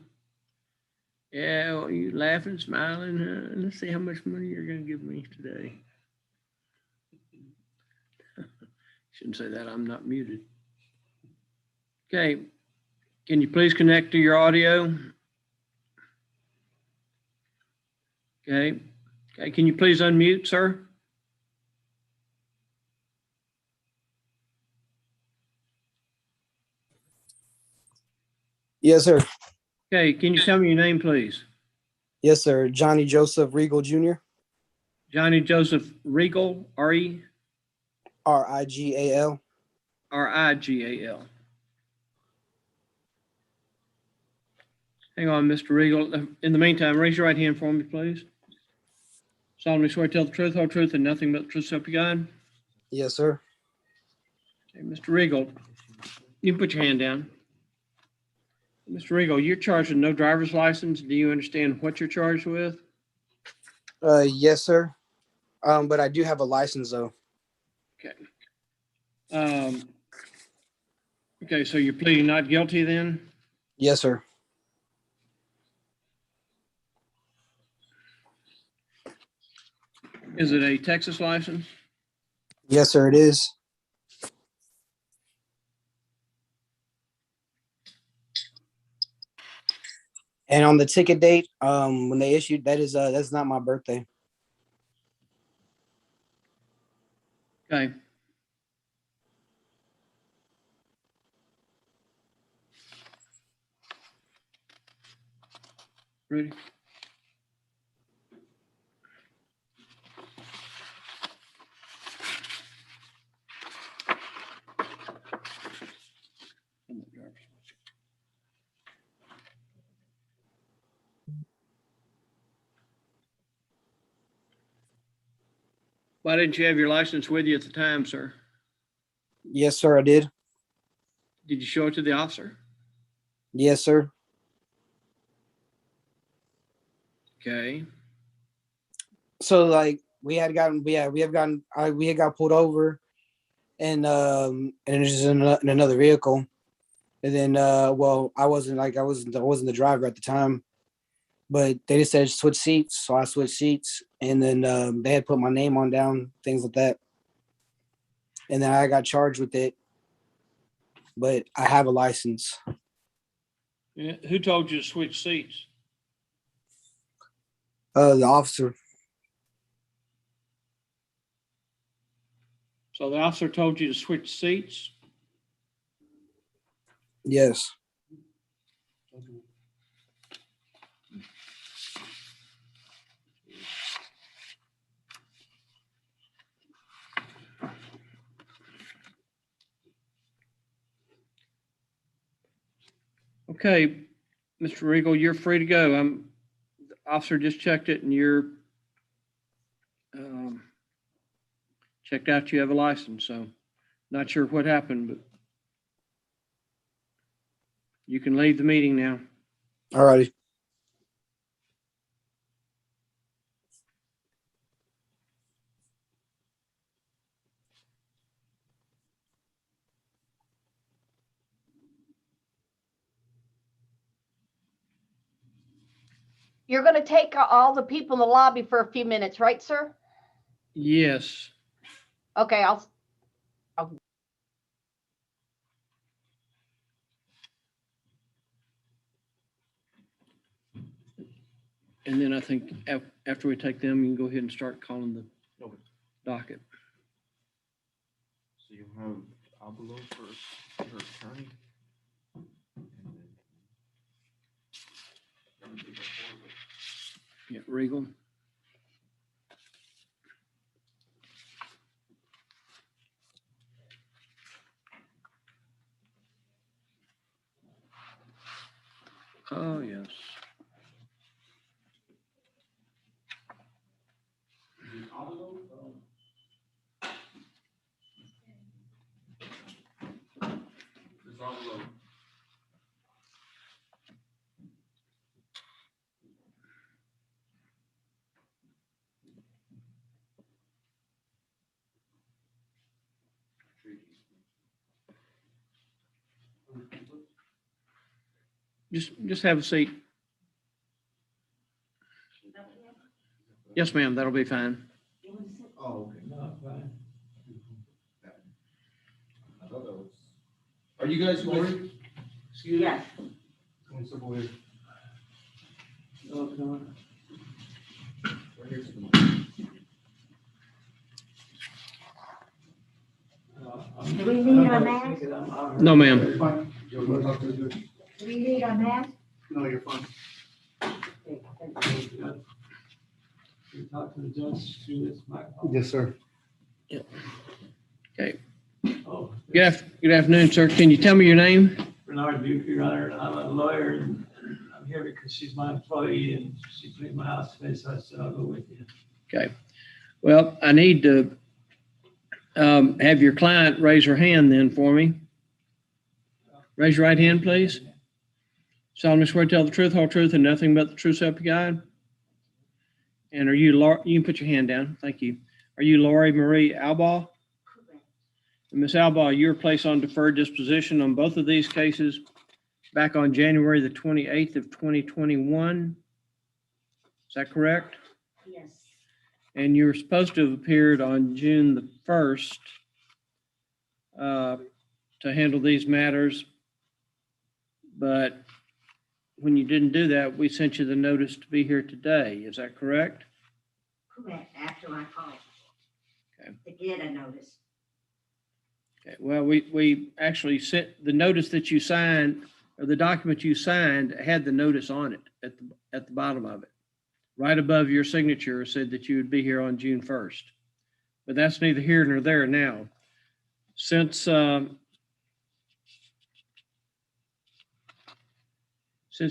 Yeah, well, you laughing, smiling. Let's see how much money you're going to give me today. Shouldn't say that. I'm not muted. Okay. Can you please connect to your audio? Okay. Okay. Can you please unmute, sir? Yes, sir. Okay. Can you tell me your name, please? Yes, sir. Johnny Joseph Regal Jr. Johnny Joseph Regal, R-E? R-I-G-A-L. R-I-G-A-L. Hang on, Mr. Regal. In the meantime, raise your right hand for me, please. Solemnly swear to tell the truth, whole truth, and nothing but the truth, so help you God. Yes, sir. Okay, Mr. Regal, you can put your hand down. Mr. Regal, you're charged with no driver's license. Do you understand what you're charged with? Yes, sir. But I do have a license though. Okay. Okay, so you're pleading not guilty then? Yes, sir. Is it a Texas license? Yes, sir, it is. And on the ticket date, when they issued, that's not my birthday. Okay. Ready? Why didn't you have your license with you at the time, sir? Yes, sir, I did. Did you show it to the officer? Yes, sir. Okay. So like we had got pulled over and it was in another vehicle. And then, well, I wasn't the driver at the time, but they just said switch seats. So I switched seats, and then they had put my name on down, things like that. And then I got charged with it, but I have a license. Yeah, who told you to switch seats? The officer. So the officer told you to switch seats? Yes. Okay, Mr. Regal, you're free to go. The officer just checked it and you're checked out, you have a license, so not sure what happened, but you can leave the meeting now. All righty. You're gonna take all the people in the lobby for a few minutes, right, sir? Yes. Okay, I'll And then I think after we take them, you can go ahead and start calling the docket. So you have Abelo first, your attorney. Yeah, Regal. Oh, yes. Just have a seat. Yes, ma'am, that'll be fine. Oh, okay. No, fine. I thought that was. Are you guys Lori? Excuse me? Yes. Come step over here. No, come on. Right here to the mic. Do we need a mask? No, ma'am. You want to talk to the judge? Do we need a mask? No, you're fine. You talk to the judge through this microphone. Yes, sir. Okay. Oh, Good afternoon, sir. Can you tell me your name? Bernard Buke, Your Honor, and I'm a lawyer, and I'm here because she's my employee, and she cleaned my house today, so I said I'll go with you. Okay. Well, I need to have your client raise her hand then for me. Raise your right hand, please. Solemnly swear to tell the truth, whole truth, and nothing but the truth, so help you God. And are you, you can put your hand down. Thank you. Are you Lori Marie Albaugh? And Ms. Albaugh, you were placed on deferred disposition on both of these cases back on January the 28th of 2021. Is that correct? Yes. And you were supposed to have appeared on June the 1st to handle these matters. But when you didn't do that, we sent you the notice to be here today. Is that correct? Correct, after I called. Okay. To get a notice. Okay. Well, we actually sent the notice that you signed, or the document you signed had the notice on it at the bottom of it. Right above your signature said that you would be here on June 1st. But that's neither here nor there now. Since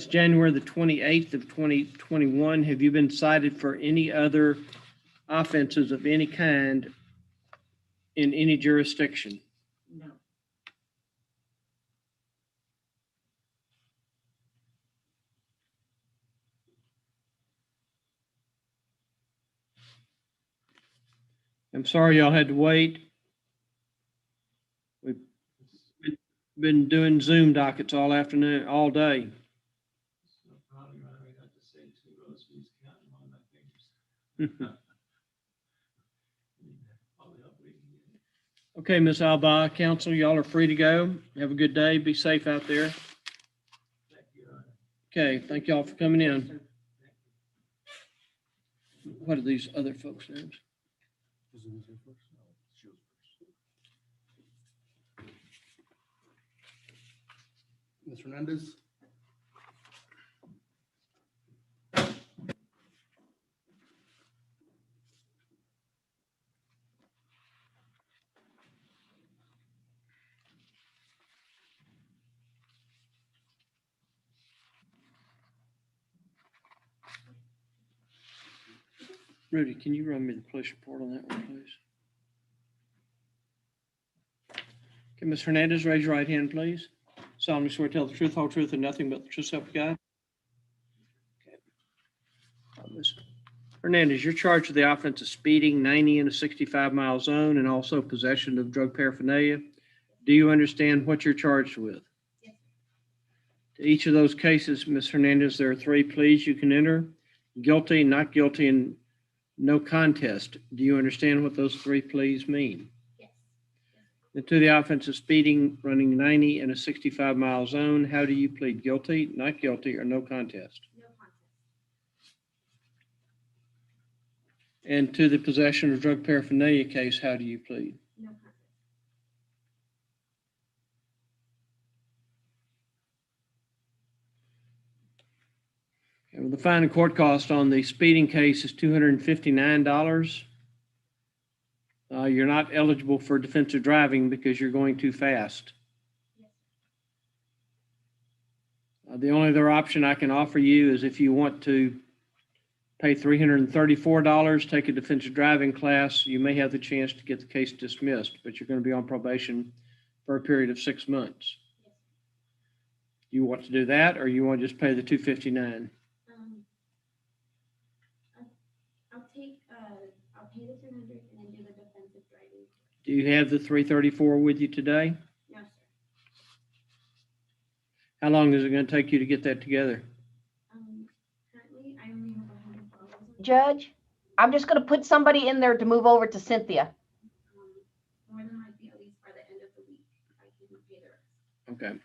January the 28th of 2021, have you been cited for any other offenses of any kind in any jurisdiction? No. I'm sorry y'all had to wait. been doing Zoom dockets all afternoon, all day. No problem, Your Honor. I got to say 2 rosaries counting on my fingers. All the help we can get. Okay, Ms. Alba, council, y'all are free to go. Have a good day. Be safe out there. Thank you, Your Honor. Okay, thank y'all for coming in. What are these other folks' names? Ms. Hernandez? Rudy, can you run me the police report on that one, please? Okay, Ms. Hernandez, raise your right hand, please. Solemnly swear to tell the truth, whole truth, and nothing but the truth, so help you God. Okay. Ms. Hernandez, you're charged with the offense of speeding 90 in a 65-mile zone and also possession of drug paraphernalia. Do you understand what you're charged with? Yes. To each of those cases, Ms. Hernandez, there are 3 pleas you can enter: guilty, not guilty, and no contest. Do you understand what those 3 pleas mean? Yes. And to the offense of speeding, running 90 in a 65-mile zone, how do you plead? Guilty, not guilty, or no contest? No contest. And to the possession of drug paraphernalia case, how do you plead? No contest. Okay, well, the fine and court cost on the speeding case is $259. You're not eligible for defensive driving because you're going too fast. The only other option I can offer you is if you want to pay $334, take a defensive driving class, you may have the chance to get the case dismissed, but you're going to be on probation for a period of 6 months. You want to do that, or you want to just pay the $259? I'll pay the 200 and then do the defensive driving. Do you have the 334 with you today? No, sir. How long is it going to take you to get that together? Currently, I only have $100. Judge, I'm just gonna put somebody in there to move over to Cynthia. More than likely, at least by the end of the week, I can pay the rest.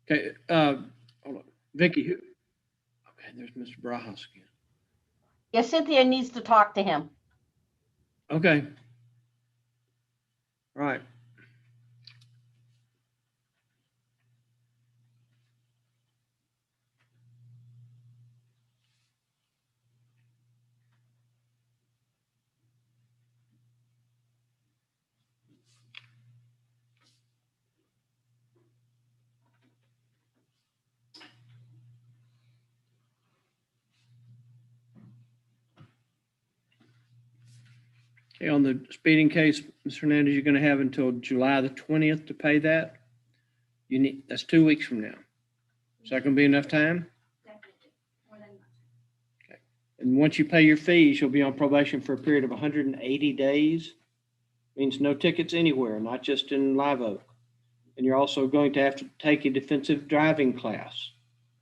Okay. Okay, hold on. Vicky, who? Okay, there's Mr. Brajas again. Yeah, Cynthia needs to talk to him. Okay. All right. Okay, on the speeding case, Ms. Hernandez, you're going to have until July the 20th to pay that. That's 2 weeks from now. Is that going to be enough time? Definitely, more than enough. Okay. And once you pay your fees, you'll be on probation for a period of 180 days. Means no tickets anywhere, not just in Live Oak. And you're also going to have to take a defensive driving class.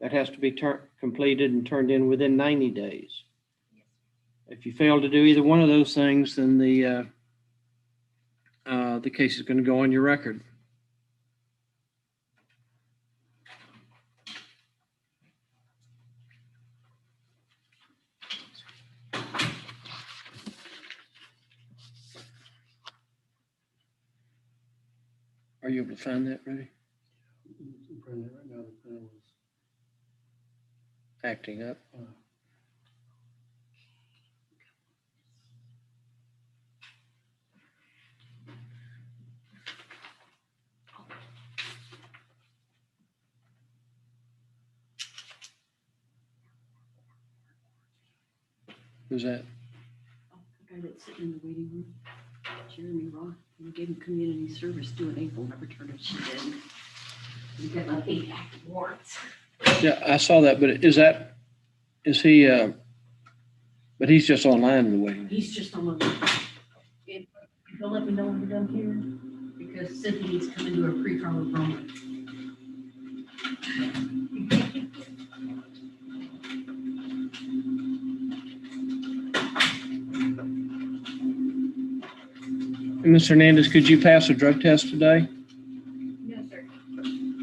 That has to be completed and turned in within 90 days. If you fail to do either one of those things, then the case is going to go on your record. Are you able to find that, Rudy? I'm printing it right now. The printer was. Acting up. Who's that? The guy that's sitting in the waiting room, Jeremy Roth, we gave him community service doing April, never turned it in. We got like 8 active warrants. Yeah, I saw that, but is he, but he's just online in the waiting room. He's just on the, if you'll let me know when you're done here, because Cynthia needs to come into her pre-trial with Roma. And Ms. Hernandez, could you pass a drug test today? No, sir.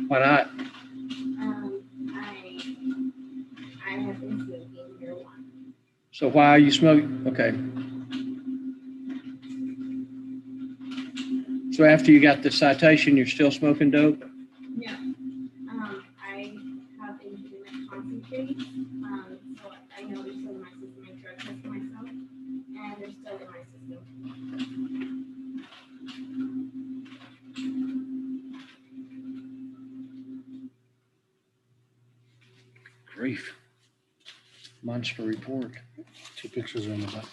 Why not? I have been smoking marijuana. So why are you smoking? Okay. So after you got the citation, you're still smoking dope? No, I have independent concentrate, so I know they're still in my system. I drug test myself, and they're still in my system. Grief. Monster report. 2 pictures are in the back.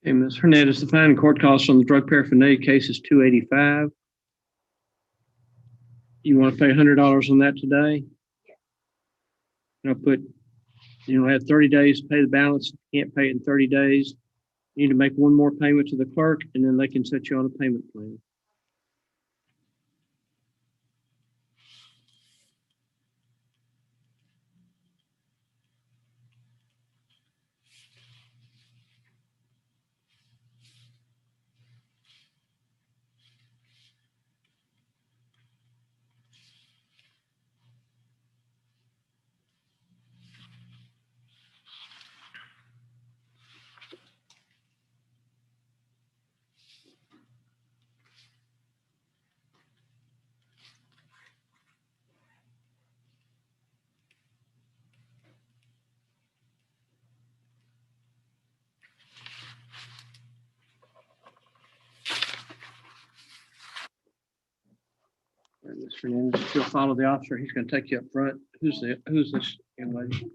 Okay, Ms. Hernandez, the fine and court costs on the drug paraphernalia case is $285. You want to pay $100 on that today? I'll put, have 30 days to pay the balance. If you can't pay it in 30 days, you need to make one more payment to the clerk, and then they can set you on a payment plan. Ms. Hernandez, if you'll follow the officer, he's going to take you up front. Who's this young lady?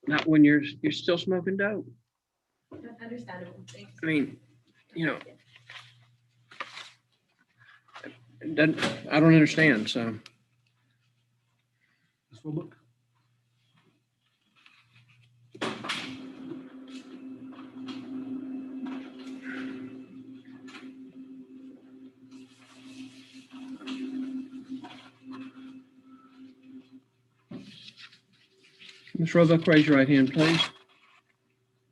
Not when you're still smoking dope. Understandable. Thanks. I mean, I don't understand, so. This will look. Ms. Roebuck, raise your right hand, please.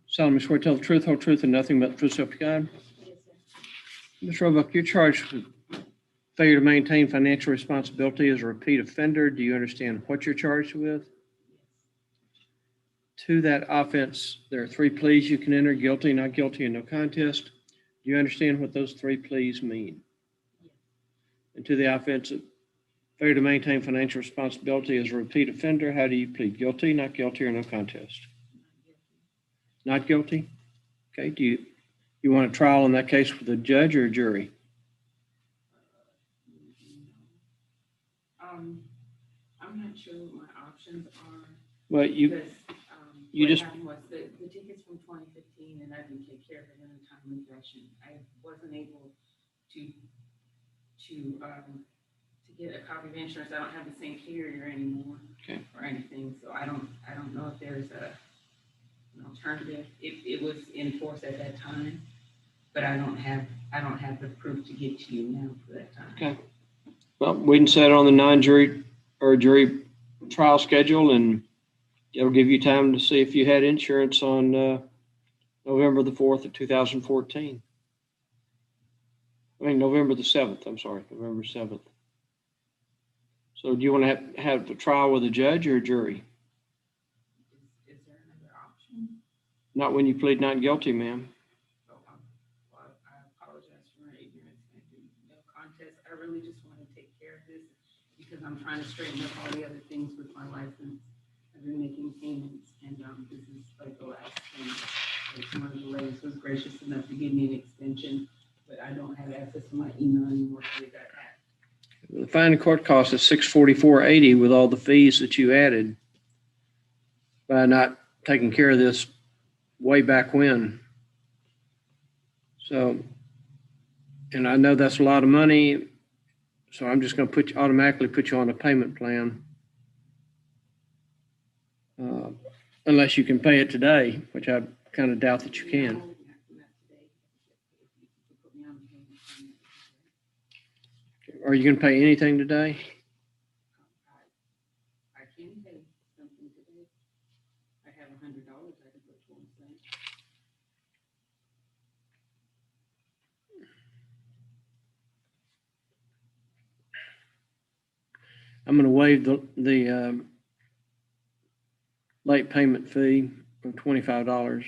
Solemnly swear to tell the truth, whole truth, and nothing but the truth, so help you God. Ms. Roebuck, you're charged with failure to maintain financial responsibility as a repeat offender. Do you understand what you're charged with? To that offense, there are 3 pleas you can enter: guilty, not guilty, and no contest. Do you understand what those 3 pleas mean? and to the offense of failure to maintain financial responsibility as a repeat offender. How do you plead? Guilty, not guilty, or no contest? Not guilty? Okay, you want a trial in that case with a judge or a jury? I'm not sure what my options are. Well, you Because, you what just, happened was the tickets from 2015, and I didn't take care of them in a timely fashion. I wasn't able to get a copy of insurance. I don't have the same carrier anymore. Okay. Or anything, so I don't know if there's an alternative. It was in force at that time, but I don't have the proof to get to you now for that time. okay. Well, we can set it on the non-jury or jury trial schedule, and it'll give you time to see if you had insurance on November the 4th of 2014. I mean, November the 7th, I'm sorry, November 7th. So do you want to have a trial with a judge or a jury? Is there another option? Not when you plead not guilty, ma'am. So, well, I apologize for my ignorance. I do no contest. I really just want to take care of this because I'm trying to straighten up all the other things with my license. I've been making payments, and this is like the last thing. Like, one of the ladies was gracious enough to give me an extension, but I don't have access to my email anymore, so they got hacked. The fine and court cost is $644.80 with all the fees that you added by not taking care of this way back when. So, and I know that's a lot of money, so I'm just going to automatically put you on a payment plan. Unless you can pay it today, which I kind of doubt that you can. Are you going to pay anything today? I can pay something today. I have $100 I can put towards that. I'm going to waive the late payment fee of $25.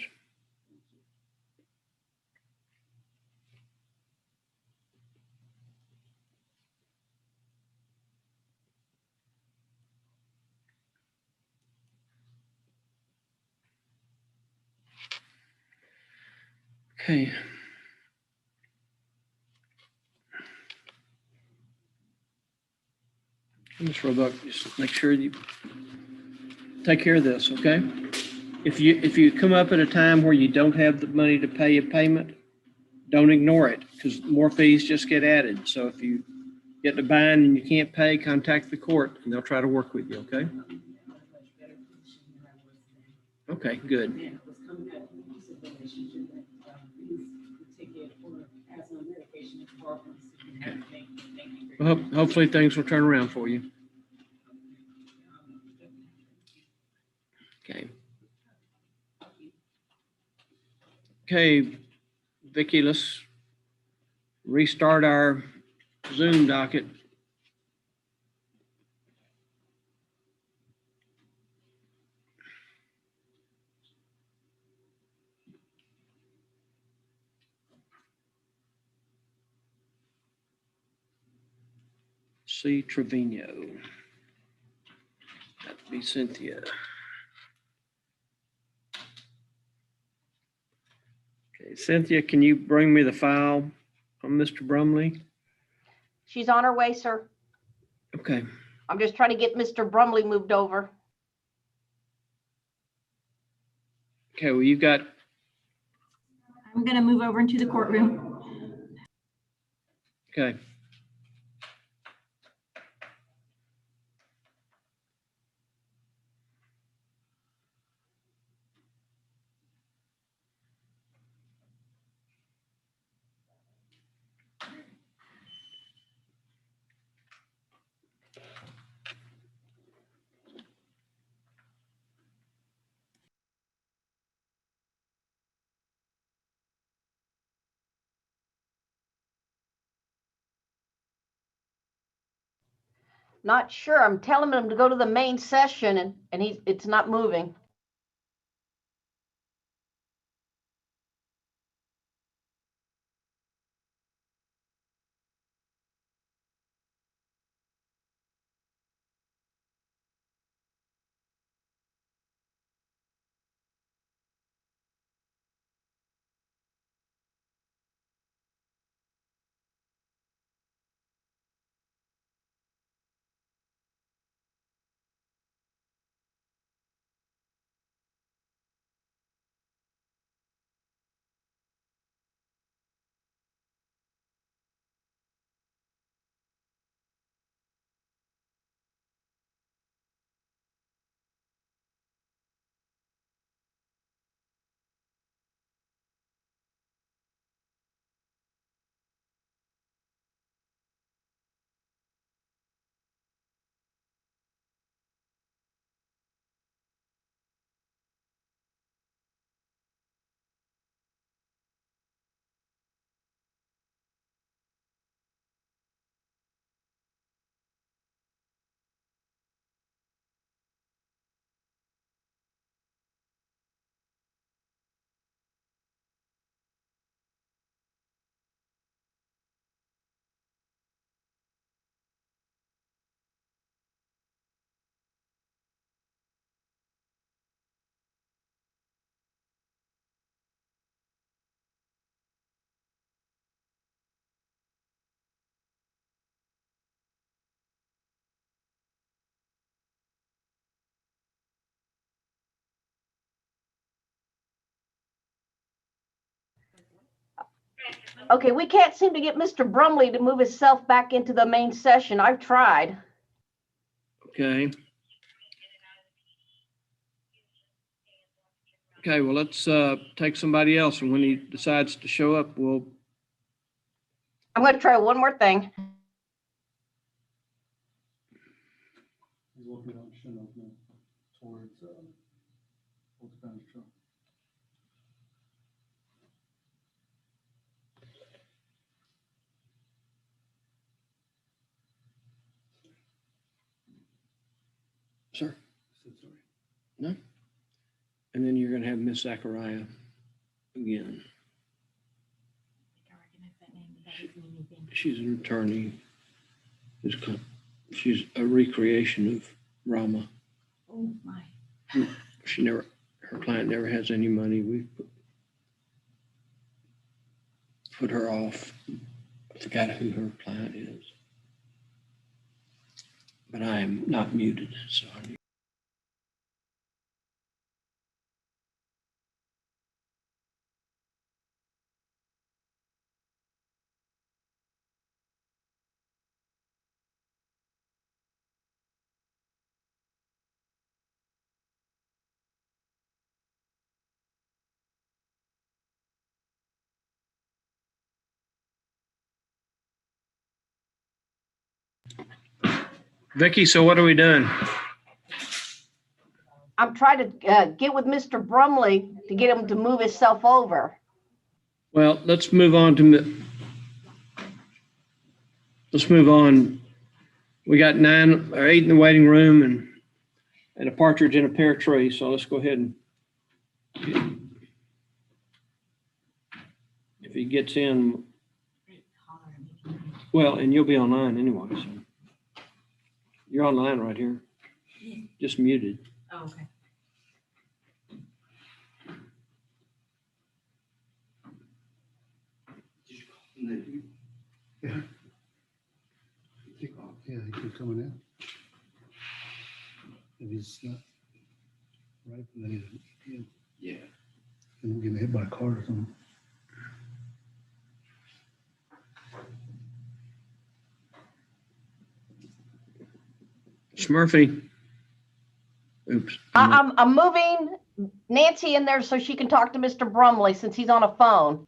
Okay. Ms. Roebuck, just make sure you take care of this, okay? If you come up at a time where you don't have the money to pay a payment, don't ignore it, because more fees just get added. So if you get in a bind and you can't pay, contact the court and they'll try to work with you, okay? Okay, good. Yeah, it was coming out of the abusive relationship that the ticket or asthma medication is hard for us to have. Thank you. Well, hopefully things will turn around for you. Okay. Okay, Vicki, let's restart our Zoom docket. C. Trevino. That'd be Cynthia. Okay, Cynthia, can you bring me the file on Mr. Brumley? She's on her way, sir. Okay. I'm just trying to get Mr. Brumley moved over. Okay, well, you've got, I'm gonna move over into the courtroom. okay. Not sure. I'm telling him to go to the main session and it's not moving. Okay, we can't seem to get Mr. Brumley to move himself back into the main session. I've tried. Okay. Okay, well, let's take somebody else, and when he decides to show up, we'll, I'm gonna try one more thing. He's walking out Chinook now towards, Old Spanish Trail. sir. No? And then you're gonna have Miss Zachariah again. She's an attorney. She's a recreation of Rama. Oh, my. Her client never has any money. We put her off. I forgot who her client is. But I am not muted, so I need. Vicky, so what are we doing? I'm trying to get with Mr. Brumley to get him to move himself over. Well, let's move on to, let's move on. We got 9 or 8 in the waiting room and a partridge in a pear tree. So let's go ahead and if he gets in, well, and you'll be online anyway. So you're online right here, just muted. Oh, okay. Yeah. Yeah, he could come in. If he's not right, then he's, yeah. And getting hit by a car or something. Smurfy. Oops. I'm moving Nancy in there so she can talk to Mr. Brumley since he's on a phone.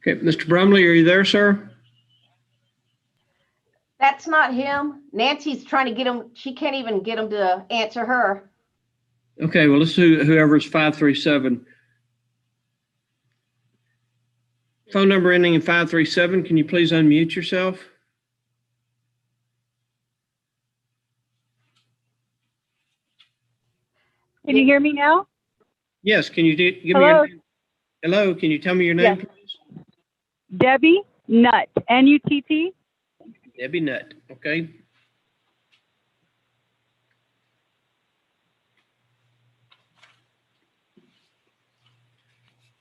Okay, Mr. Brumley, are you there, sir? That's not him. Nancy's trying to get him. She can't even get him to answer her. Okay, well, let's do whoever's 537. Phone number ending in 537. Can you please unmute yourself? Can you hear me now? Yes, can you give me Hello? your name? Hello, can you tell me your name, Yes. please? Debbie Nutt, N-U-T-T. Debbie Nutt, okay?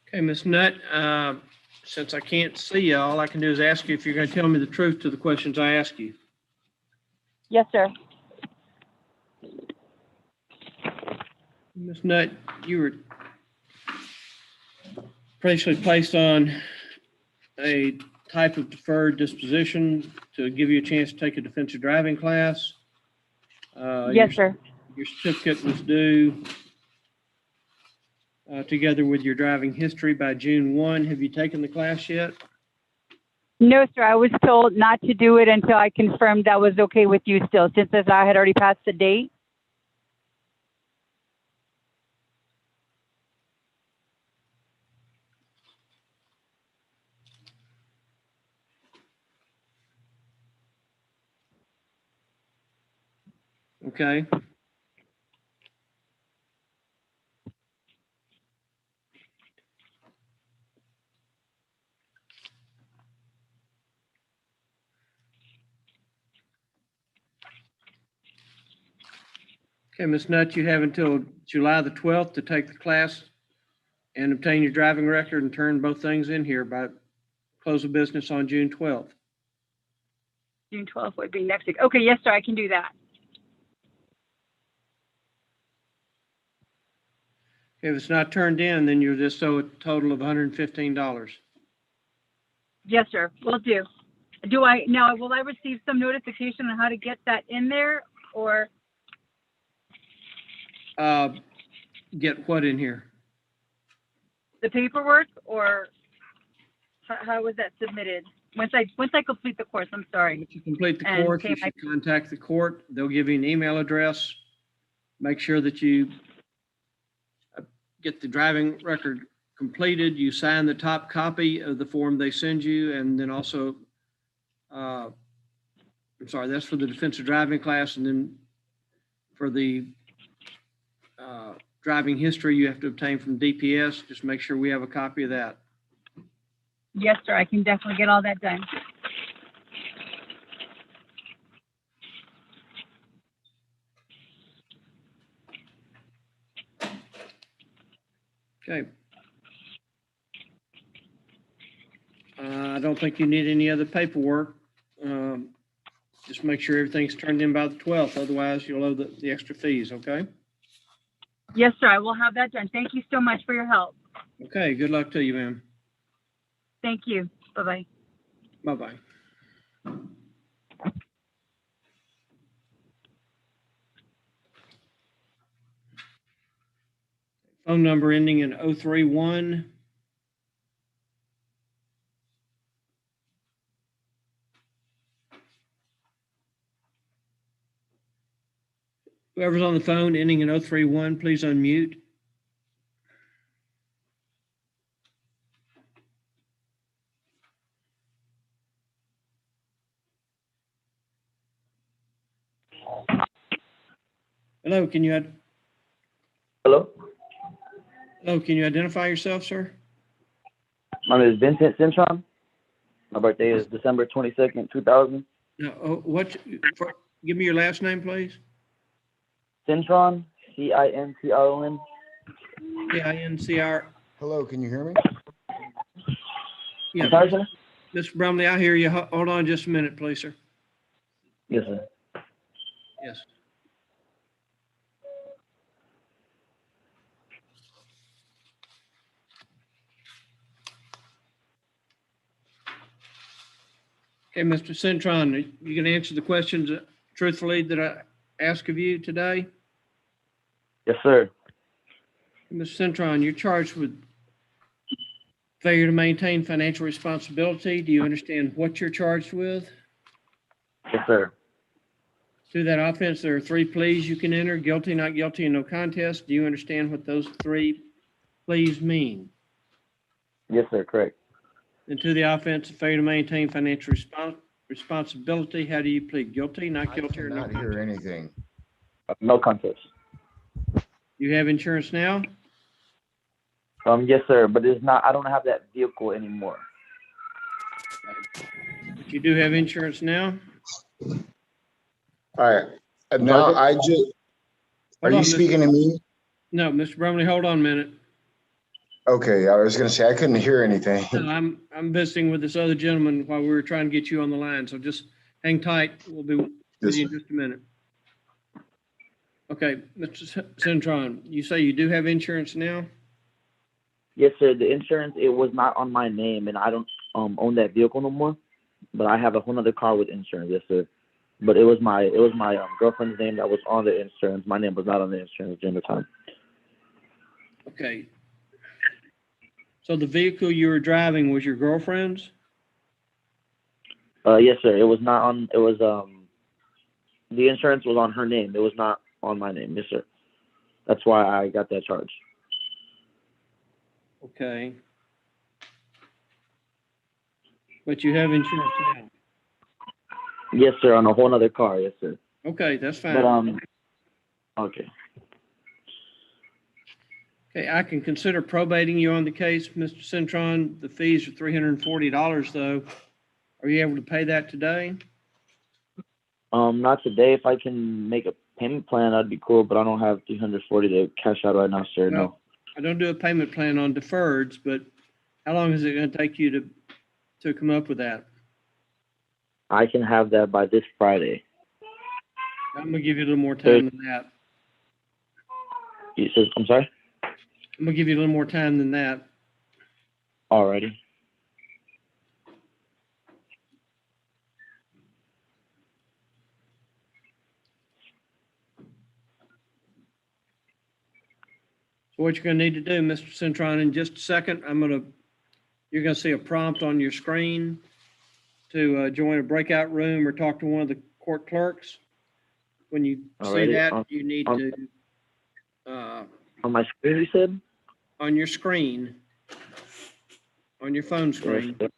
Okay, Ms. Nutt, since I can't see you, all I can do is ask you if you're going to tell me the truth to the questions I ask you. Yes, sir. Ms. Nutt, you were previously placed on a type of deferred disposition to give you a chance to take a defensive driving class. Yes, sir. Your certificate was due together with your driving history by June 1. Have you taken the class yet? No, sir. I was told not to do it until I confirmed that was okay with you still, since as I had already passed the date. Okay. Okay, Ms. Nutt, you have until July the 12th to take the class and obtain your driving record and turn both things in here by close of business on June 12th. June 12th would be next week. Okay, yes, sir. I can do that. If it's not turned in, then you're just owe a total of $115. Yes, sir. Will do. Will I receive some notification on how to get that in there, or? Get what in here? The paperwork, or how was that submitted? Once I complete the course, I'm sorry. Once you complete the And course, pay you should contact the court. They'll give you an email address. Make sure that you get the driving record completed. You sign the top copy of the form they send you, and then also, I'm sorry, that's for the defensive driving class, and then for the driving history you have to obtain from DPS. Just make sure we have a copy of that. Yes, sir. I can definitely get all that done. Okay. I don't think you need any other paperwork. Just make sure everything's turned in by the 12th. Otherwise, you'll owe the extra fees, okay? Yes, sir. I will have that done. Thank you so much for your help. Okay, good luck to you, ma'am. Thank you. Bye-bye. Bye-bye. Phone number ending in 031. Whoever's on the phone ending in 031, please unmute. Hello, can you Hello, can you identify yourself, sir? my name is Vincent Cintron. My birthday is December 22nd, 2000. No, give me your last name, please. Cintron, Cintron. P-I-N-C-R. Hello, can you hear me? Yeah. I'm sorry, sir? Mr. Brumley, I hear you. Hold on just a minute, please, sir. Yes, sir. Yes. Okay, Mr. Cintron, are you going to answer the questions truthfully that I ask of you today? Yes, sir. Mr. Cintron, you're charged with failure to maintain financial responsibility. Do you understand what you're charged with? Yes, sir. Through that offense, there are 3 pleas you can enter: guilty, not guilty, and no contest. Do you understand what those 3 pleas mean? Yes, sir. Correct. And to the offense of failure to maintain financial responsibility, how do you plead? Guilty, not guilty, or no Not hear contest? anything. No contest. You have insurance now? Yes, sir. But it's not. I don't have that vehicle anymore. But you do have insurance now? All right. Now I just, are Hold on, you speaking to me? No, Mr. Brumley, hold on a minute. Okay, I was gonna say, I couldn't hear anything. No, I'm visiting with this other gentleman while we were trying to get you on the line, so just hang tight. We'll be with you in just a minute. Okay, Mr. Cintron, you say you do have insurance now? Yes, sir. The insurance, it was not on my name, and I don't own that vehicle no more. But I have a whole other car with insurance. Yes, sir. But it was my girlfriend's name that was on the insurance. My name was not on the insurance during the time. Okay. So the vehicle you were driving was your girlfriend's? Yes, sir. It was not on. It was the insurance was on her name. It was not on my name. Yes, sir. That's why I got that charge. Okay. But you have insurance now? Yes, sir. On a whole other car. Yes, sir. Okay, that's fine. But okay. Okay, I can consider probating you on the case, Mr. Cintron. The fees are $340 though. Are you able to pay that today? Not today. If I can make a payment plan, that'd be cool. But I don't have 340 to cash out right now, sir. No. Well, I don't do a payment plan on deferreds, but how long is it going to take you to come up with that? I can have that by this Friday. I'm gonna give you a little more time than that. You said, I'm sorry? I'm gonna give you a little more time than that. Alrighty. So what you're gonna need to do, Mr. Cintron, in just a second, you're gonna see a prompt on your screen to join a breakout room or talk to one of the court clerks. When you see Alrighty. that, you need to, On my screen, you said? on your screen, on your phone screen. Yes,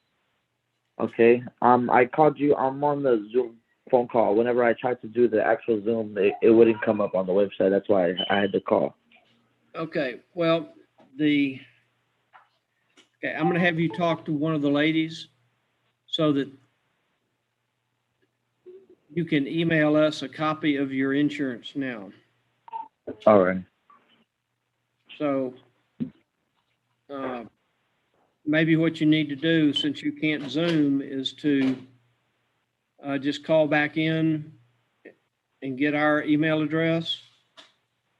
sir. Okay. I called you. I'm on the Zoom phone call. Whenever I tried to do the actual Zoom, it wouldn't come up on the website. That's why I had to call. Okay, well, okay, I'm gonna have you talk to one of the ladies so that you can email us a copy of your insurance now. All right. So, maybe what you need to do, since you can't Zoom, is to just call back in and get our email address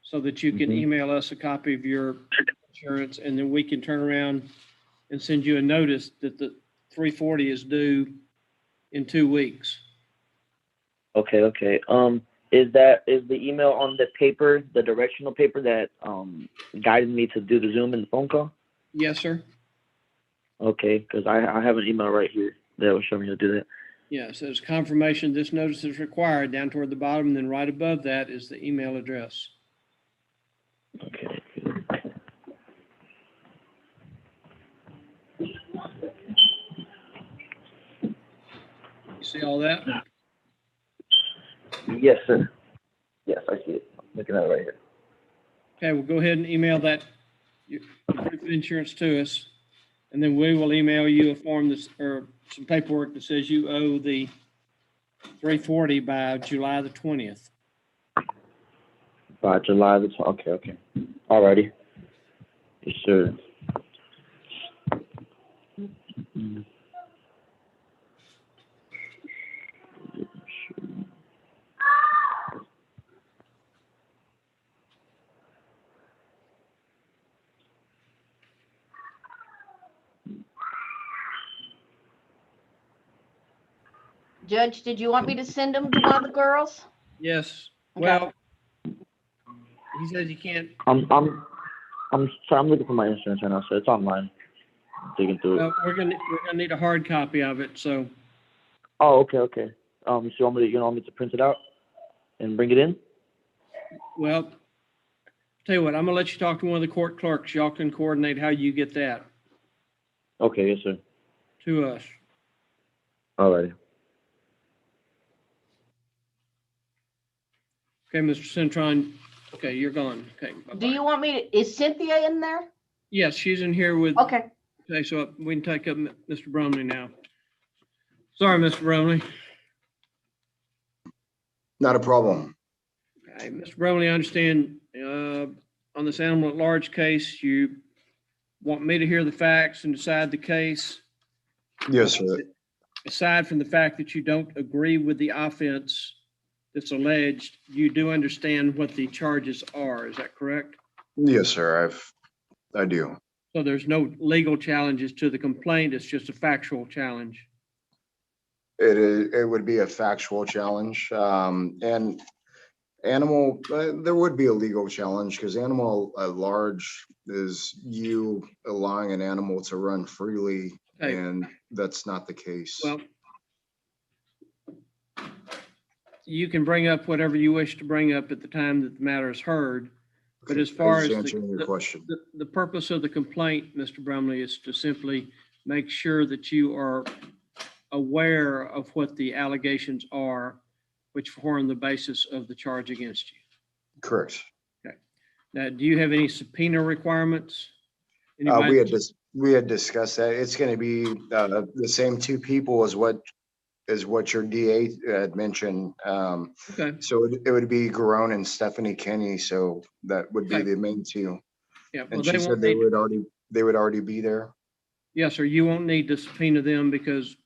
so that you can email us a copy of your insurance, and then we can turn around and send you a notice that the 340 is due in 2 weeks. Okay. Okay. Is the email on the paper, the directional paper that guided me to do the Zoom and the phone call? Yes, sir. Okay, because I have an email right here that will show me how to do that. Yeah, it says confirmation this notice is required down toward the bottom, and then right above that is the email address. Okay. You see all that? Yes, sir. Yes, I see it. I'm looking at it right here. Okay, we'll go ahead and email that your proof of insurance to us, and then we will email you a form or some paperwork that says you owe the 340 by July the 20th. By July the 12th. Okay, okay. Alrighty. Yes, sir. Judge, did you want me to send them to one of the girls? Yes. Okay. Well, he says you can't. I'm sorry, I'm looking for my insurance right now, so it's online. I'm digging through it. We're gonna need a hard copy of it. So. Oh, okay, okay. So you want me to print it out and bring it in? Well, tell you what, I'm gonna let you talk to one of the court clerks. Y'all can coordinate how you get that Okay, yes, sir. to us. Alrighty. Okay, Mr. Cintron. Okay, you're gone. Okay. Do you want me to, is Cynthia in there? Yes, she's in here with. Okay. Okay, so we can take up Mr. Bromley now. Sorry, Mr. Bromley. Not a problem. Okay, Mr. Bromley, I understand on this animal at large case, you want me to hear the facts and decide the case. Yes, sir. Aside from the fact that you don't agree with the offense that's alleged, you do understand what the charges are. Is that correct? Yes, sir. I do. So there's no legal challenges to the complaint. It's just a factual challenge. It would be a factual challenge. And Animal, there would be a legal challenge because animal at large is you allowing an animal to run freely, Okay. and that's not the case. Well, you can bring up whatever you wish to bring up at the time that the matter is heard. But as far as Just answering your question. the purpose of the complaint, Mr. Brumley, is to simply make sure that you are aware of what the allegations are, which form the basis of the charge against you. Correct. Okay. Now, do you have any subpoena requirements? We had discussed that. It's going to be the same two people as what your DA had mentioned. Okay. So it would be Garone and Stephanie Kenny. So that would be Okay. the main two. Yeah. Well, And she they said won't they need, would already be there. yes, sir. You won't need to subpoena them because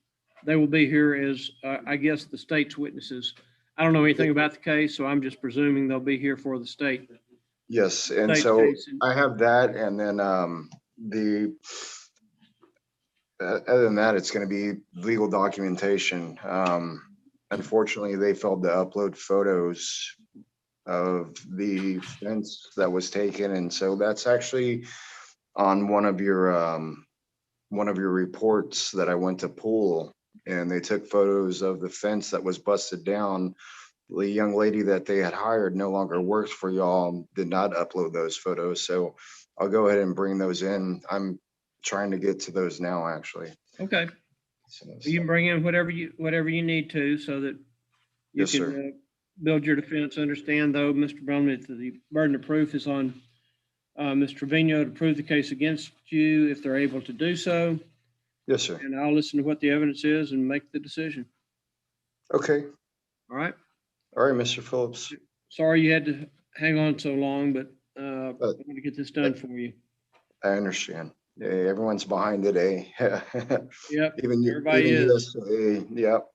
they will be here as, I guess, the state's witnesses. I don't know anything about the case, so I'm just presuming they'll be here for the state. Yes, and State so case. I have that, and then other than that, it's going to be legal documentation. Unfortunately, they failed to upload photos of the fence that was taken, and so that's actually on one of your reports that I went to pull, and they took photos of the fence that was busted down. The young lady that they had hired no longer works for y'all, did not upload those photos. So I'll go ahead and bring those in. I'm trying to get to those now, actually. Okay. So, You can bring in whatever you need to so that you Yes, can sir. build your defense. Understand though, Mr. Brumley, that the burden of proof is on Ms. Trevino to prove the case against you if they're able to do so. Yes, sir. And I'll listen to what the evidence is and make the decision. Okay. All right. All right, Mr. Phillips. Sorry you had to hang on so long, but I'm going to get this done for you. I understand. Yeah, everyone's behind today. Yep. Even Everybody even is. USA. Yep.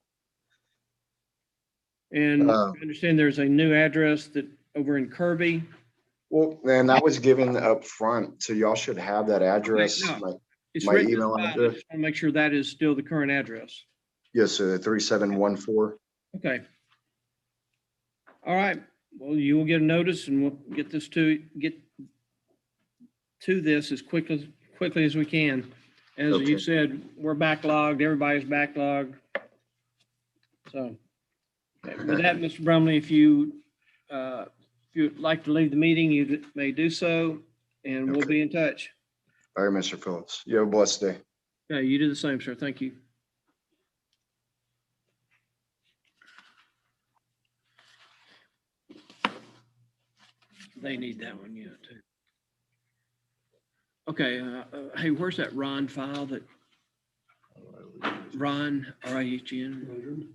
And I understand there's a new address that over in Kirby. Well, and that was given up front, so y'all should have that address. no, It's My written in the email file. I address. just want to make sure that is still the current address. Yes, sir. 3714. Okay. All right. Well, you will get a notice and we'll get this to this as quickly as we can. As Okay. you said, we're backlogged. Everybody's backlogged. So with that, Mr. Brumley, if you'd like to leave the meeting, you may do so, and we'll be in touch. All right, Mr. Phillips. You have a blessed day. Yeah, you do the same, sir. Thank you. They need that one, yeah, too. Okay, hey, where's that Ron file that Ron, R-I-H-N?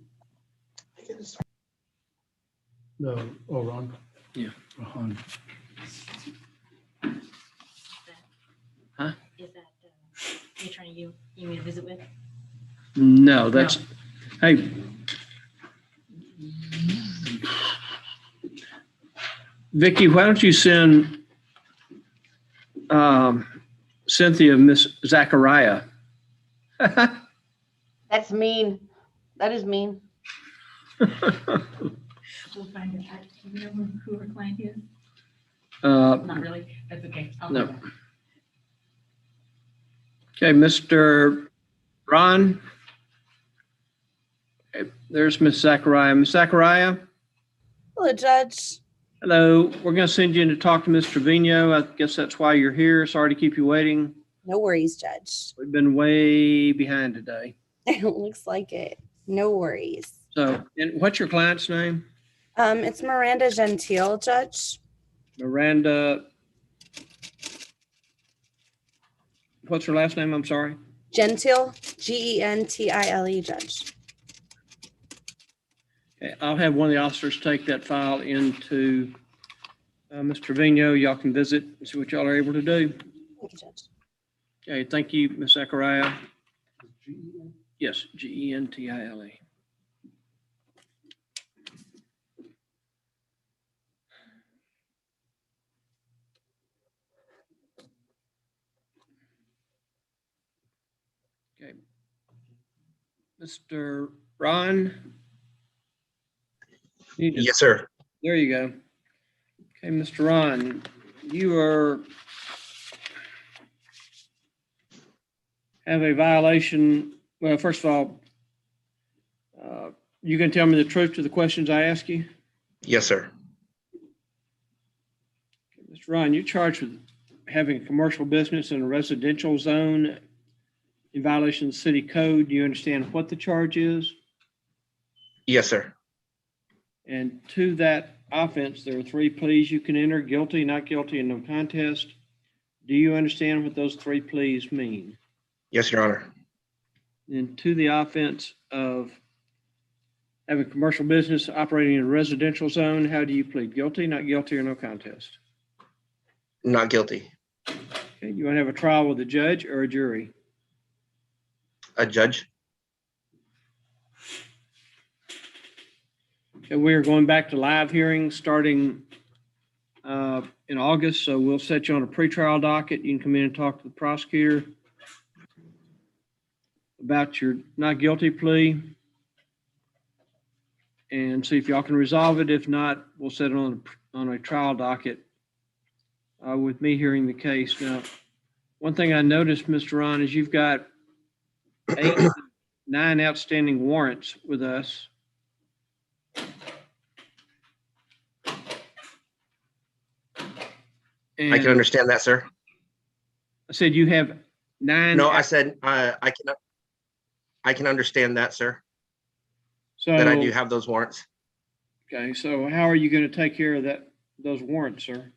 No, oh, Ron. Yeah. Ron. Huh? Is that the attorney you need to visit with? No, that's, hey. Vicky, why don't you send Cynthia, Miss Zachariah? That's mean. That is mean. We'll find out. Do you know who our client is? Not really. That's okay. I'll No. do that. Okay, Mr. Ron. Okay, there's Miss Zachariah. Miss Zachariah, Hello, Judge. hello. We're going to send you in to talk to Miss Trevino. I guess that's why you're here. Sorry to keep you waiting. No worries, Judge. We've been way behind today. It looks like it. No worries. So, and what's your client's name? It's Miranda Gentile, Judge. Miranda. What's her last name? I'm sorry. Gentile, Gentile, Judge. Okay, I'll have one of the officers take that file into Mr. Trevino. Y'all can visit and see what y'all are able to do. Thank you, Judge. Okay, thank you, Ms. Zachariah. Yes, Gentile. Okay. Mr. Ron? Yes, sir. There you go. Okay, Mr. Ron, you have a violation. Well, first of all, you can tell me the truth to the questions I ask you? Yes, sir. Mr. Ron, you're charged with having a commercial business in a residential zone in violation of the city code. Do you understand what the charge is? Yes, sir. And to that offense, there are 3 pleas you can enter: guilty, not guilty, and no contest. Do you understand what those 3 pleas mean? Yes, Your Honor. And to the offense of having a commercial business operating in a residential zone, how do you plead? Guilty, not guilty, or no contest? Not guilty. Okay, you want to have a trial with a judge or a jury? A judge. Okay, we are going back to live hearings starting in August, so we'll set you on a pretrial docket. You can come in and talk to the prosecutor about your not guilty plea and see if y'all can resolve it. If not, we'll set it on a trial docket with me hearing the case. Now, one thing I noticed, Mr. Ron, is you've got 9 outstanding warrants with us. I can understand that, sir. I said you have 9. No, I said I can understand that, sir. So That I do have those warrants. okay, so how are you going to take care of those warrants, sir?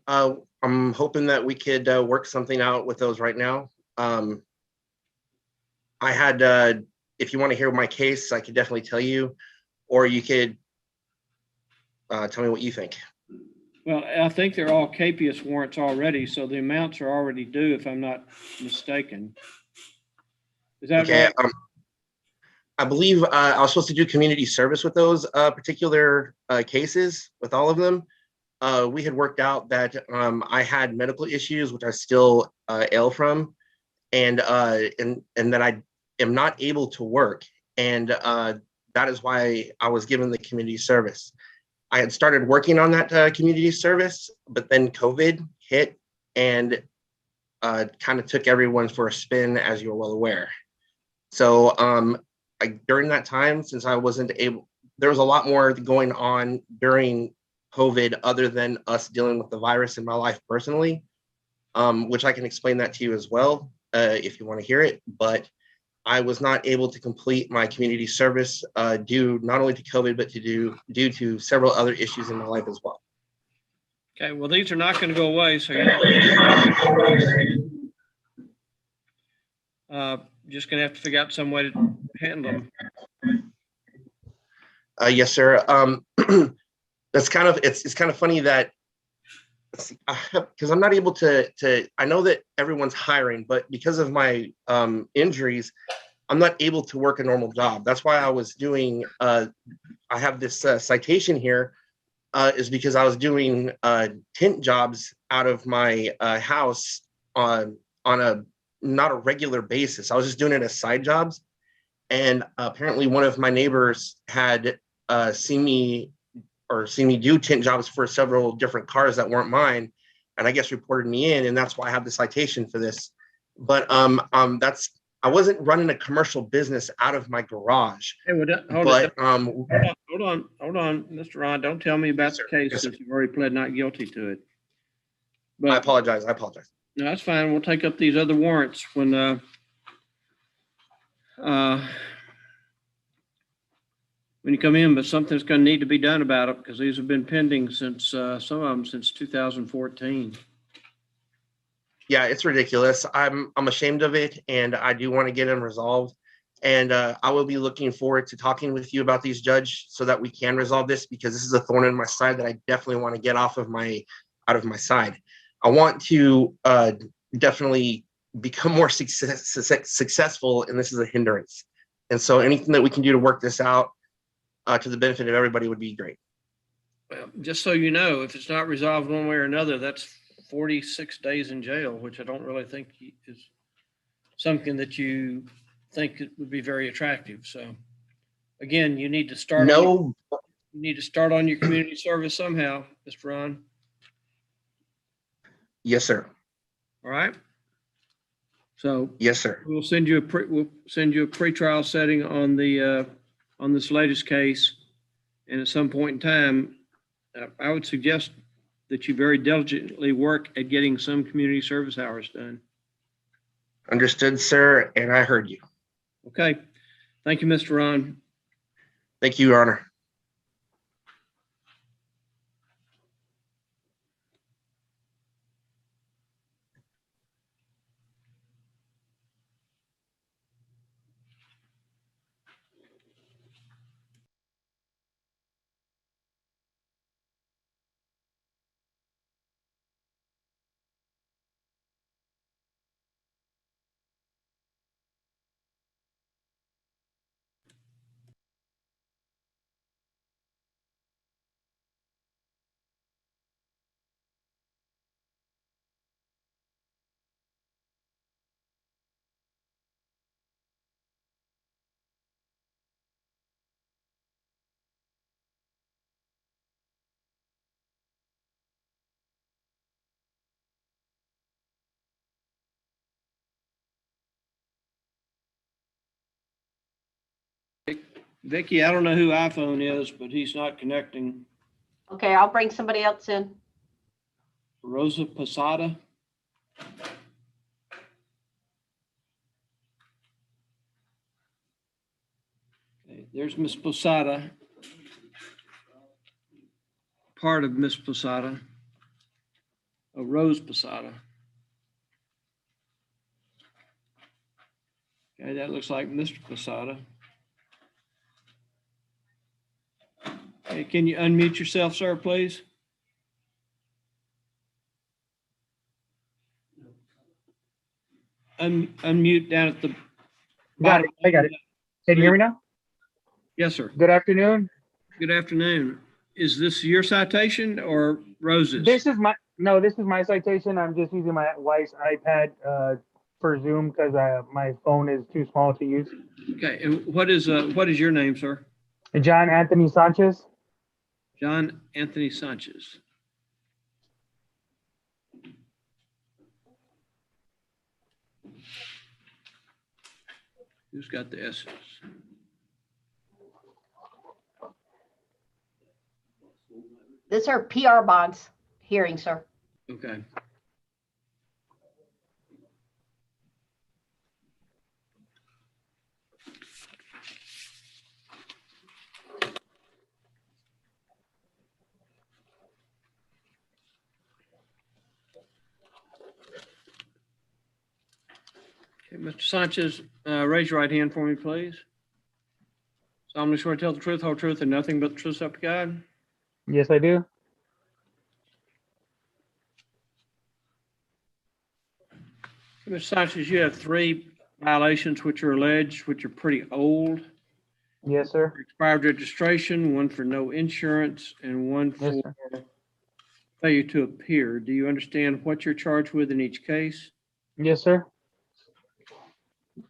I'm hoping that we could work something out with those right now. I had, if you want to hear my case, I could definitely tell you, or you could tell me what you think. Well, I think they're all capious warrants already, so the amounts are already due, if I'm not mistaken. Is that Okay. right? I believe I was supposed to do community service with those particular cases, with all of them. We had worked out that I had medical issues, which I still ail from, and that I am not able to work, and that is why I was given the community service. I had started working on that community service, but then COVID hit and kind of took everyone for a spin, as you're well aware. So during that time, since I wasn't able, there was a lot more going on during COVID other than us dealing with the virus in my life personally, which I can explain that to you as well if you want to hear it. But I was not able to complete my community service due not only to COVID, but due to several other issues in my life as well. Okay, well, these are not going to go away, so just going to have to figure out some way to handle them. Yes, sir. That's kind of, it's kind of funny that, because I'm not able to, I know that everyone's hiring, but because of my injuries, I'm not able to work a normal job. That's why I was doing, I have this citation here, is because I was doing tent jobs out of my house on a, not a regular basis. I was just doing it as side jobs. And apparently one of my neighbors had seen me do tent jobs for several different cars that weren't mine, and I guess reported me in, and that's why I have the citation for this. But I wasn't running a commercial business out of my garage. Hey, well, hold on, Mr. Ron. Don't tell me about the case since you've already pled not guilty to it. But I apologize. No, that's fine. We'll take up these other warrants when you come in, but something's going to need to be done about it because these have been pending since some of them since 2014. Yeah, it's ridiculous. I'm ashamed of it, and I do want to get them resolved. And I will be looking forward to talking with you about these, Judge, so that we can resolve this, because this is a thorn in my side that I definitely want to get out of my side. I want to definitely become more successful, and this is a hindrance. And so anything that we can do to work this out to the benefit of everybody would be great. Well, just so you know, if it's not resolved one way or another, that's 46 days in jail, which I don't really think is something that you think would be very attractive. So again, you need to start. No, You need to start on your community service somehow, Mr. Ron. Yes, sir. All right? So Yes, sir. we'll send you a pretrial setting on on this latest case. And at some point in time, I would suggest that you very diligently work at getting some community service hours done. Understood, sir, and I heard you. Okay. Thank you, Mr. Ron. Thank you, Your Honor. Vicky, I don't know who iPhone is, but he's not connecting. Okay, I'll bring somebody else in. Rosa Posada. Okay, there's Miss Posada. Part of Miss Posada. Oh, Rose Posada. Okay, that looks like Mr. Posada. Okay, can you unmute yourself, sir, please? Unmute down at the Got it. I got it. Can you hear me now? Yes, sir. Good afternoon. Good afternoon. Is this your citation or Rose's? This is my citation. I'm just using my wife's iPad for Zoom because my phone is too small to use. Okay, and what is your name, sir? John Anthony Sanchez. John Anthony Sanchez. Who's got the S's? This are PR bonds hearing, sir. Okay. Okay, Mr. Sanchez, raise your right hand for me, please. Solemnly swear to tell the truth, whole truth, and nothing but the truth, so help you God. Yes, I do. Mr. Sanchez, you have 3 violations which are alleged, which are pretty old. Yes, sir. Expired registration, 1 for no insurance, and 1 for Yes, sir. failure to appear. Do you understand what you're charged with in each case? Yes, sir.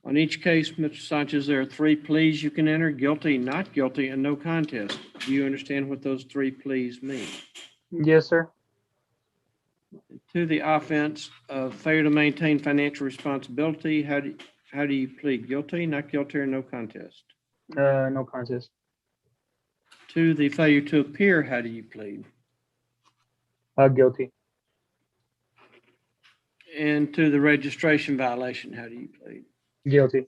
On each case, Mr. Sanchez, there are 3 pleas you can enter: guilty, not guilty, and no contest. Do you understand what those 3 pleas mean? Yes, sir. To the offense of failure to maintain financial responsibility, how do you plead? Guilty, not guilty, or no contest? No contest. To the failure to appear, how do you plead? Guilty. And to the registration violation, how do you plead? Guilty.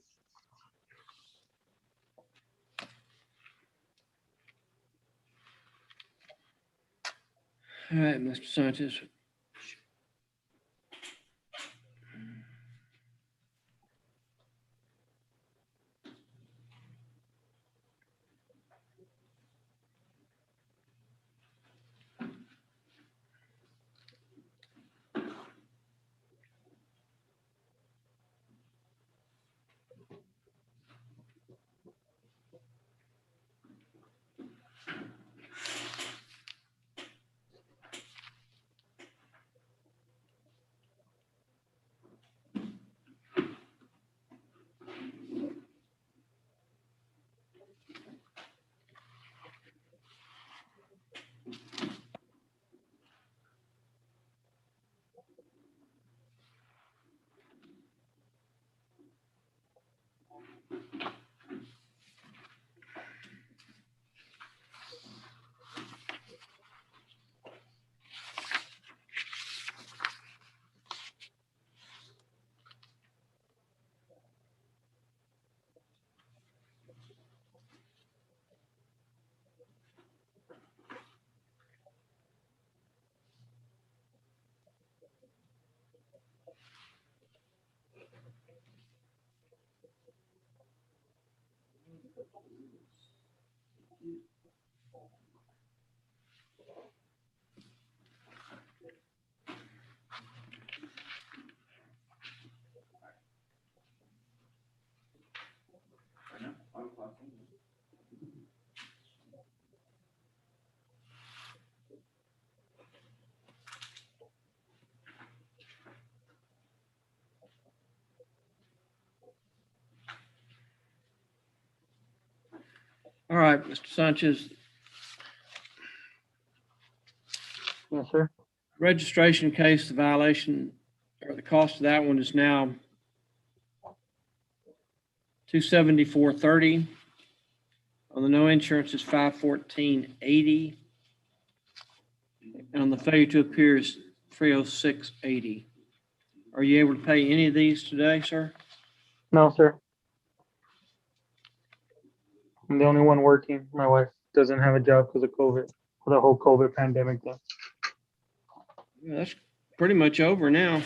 All right, Mr. Sanchez. All right, Mr. Sanchez, Yes, sir. registration case, the violation or the cost of that one is now $274.30. On the no insurance is $514.80. And on the failure to appear is $306.80. Are you able to pay any of these today, sir? No, sir. I'm the only one working. My wife doesn't have a job because of COVID, for the whole COVID pandemic thing. Yeah, that's pretty much over now.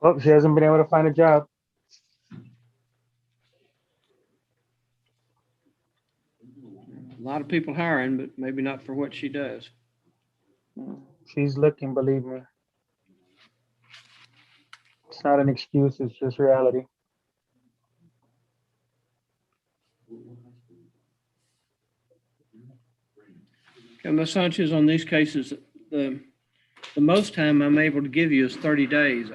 Well, she hasn't been able to find a job. A lot of people hiring, but maybe not for what she does. She's looking, believe me. It's not an excuse, it's just reality. Okay, Ms. Sanchez, on these cases, the most time I'm able to give you is 30 days.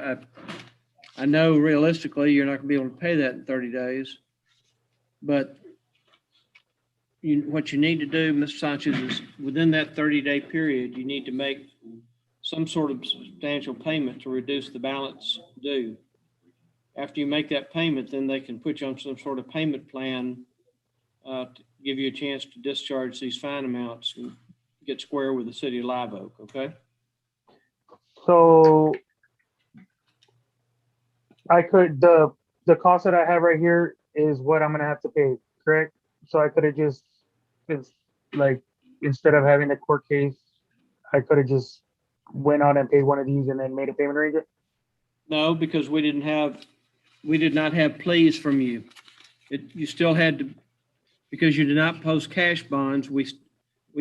I know realistically you're not gonna be able to pay that in 30 days, but what you need to do, Mr. Sanchez, is within that 30-day period, you need to make some sort of substantial payment to reduce the balance due. After you make that payment, then they can put you on some sort of payment plan to give you a chance to discharge these fine amounts and get square with the city of Live Oak, okay? So I could, the cost that I have right here is what I'm gonna have to pay, correct? So I could have just, it's like, instead of having a court case, I could have just went out and paid one of these and then made a payment arrangement? No, because we did not have pleas from you. You still had to, because you did not post cash bonds, we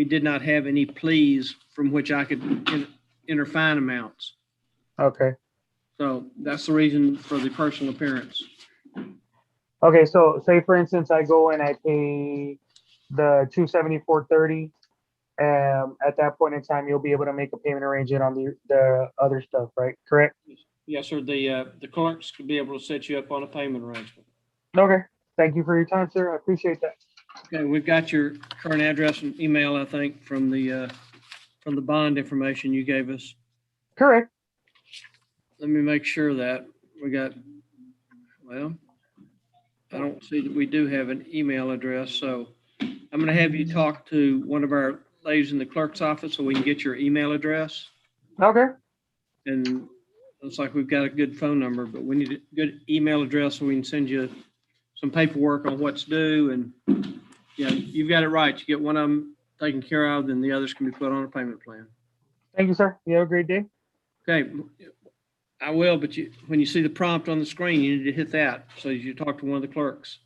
did not have any pleas from which I could enter fine amounts. Okay. So that's the reason for the personal appearance. Okay, so say for instance, I go and I pay the $274.30. At that point in time, you'll be able to make a payment arrangement on the other stuff, right? Correct? Yes, sir. The clerks could be able to set you up on a payment arrangement. Okay. Thank you for your time, sir. I appreciate that. Okay, we've got your current address and email, I think, from the bond information you gave us. Correct. Let me make sure that we got, well, I don't see that we do have an email address, so I'm going to have you talk to one of our ladies in the clerk's office so we can get your email address. Okay. And looks like we've got a good phone number, but we need a good email address so we can send you some paperwork on what's due. And yeah, you've got it right. You get one of them taken care of, then the others can be put on a payment plan. Thank you, sir. You have a great day. Okay, I will, but when you see the prompt on the screen, you need to hit that so you talk to one of the clerks.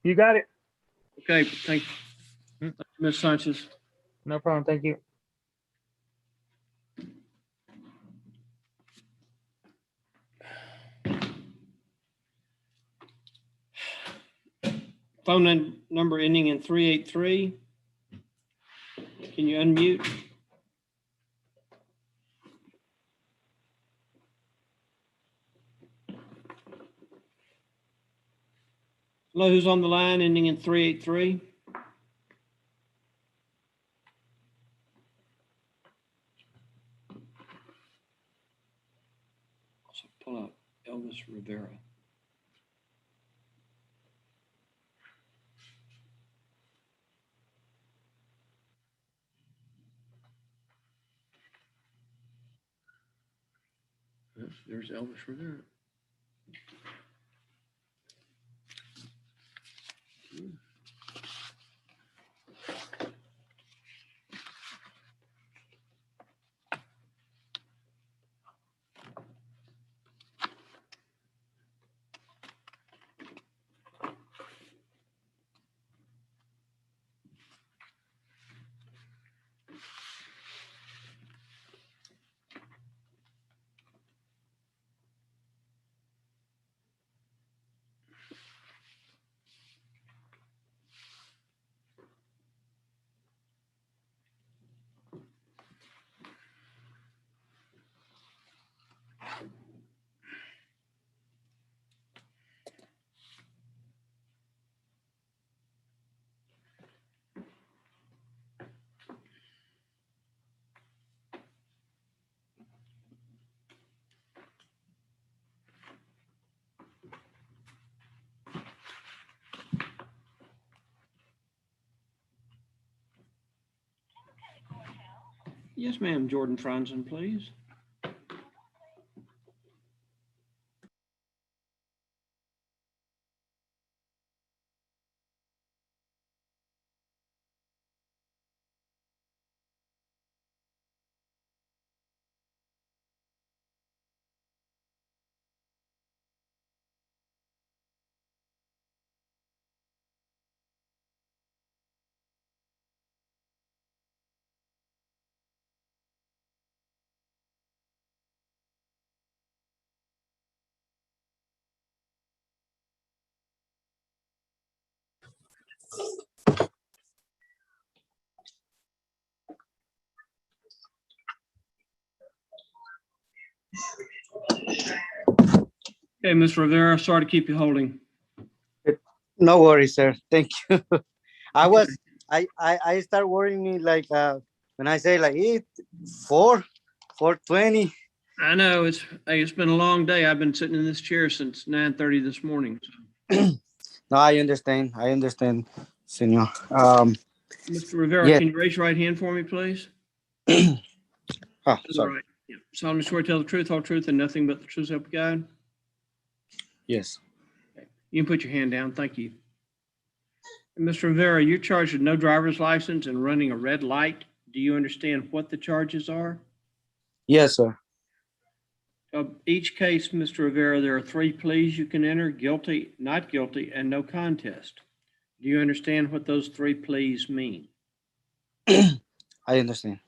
You got it. Okay, thank you, Ms. Sanchez. No problem. Thank you. Phone number ending in 383. Can you unmute? Hello, who's on the line ending in 383? pull up Elvis Rivera. Yes, there's Elvis Rivera. Yes, ma'am. Jordan Franzen, please. Okay, Ms. Rivera, sorry to keep you holding. No worries, sir. Thank you. I start worrying me like when I say like 4:20. I know it's been a long day. I've been sitting in this chair since 9:30 this morning. No, I understand, senor. Mr. Rivera, yeah. can you raise your right hand for me, please? Oh, To the sorry. right. Yeah. Solemnly swear to tell the truth, whole truth, and nothing but the truth, so help you God. Yes. You can put your hand down. Thank you. And Mr. Rivera, you're charged with no driver's license and running a red light. Do you understand what the charges are? Yes, sir. Of each case, Mr. Rivera, there are 3 pleas you can enter: guilty, not guilty, and no contest. Do you understand what those 3 pleas mean? I understand.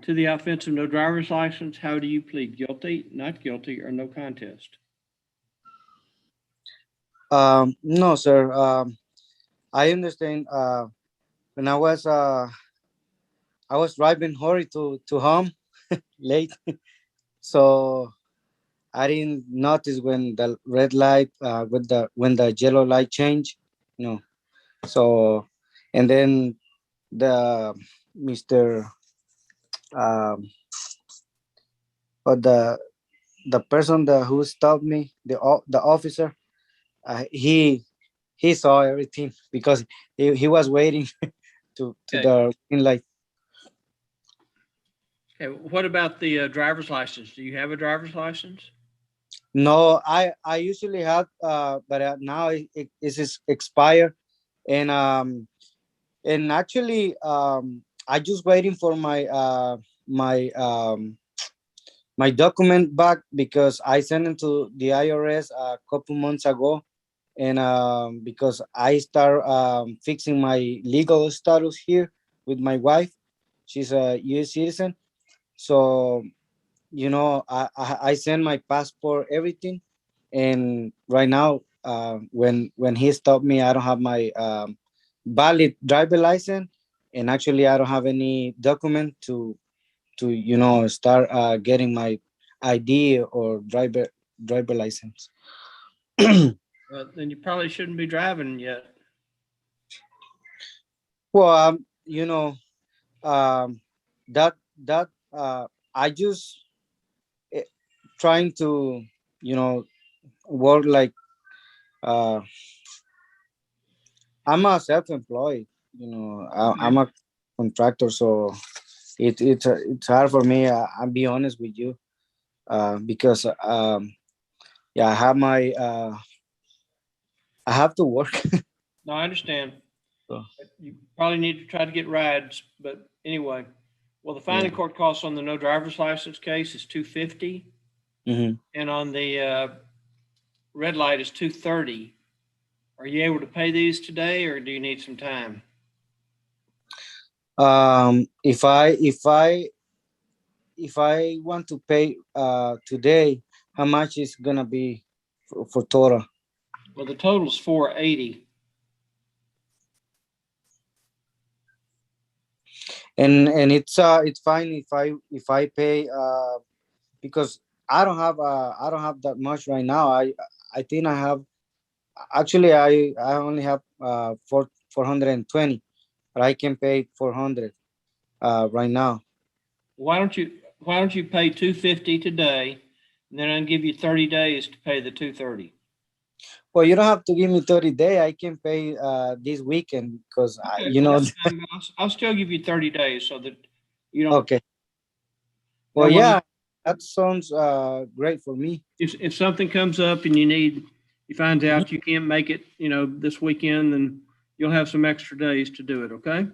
To the offense of no driver's license, how do you plead? Guilty, not guilty, or no contest? No, sir. I understand. When I was driving hurry to home late, so I didn't notice when the red light when the yellow light changed. So and then the Mr. But the person who stopped me, the officer, he saw everything because he was waiting to Okay. the green light. Okay. What about the driver's license? Do you have a driver's license? No, I usually have, but now it is expired, and actually I just waiting for my my document back because I sent it to the IRS a couple months ago, and because I start fixing my legal status here with my wife. She's a U.S. citizen, so I send my passport, everything, and right now when he stopped me, I don't have my valid driver license, and actually I don't have any document to start getting my ID or driver license. Then you probably shouldn't be driving yet. Well, that I just trying to you know, work like, uh, I'm a self-employed, you know, I'm a contractor, so it's hard for me. I'll be honest with you, because yeah, I have to work. No, I understand. So, You probably need to try to get rides, but anyway. Well, the fine and court costs on the no driver's license case is $250, mhm. and on the red light is $230. Are you able to pay these today, or do you need some time? If I want to pay today, how much is gonna be for total? Well, the total's $480. And it's fine if I pay because I don't have that much right now. I think I have, actually I only have 420, but I can pay 400 right now. Why don't you pay $250 today, and then I'll give you 30 days to pay the $230. Well, you don't have to give me 30 days. I can pay this weekend because Okay, you well, know. that's fine, but I'll still give you 30 days so that you don't. Okay. Well, yeah, that sounds great for me. If something comes up and you find out you can't make it, this weekend, then you'll have some extra days to do it. Okay.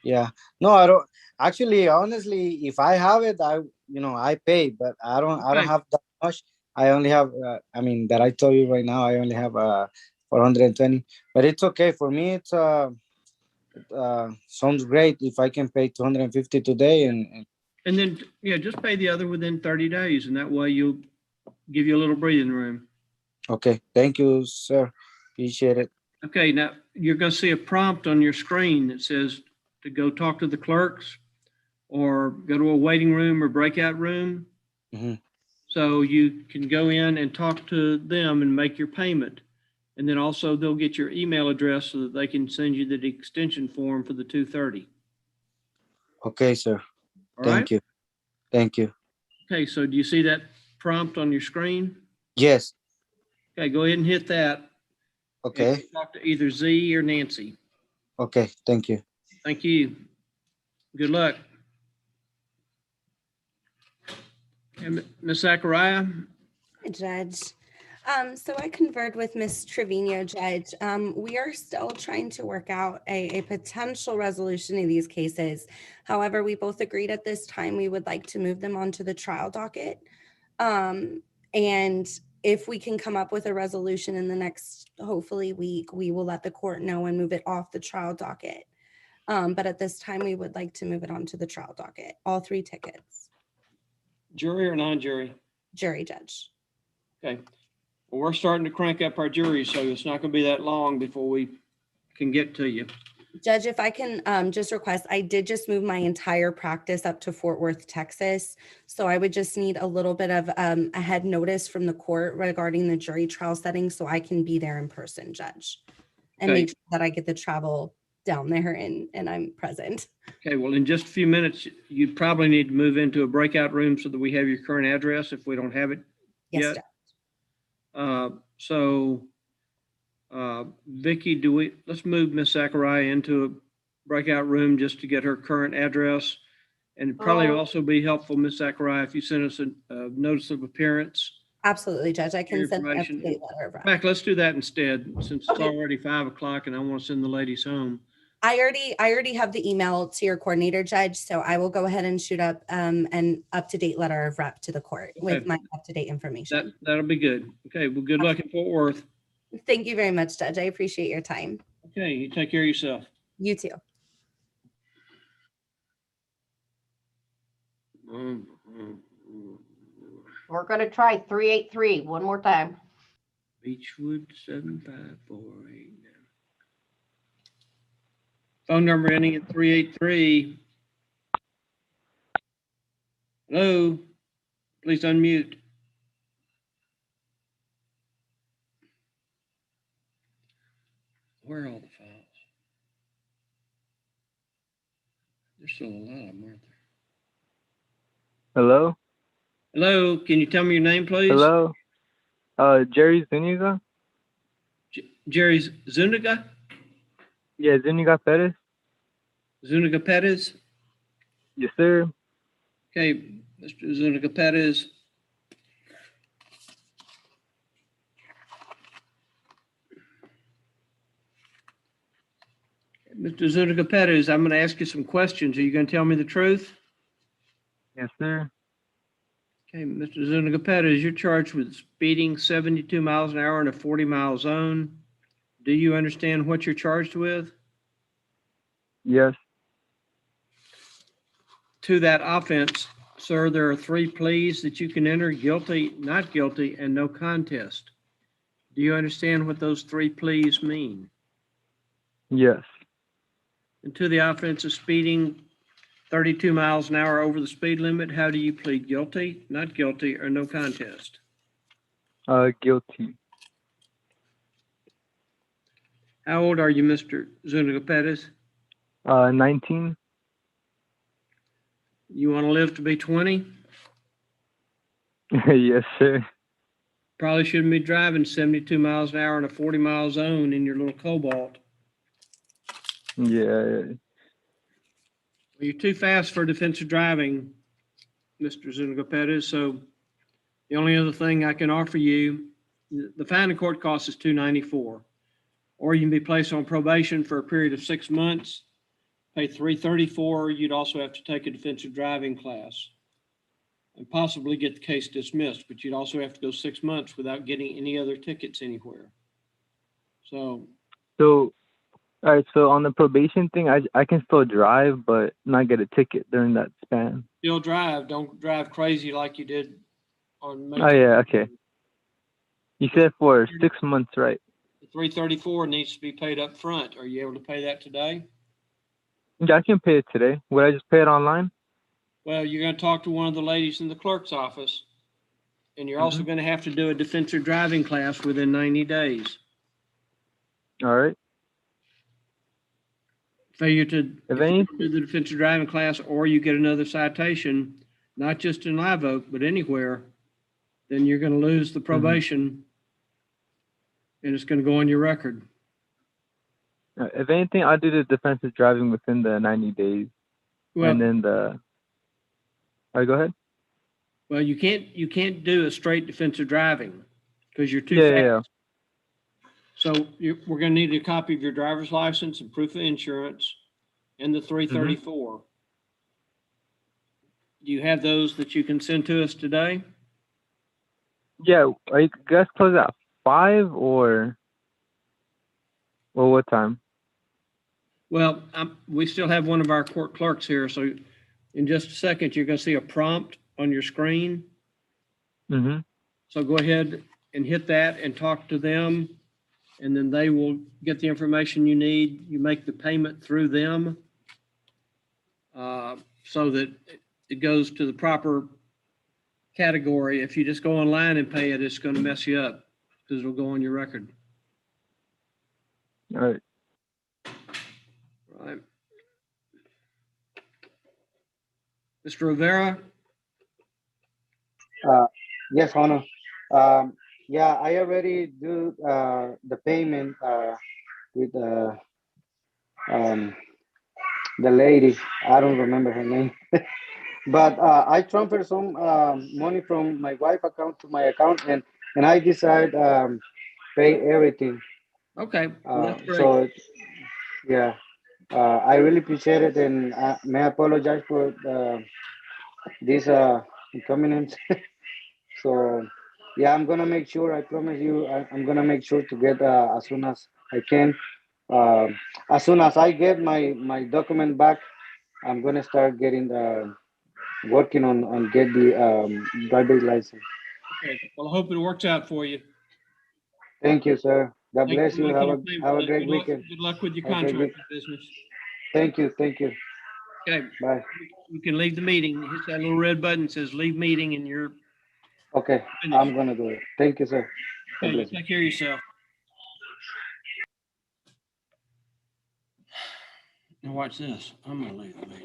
Yeah. No, I don't. Actually, honestly, if I have it, I pay, but I don't Okay. have that much. I only have, that I told you right now, I only have 420, but it's okay for me. It's sounds great if I can pay 250 today And then, just pay the other within 30 days, and that way you'll give you a little breathing room. okay. Thank you, sir. Appreciate it. Okay, now you're going to see a prompt on your screen that says to go talk to the clerks or go to a waiting room or breakout room. Mhm. So you can go in and talk to them and make your payment. And then also they'll get your email address so that they can send you the extension form for the 230. Okay, sir. All Thank right? you. Thank you. Okay, so do you see that prompt on your screen? Yes. Okay, go ahead and hit that. Okay. And talk to either Z or Nancy. Okay. Thank you. Thank you. Good luck. And Ms. Zachariah? Judge. So I conferred with Ms. Trevino, Judge. We are still trying to work out a potential resolution of these cases. However, we both agreed at this time we would like to move them onto the trial docket. And if we can come up with a resolution in the next, hopefully, week, we will let the court know and move it off the trial docket. But at this time, we would like to move it onto the trial docket, all 3 tickets. Jury or non-jury? Jury, Judge. Okay. Well, we're starting to crank up our jury, so it's not going to be that long before we can get to you. Judge, if I can just request, I did just move my entire practice up to Fort Worth, Texas. So I would just need a little bit of a head notice from the court regarding the jury trial setting so I can be there in person, Judge. And Okay. make sure that I get the travel down there and I'm present. Okay, well, in just a few minutes, you probably need to move into a breakout room so that we have your current address if we don't have it Yes, yet. Judge. Vicky, let's move Miss Zachariah into a breakout room just to get her current address. And it'd probably also be helpful, Miss Zachariah, if you send us a notice of appearance. Absolutely, Judge. I can Your send an information. update letter. In fact, let's do that instead, since it's Okay. already 5 o'clock and I want to send the ladies home. I already have the email to your coordinator, Judge, so I will go ahead and shoot up an up-to-date letter of rep to the court with Okay. my up-to-date information. That'll be good. Okay, well, good luck in Fort Worth. Thank you very much, Judge. I appreciate your time. Okay, you take care of yourself. You too. We're gonna try 383 one more time. Beechwood 75489. Phone number ending at 383. Hello, please unmute. Where are all the files? There's still a lot of them, aren't there? Hello? Hello, can you tell me your name, please? Hello? Jerry Zuniga? Jerry Zuniga? Yeah, Zuniga Perez. Zuniga Perez? Yes, sir. Okay, Mr. Zuniga Perez. Mr. Zuniga Perez, I'm going to ask you some questions. Are you going to tell me the truth? Yes, sir. Okay, Mr. Zuniga Perez, you're charged with speeding 72 miles an hour in a 40-mile zone. Do you understand what you're charged with? Yes. To that offense, sir, there are 3 pleas that you can enter: guilty, not guilty, and no contest. Do you understand what those 3 pleas mean? Yes. And to the offense of speeding 32 miles an hour over the speed limit, how do you plead? Guilty, not guilty, or no contest? Guilty. How old are you, Mr. Zuniga Perez? 19. You want to live to be 20? Yes, sir. Probably shouldn't be driving 72 miles an hour in a 40-mile zone in your little Cobalt. Yeah. You're too fast for defensive driving, Mr. Zuniga Perez. So the only other thing I can offer you, the fine and court cost is $294, or you can be placed on probation for a period of 6 months, pay $334. You'd also have to take a defensive driving class and possibly get the case dismissed, but you'd also have to go 6 months without getting any other tickets anywhere. So, all right. So on the probation thing, I can still drive, but not get a ticket during that span. still drive. Don't drive crazy like you did on May. Oh yeah. Okay. You said for 6 months, right? The $334 needs to be paid up front. Are you able to pay that today? Yeah, I can pay it today. Would I just pay it online? Well, you're going to talk to one of the ladies in the clerk's office, and you're also going to have to do a defensive driving class within 90 days. All right. Failure to If any, do the defensive driving class, or you get another citation, not just in Live Oak, but anywhere, then you're going to lose the probation, and it's going to go on your record. if anything, I'll do the defensive driving within the 90 days, Well, and then the. All right, go ahead. well, you can't do a straight defensive driving because you're too Yeah, fast. yeah. So we're going to need a copy of your driver's license and proof of insurance and the 334. Do you have those that you can send to us today? Yeah, are you guys close at 5 or what time? Well, we still have one of our court clerks here, so in just a second, you're going to see a prompt on your screen. Mm-hmm. So go ahead and hit that and talk to them, and then they will get the information you need. You make the payment through them so that it goes to the proper category. If you just go online and pay it, it's going to mess you up because it'll go on your record. All right. Right. Mr. Rivera? Yes, Honor. Yeah, I already do the payment with the lady. I don't remember her name. But I transferred some money from my wife's account to my account, and I decide pay everything. Okay. That's great. So yeah, I really appreciate it, and may I apologize for this inconvenience. So yeah, I'm gonna make sure. I promise you, I'm gonna make sure to get as soon as I can. As soon as I get my document back, I'm gonna start getting working on get the driver's license. Okay. Well, I hope it works out for you. Thank you, sir. God Thank bless you. for making your Have a payment. great Good luck- weekend. Good luck with your Have a great contract week. business. Thank you. Thank you. Okay. Bye. You can leave the meeting. Hit that little red button that says leave meeting, and you're Okay, I'm gonna do it. Thank you, sir. God okay. You bless you. take care of yourself. Now watch this. I'm gonna leave the meeting.